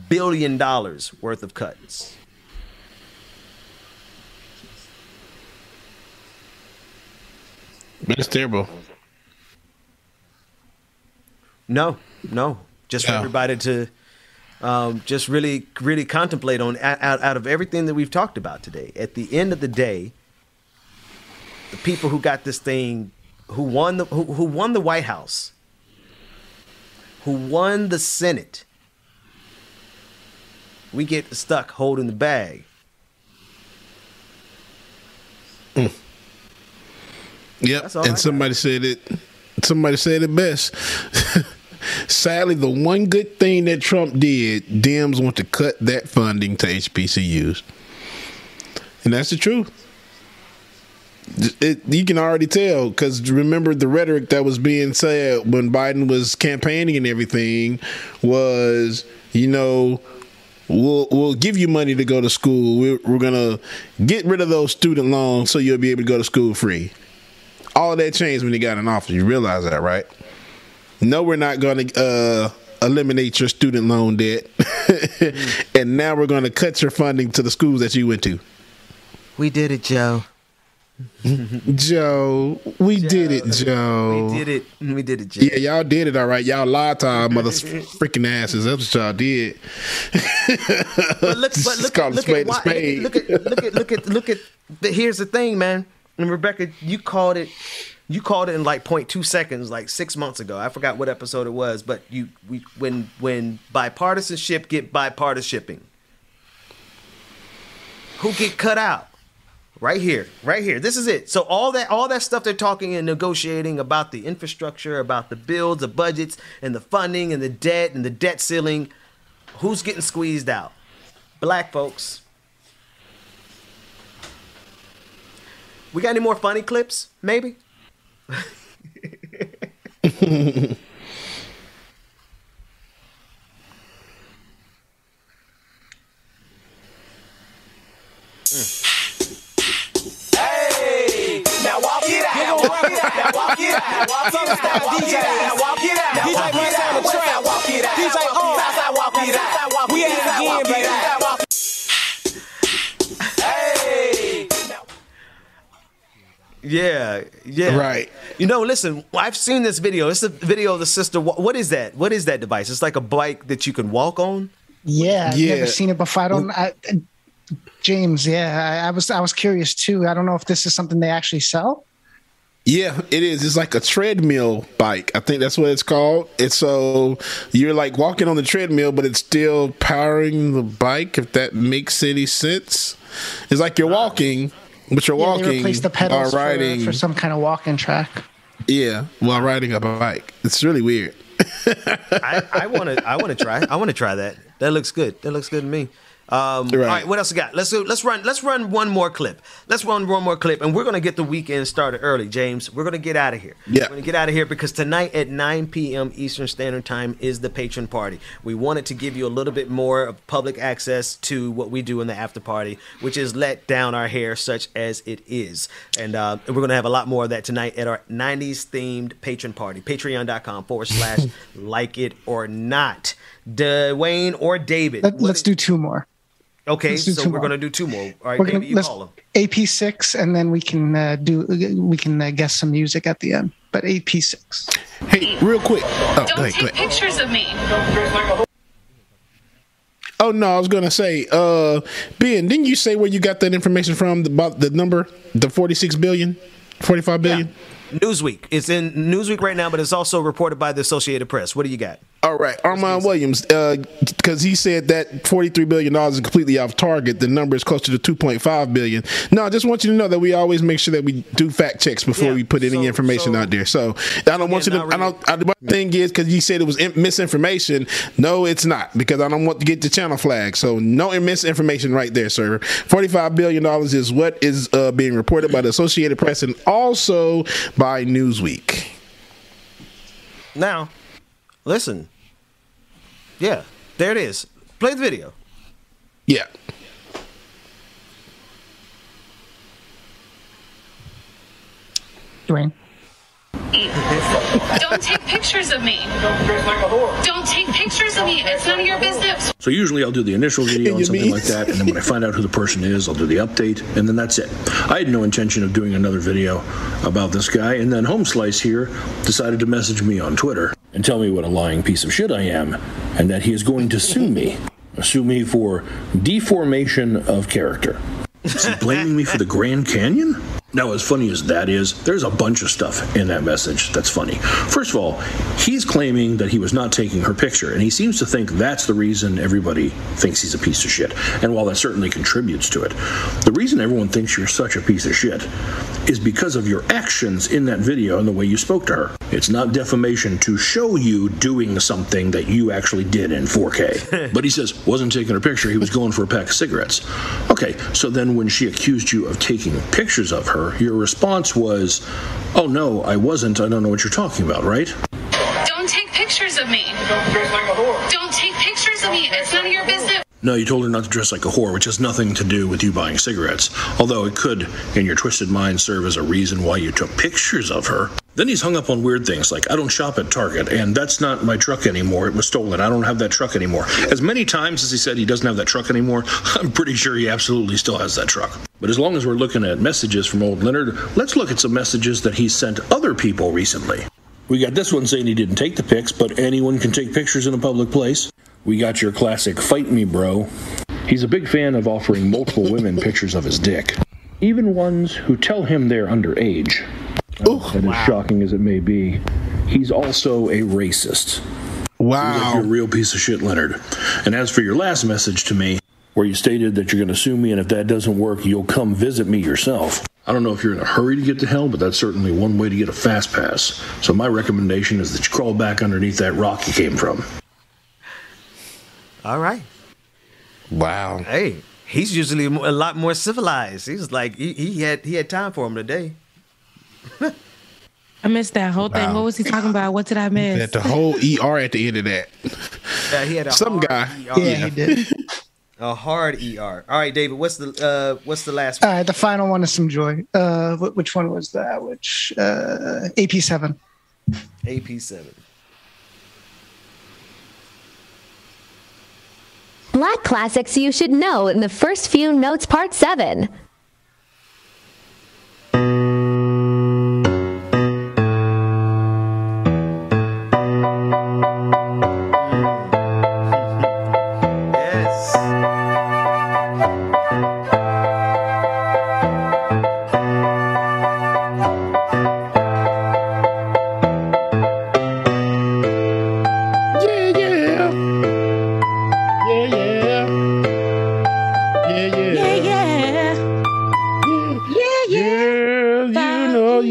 billion worth of cuts.
That's terrible.
No. Just for everybody to just really contemplate on out of everything that we've talked about today. At the end of the day, the people who got this thing, who won the White House, who won the Senate, we get stuck holding the bag.
Yep, and somebody said it best. Sadly, the one good thing that Trump did, Dems want to cut that funding to HBCUs. And that's the truth. You can already tell, because remember the rhetoric that was being said when Biden was campaigning and everything was, we'll give you money to go to school. We're going to get rid of those student loans so you'll be able to go to school free. All of that changed when he got in office. You realize that, right? No, we're not going to eliminate your student loan debt. And now we're going to cut your funding to the schools that you went to.
We did it, Joe.
Joe, we did it, Joe.
We did it, Joe.
Yeah, y'all did it, all right. Y'all lied to our mother's freaking asses. That's what y'all did.
Look at. Here's the thing, man. And Rebecca, you called it in like 0.2 seconds, like 6 months ago. I forgot what episode it was, but when bipartisanship get bipartisanshiping, who get cut out? Right here. This is it. So all that stuff they're talking and negotiating about the infrastructure, about the bills, the budgets, and the funding, and the debt ceiling, who's getting squeezed out? Black folks. We got any more funny clips? Maybe.
Hey, now walk it out. Now walk it out. Now walk it out. Now walk it out. DJ, now walk it out. DJ, what's on the track? Walk it out. DJ, walk it out. We at it again, baby. Hey.
Yeah. Right. Listen, I've seen this video. It's a video of the sister. What is that? What is that device? It's like a bike that you can walk on?
Yeah, I've never seen it before. James, I was curious too. I don't know if this is something they actually sell.
Yeah, it is. It's like a treadmill bike. I think that's what it's called. It's so you're like walking on the treadmill, but it's still powering the bike, if that makes any sense. It's like you're walking, but you're walking
they replaced the pedals
while riding
for some kind of walking track.
Yeah, while riding a bike. It's really weird.
I want to try. I want to try that. That looks good. That looks good to me. All right, what else we got? Let's run one more clip. Let's run one more clip, and we're gonna get the weekend started early, James. We're gonna get out of here.
Yeah,
we're gonna get out of here because tonight at 9 p.m. Eastern Standard Time is the patron party. We wanted to give you a little bit more of public access to what we do in the after party, which is let down our hair, such as it is, and we're gonna have a lot more of that tonight at our 90s themed patron party. Patreon.com/like it or not. Dwayne or David?
Let's do two more.
Okay, so we're going to do two more. All right, David, you call them.
AP6, and then we can guess some music at the end. But AP6.
Hey, real quick.
Don't take pictures of me.
Oh no, I was gonna say, Ben, didn't you say where you got that information from about the number, the 46 billion, 45 billion?
Yeah. Newsweek. It's in Newsweek right now, but it's also reported by the Associated Press. What do you got?
All right, Armand Williams, because he said that $43 billion is completely off target. The number is closer to $2.5 billion. No, I just want you to know that we always make sure that we do fact checks before we put any information out there. So I don't want you to. The thing is, because you said it was misinformation. No, it's not, because I don't want to get the channel flag. So no misinformation right there, sir. $45 billion is what is being reported by the Associated Press and also by Newsweek.
Now, listen. Yeah, there it is. Play the video.
Yeah.
Dwayne.
Don't take pictures of me. Don't take pictures of me. It's none of your business.
So usually I'll do the initial video and something like that, and then when I find out who the person is, I'll do the update, and then that's it. I had no intention of doing another video about this guy, and then Home Slice here decided to message me on Twitter and tell me what a lying piece of shit I am, and that he is going to sue me for deformation of character. Is he blaming me for the Grand Canyon? Now, as funny as that is, there's a bunch of stuff in that message that's funny. First of all, he's claiming that he was not taking her picture, and he seems to think that's the reason everybody thinks he's a piece of shit. And while that certainly contributes to it, the reason everyone thinks you're such a piece of shit is because of your actions in that video and the way you spoke to her. It's not defamation to show you doing something that you actually did in 4K. But he says, wasn't taking her picture, he was going for a pack of cigarettes. Okay, so then when she accused you of taking pictures of her, your response was, oh no, I wasn't, I don't know what you're talking about, right?
Don't take pictures of me. Don't take pictures of me. It's none of your business.
No, you told her not to dress like a whore, which has nothing to do with you buying cigarettes. Although it could, in your twisted mind, serve as a reason why you took pictures of her. Then he's hung up on weird things like, I don't shop at Target, and that's not my truck anymore. It was stolen. I don't have that truck anymore. As many times as he said he doesn't have that truck anymore, I'm pretty sure he absolutely still has that truck. But as long as we're looking at messages from old Leonard, let's look at some messages that he's sent other people recently. We got this one saying he didn't take the pics, but anyone can take pictures in a public place. We got your classic fight me, bro. He's a big fan of offering multiple women pictures of his dick, even ones who tell him they're underage. And as shocking as it may be, he's also a racist.
Wow.
Like you're a real piece of shit, Leonard. And as for your last message to me, where you stated that you're going to sue me, and if that doesn't work, you'll come visit me yourself. I don't know if you're in a hurry to get to hell, but that's certainly one way to get a fast pass. So my recommendation is that you crawl back underneath that rock you came from.
All right.
Wow.
Hey, he's usually a lot more civilized. He's like he had time for him today.
I missed that whole thing. What was he talking about? What did I miss?
At the whole ER at the end of that.
Yeah, he had a
some guy.
ER.
Yeah, he did.
A hard ER. All right, David. What's the last one?
All right, the final one is some joy. Which one was that? Which AP7.
AP7.
Black classics you should know in the first few notes, part 7.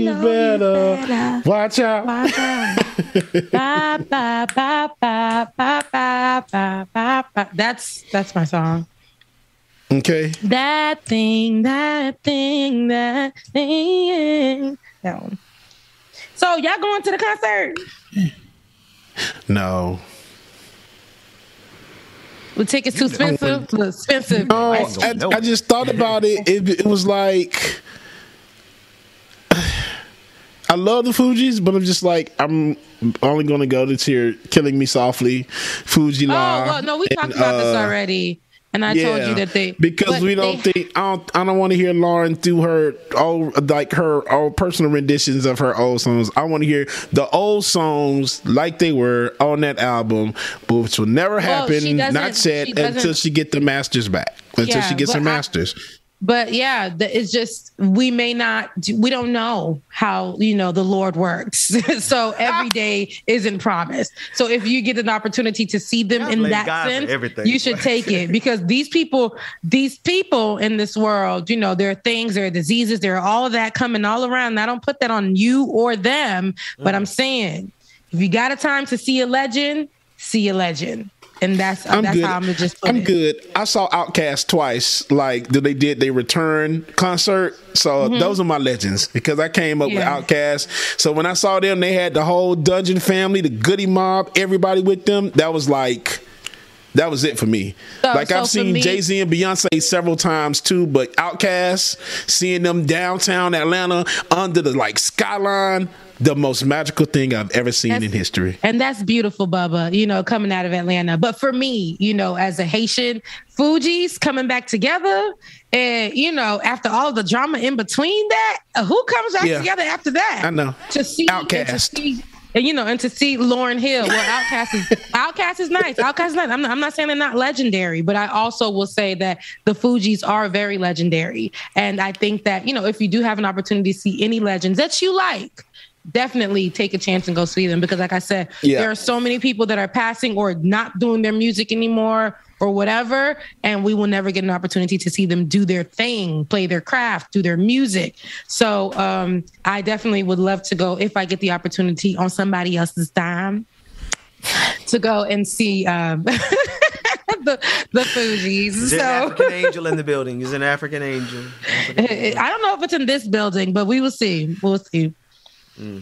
you better watch out.
Watch out. Ba, ba, ba, ba, ba, ba, ba, ba, ba. That's my song.
Okay.
That thing. That one. So y'all going to the concert?
No.
The tickets too expensive? Expensive.
No, I just thought about it. It was like, I love the Fugees, but I'm just like, I'm only going to go to hear Killing Me Softly, Fuji La.
Oh, well, no, we talked about this already. And I told you that
because we don't think I don't want to hear Lauren do her old personal renditions of her old songs. I want to hear the old songs like they were on that album, which will never happen. Not said until she get the masters back. Until she gets her masters.
But yeah, it's just we don't know how the Lord works. So every day isn't promised. So if you get an opportunity to see them in that sense, you should take it, because these people in this world, there are things, there are diseases, there are all of that coming all around. And I don't put that on you or them, but I'm saying if you got a time to see a legend, see a legend. And that's how I'm gonna just put it.
Good. I saw Outkast twice. Like they did their return concert. So those are my legends, because I came up with Outkast. So when I saw them, they had the whole Dungeon family, the Goody Mob, everybody with them. That was it for me. I've seen Jay-Z and Beyonce several times too, but Outkast, seeing them downtown Atlanta under the skyline, the most magical thing I've ever seen in history.
And that's beautiful, Bubba, coming out of Atlanta. But for me, as a Haitian, Fugees coming back together, and, after all the drama in between that, who comes back together after that?
I know.
To see
Outkast.
And to see Lauryn Hill. Well, Outkast is nice. Outkast is nice. I'm not saying they're not legendary, but I also will say that the Fugees are very legendary. And I think that, if you do have an opportunity to see any legends that you like, definitely take a chance and go see them, because like I said, there are so many people that are passing or not doing their music anymore or whatever, and we will never get an opportunity to see them do their thing, play their craft, do their music. So I definitely would love to go, if I get the opportunity on somebody else's time, to go and see the Fugees.
There's an African angel in the building. He's an African angel.
I don't know if it's in this building, but we will see. We'll see.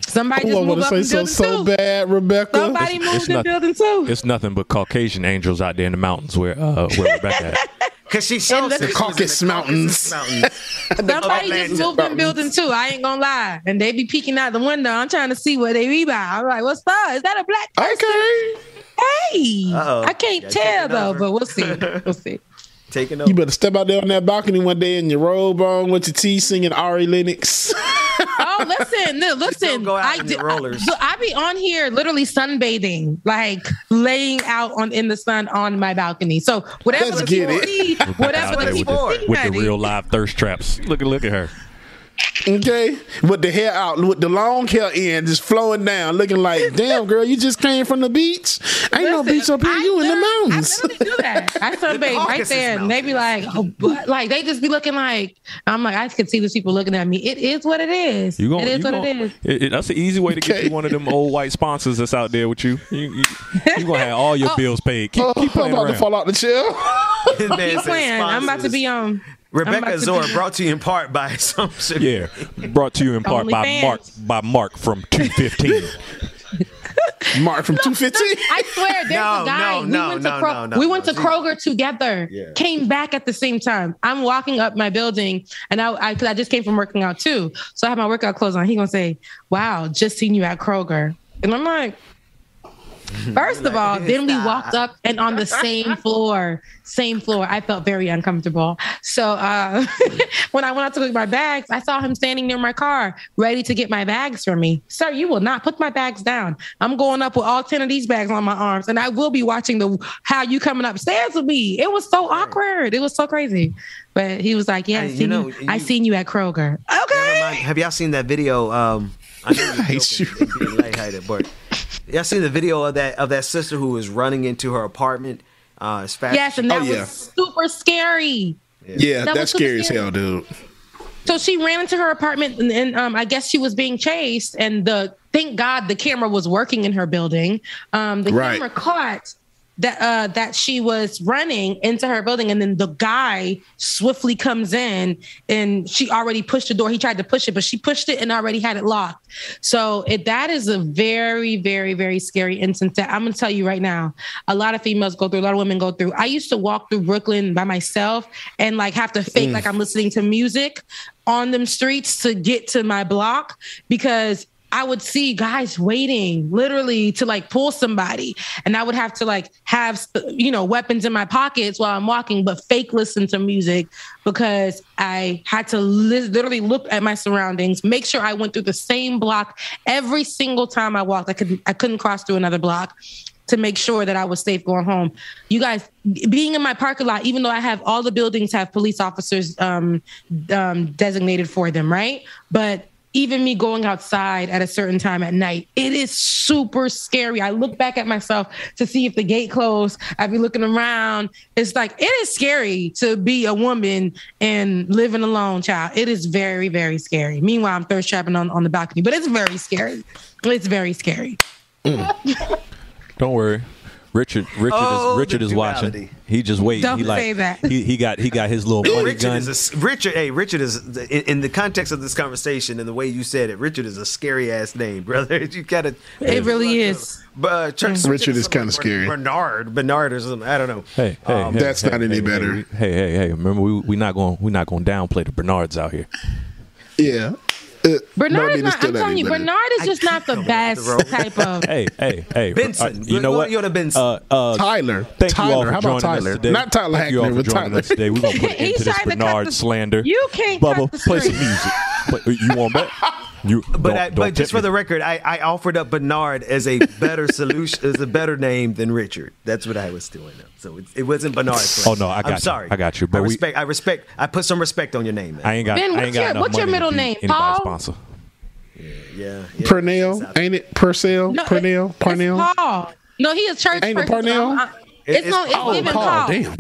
Somebody just moved up in building
so bad, Rebecca.
Somebody moved in building too.
It's nothing but Caucasian angels out there in the mountains where Rebecca at.
Because she shows
the Caucasus Mountains.
Somebody just moved in building too. I ain't gonna lie. And they be peeking out the window. I'm trying to see what they be by. I'm like, what's up? Is that a black person?
Okay.
Hey. I can't tell though, but we'll see. We'll see.
Taking over.
You better step out there on that balcony one day in your robe on with your tea, singing Ari Lennox.
Oh, listen! I be on here literally sunbathing, laying out in the sun on my balcony. So whatever the people see,
with the real live thirst traps. Look at her.
Okay, with the hair out, with the long hair in, just flowing down, looking like, damn girl, you just came from the beach. Ain't no beach up here. You in the mountains.
I literally do that. I sunbathe right there, and they be like, they just be looking like. I'm like, I can see these people looking at me. It is what it is. It is what it is.
That's an easy way to get you one of them old white sponsors that's out there with you. You gonna have all your bills paid. Keep playing
I'm about to fall out the chair.
Keep playing. I'm about to be on.
Rebecca Zora, brought to you in part by some.
Yeah, brought to you in part by Mark from 215.
Mark from 215.
I swear, there's a guy. We went to Kroger together. Yeah. Came back at the same time. I'm walking up my building, and I just came from working out too, so I have my workout clothes on. He gonna say, "Wow, just seen you at Kroger," and I'm like. First of all, then we walked up and on the same floor, I felt very uncomfortable. So when I went out to get my bags, I saw him standing near my car, ready to get my bags for me. Sir, you will not put my bags down. I'm going up with all 10 of these bags on my arms, and I will be watching how you coming upstairs with me. It was so awkward. It was so crazy. But he was like, yeah, I seen you at Kroger. Okay.
Have y'all seen that video? I know you're joking, being lightheaded, but y'all seen the video of that sister who was running into her apartment as fast?
Yes, and that was super scary.
Yeah, that's scary as hell, dude.
So she ran into her apartment, and I guess she was being chased. And thank God the camera was working in her building. The camera caught that she was running into her building, and then the guy swiftly comes in, and she already pushed the door. He tried to push it, but she pushed it and already had it locked. So that is a very, very, very scary instance that I'm going to tell you right now. A lot of females go through, a lot of women go through. I used to walk through Brooklyn by myself and like have to fake like I'm listening to music on them streets to get to my block, because I would see guys waiting literally to like pull somebody, and I would have to like have, weapons in my pockets while I'm walking, but fake listen to music, because I had to literally look at my surroundings, make sure I went through the same block every single time I walked. I couldn't cross through another block to make sure that I was safe going home. You guys, being in my parking lot, even though I have all the buildings have police officers designated for them, right? But even me going outside at a certain time at night, it is super scary. I look back at myself to see if the gate closed. I'd be looking around. It's like, it is scary to be a woman and living alone, child. It is very, very scary. Meanwhile, I'm thirst trapping on the balcony, but it's very scary. It's very scary.
Don't worry. Richard is watching. He just waiting.
Don't say that.
He got his little money gun.
Richard is in the context of this conversation and the way you said it. Richard is a scary ass name, brother. You gotta.
It really is.
Richard is kind of scary.
Bernard or something. I don't know.
Hey,
that's not any better.
Hey! Remember, we're not going downplay the Bernards out here.
Yeah.
Bernard is not. I'm telling you, Bernard is just not the best type of.
Hey,
Benson.
You know what?
You're the Benson.
Tyler.
Thank you all
Tyler.
for
How about
joining us
Tyler?
today.
Not Tyler
Thank you all
Hackner,
for
but
joining
Tyler.
us today. We're gonna put an end to this Bernard slander.
You can't.
Bubba, play some music. You want that?
But just for the record, I offered up Bernard as a better solution, as a better name than Richard. That's what I was doing. So it wasn't Bernard.
Oh no, I'm
sorry.
I got you. But
I respect. I put some respect on your name, man.
I ain't got.
Ben, what's your middle name? Paul.
Sponsor.
Yeah.
Purnell, ain't it? Purcell?
No,
Purnell?
It's Paul. No, he is church.
Ain't it Purnell?
It's given Paul.
Damn.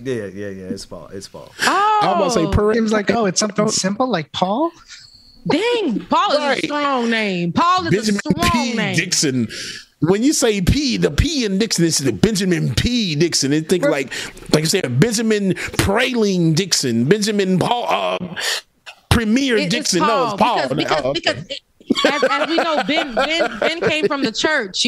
Yeah. It's Paul.
Oh,
I was about to say Purnell.
Seems like it's something simple like Paul.
Dang, Paul is a strong name. Paul is
Benjamin
a strong
P.
name.
Dixon. When you say P, the P in Dixon is the Benjamin P. Dixon. And think like you said, Benjamin Praline Dixon, Benjamin Paul, Premier Dixon. No, it's Paul.
Because as we know, Ben came from the church,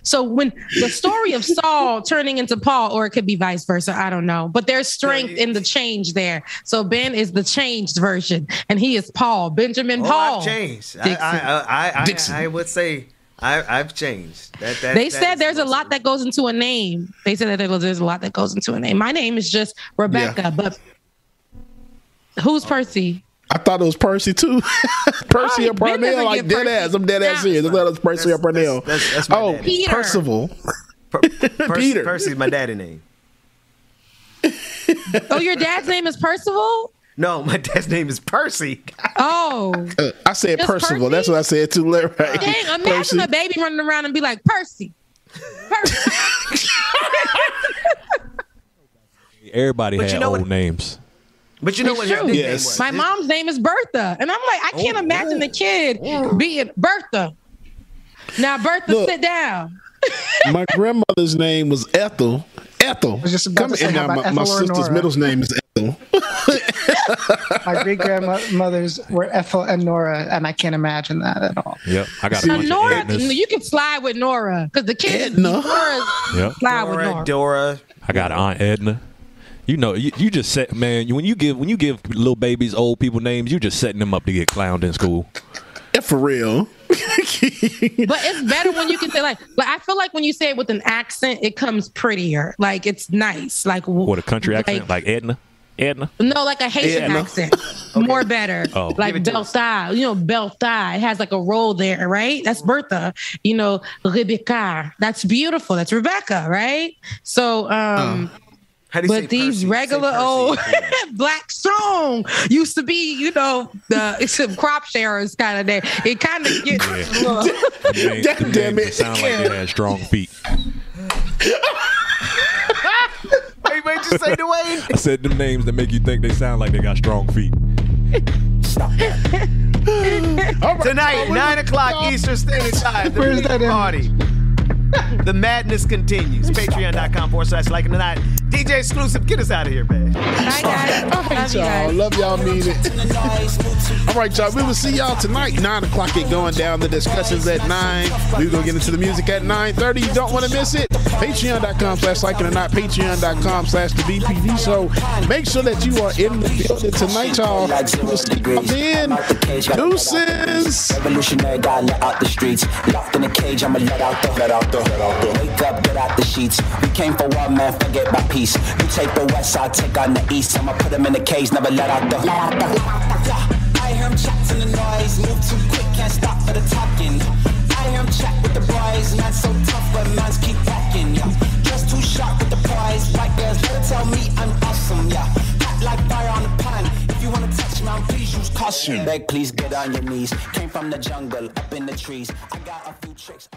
So when the story of Saul turning into Paul, or it could be vice versa, I don't know. But there's strength in the change there. So Ben is the changed version, and he is Paul, Benjamin Paul.
I've changed. I would say I've changed.
They said there's a lot that goes into a name. They said that there's a lot that goes into a name. My name is just Rebecca, but who's Percy?
I thought it was Percy too. Percy or Parnell, like dead ass. I'm dead ass serious. I thought it was Percy or Parnell.
That's my daddy.
Peter.
Percival.
Peter. Percy's my daddy name.
Oh, your dad's name is Percival?
No, my dad's name is Percy.
Oh.
I said Percival. Percy? That's what I said too. Right?
Dang, imagine a baby running around and be like, Percy.
Everybody had old names.
But you know what your nickname was?
My mom's name is Bertha. And I'm like, I can't imagine the kid being Bertha. Now, Bertha, sit down.
My grandmother's name was Ethel. Ethel.
I was just about to say,
my sister's middle name is Ethel.
My great grandmothers were Ethel and Nora, and I can't imagine that at all.
Yep, I got
Nora. You can slide with Nora because the kids. Slide with Nora.
Dora.
I got Aunt Edna. You just set, man. When you give little babies old people names, you just setting them up to get clowned in school.
Yeah, for real.
But it's better when you can say like I feel like when you say it with an accent, it comes prettier. Like it's nice. Like
what, a country accent, like Edna.
No, like a Haitian accent. Okay. More better.
Oh.
Like Belta. Belta. It has like a roll there, right? That's Bertha. Rebecca. That's beautiful. That's Rebecca, right? So but these regular old black strong used to be, it's some crop sharers kind of day. It kind of gets
damn it. Sound like they had strong feet.
Wait, you say Dwayne?
I said them names that make you think they sound like they got strong feet.
Right. Tonight, 9 o'clock Eastern Standard Time.
Where's that
party? The madness continues. Patreon.com/liking the night. DJ Exclusive, get us out of here, man.
Bye, guys. All right, y'all. Love y'all, mean it. All right, y'all. We will see y'all tonight. 9 o'clock it going down. The discussions at 9. We're going to get into the music at 9:30. You don't want to miss it. Patreon.com/liking the night. Patreon.com/the BPD. So make sure that you are in the building tonight, y'all. We'll see you then. Deuces.
Revolutionary guy let out the streets. Locked in a cage, I'ma let out the. Wake up, get out the sheets. We came for one man, forget my peace. You take the west, I'll take on the east. I'ma put him in the cage, never let out the. I hear him chat to the noise. Move too quick, can't stop for the talking. I hear him chat with the boys. Man so tough, but mans keep walking. Yeah, just too sharp with the prize. White girls, let her tell me I'm awesome. Yeah, hot like fire on the pan. If you wanna touch me, please use caution. Beg, please get on your knees. Came from the jungle, up in the trees. I got a few tricks.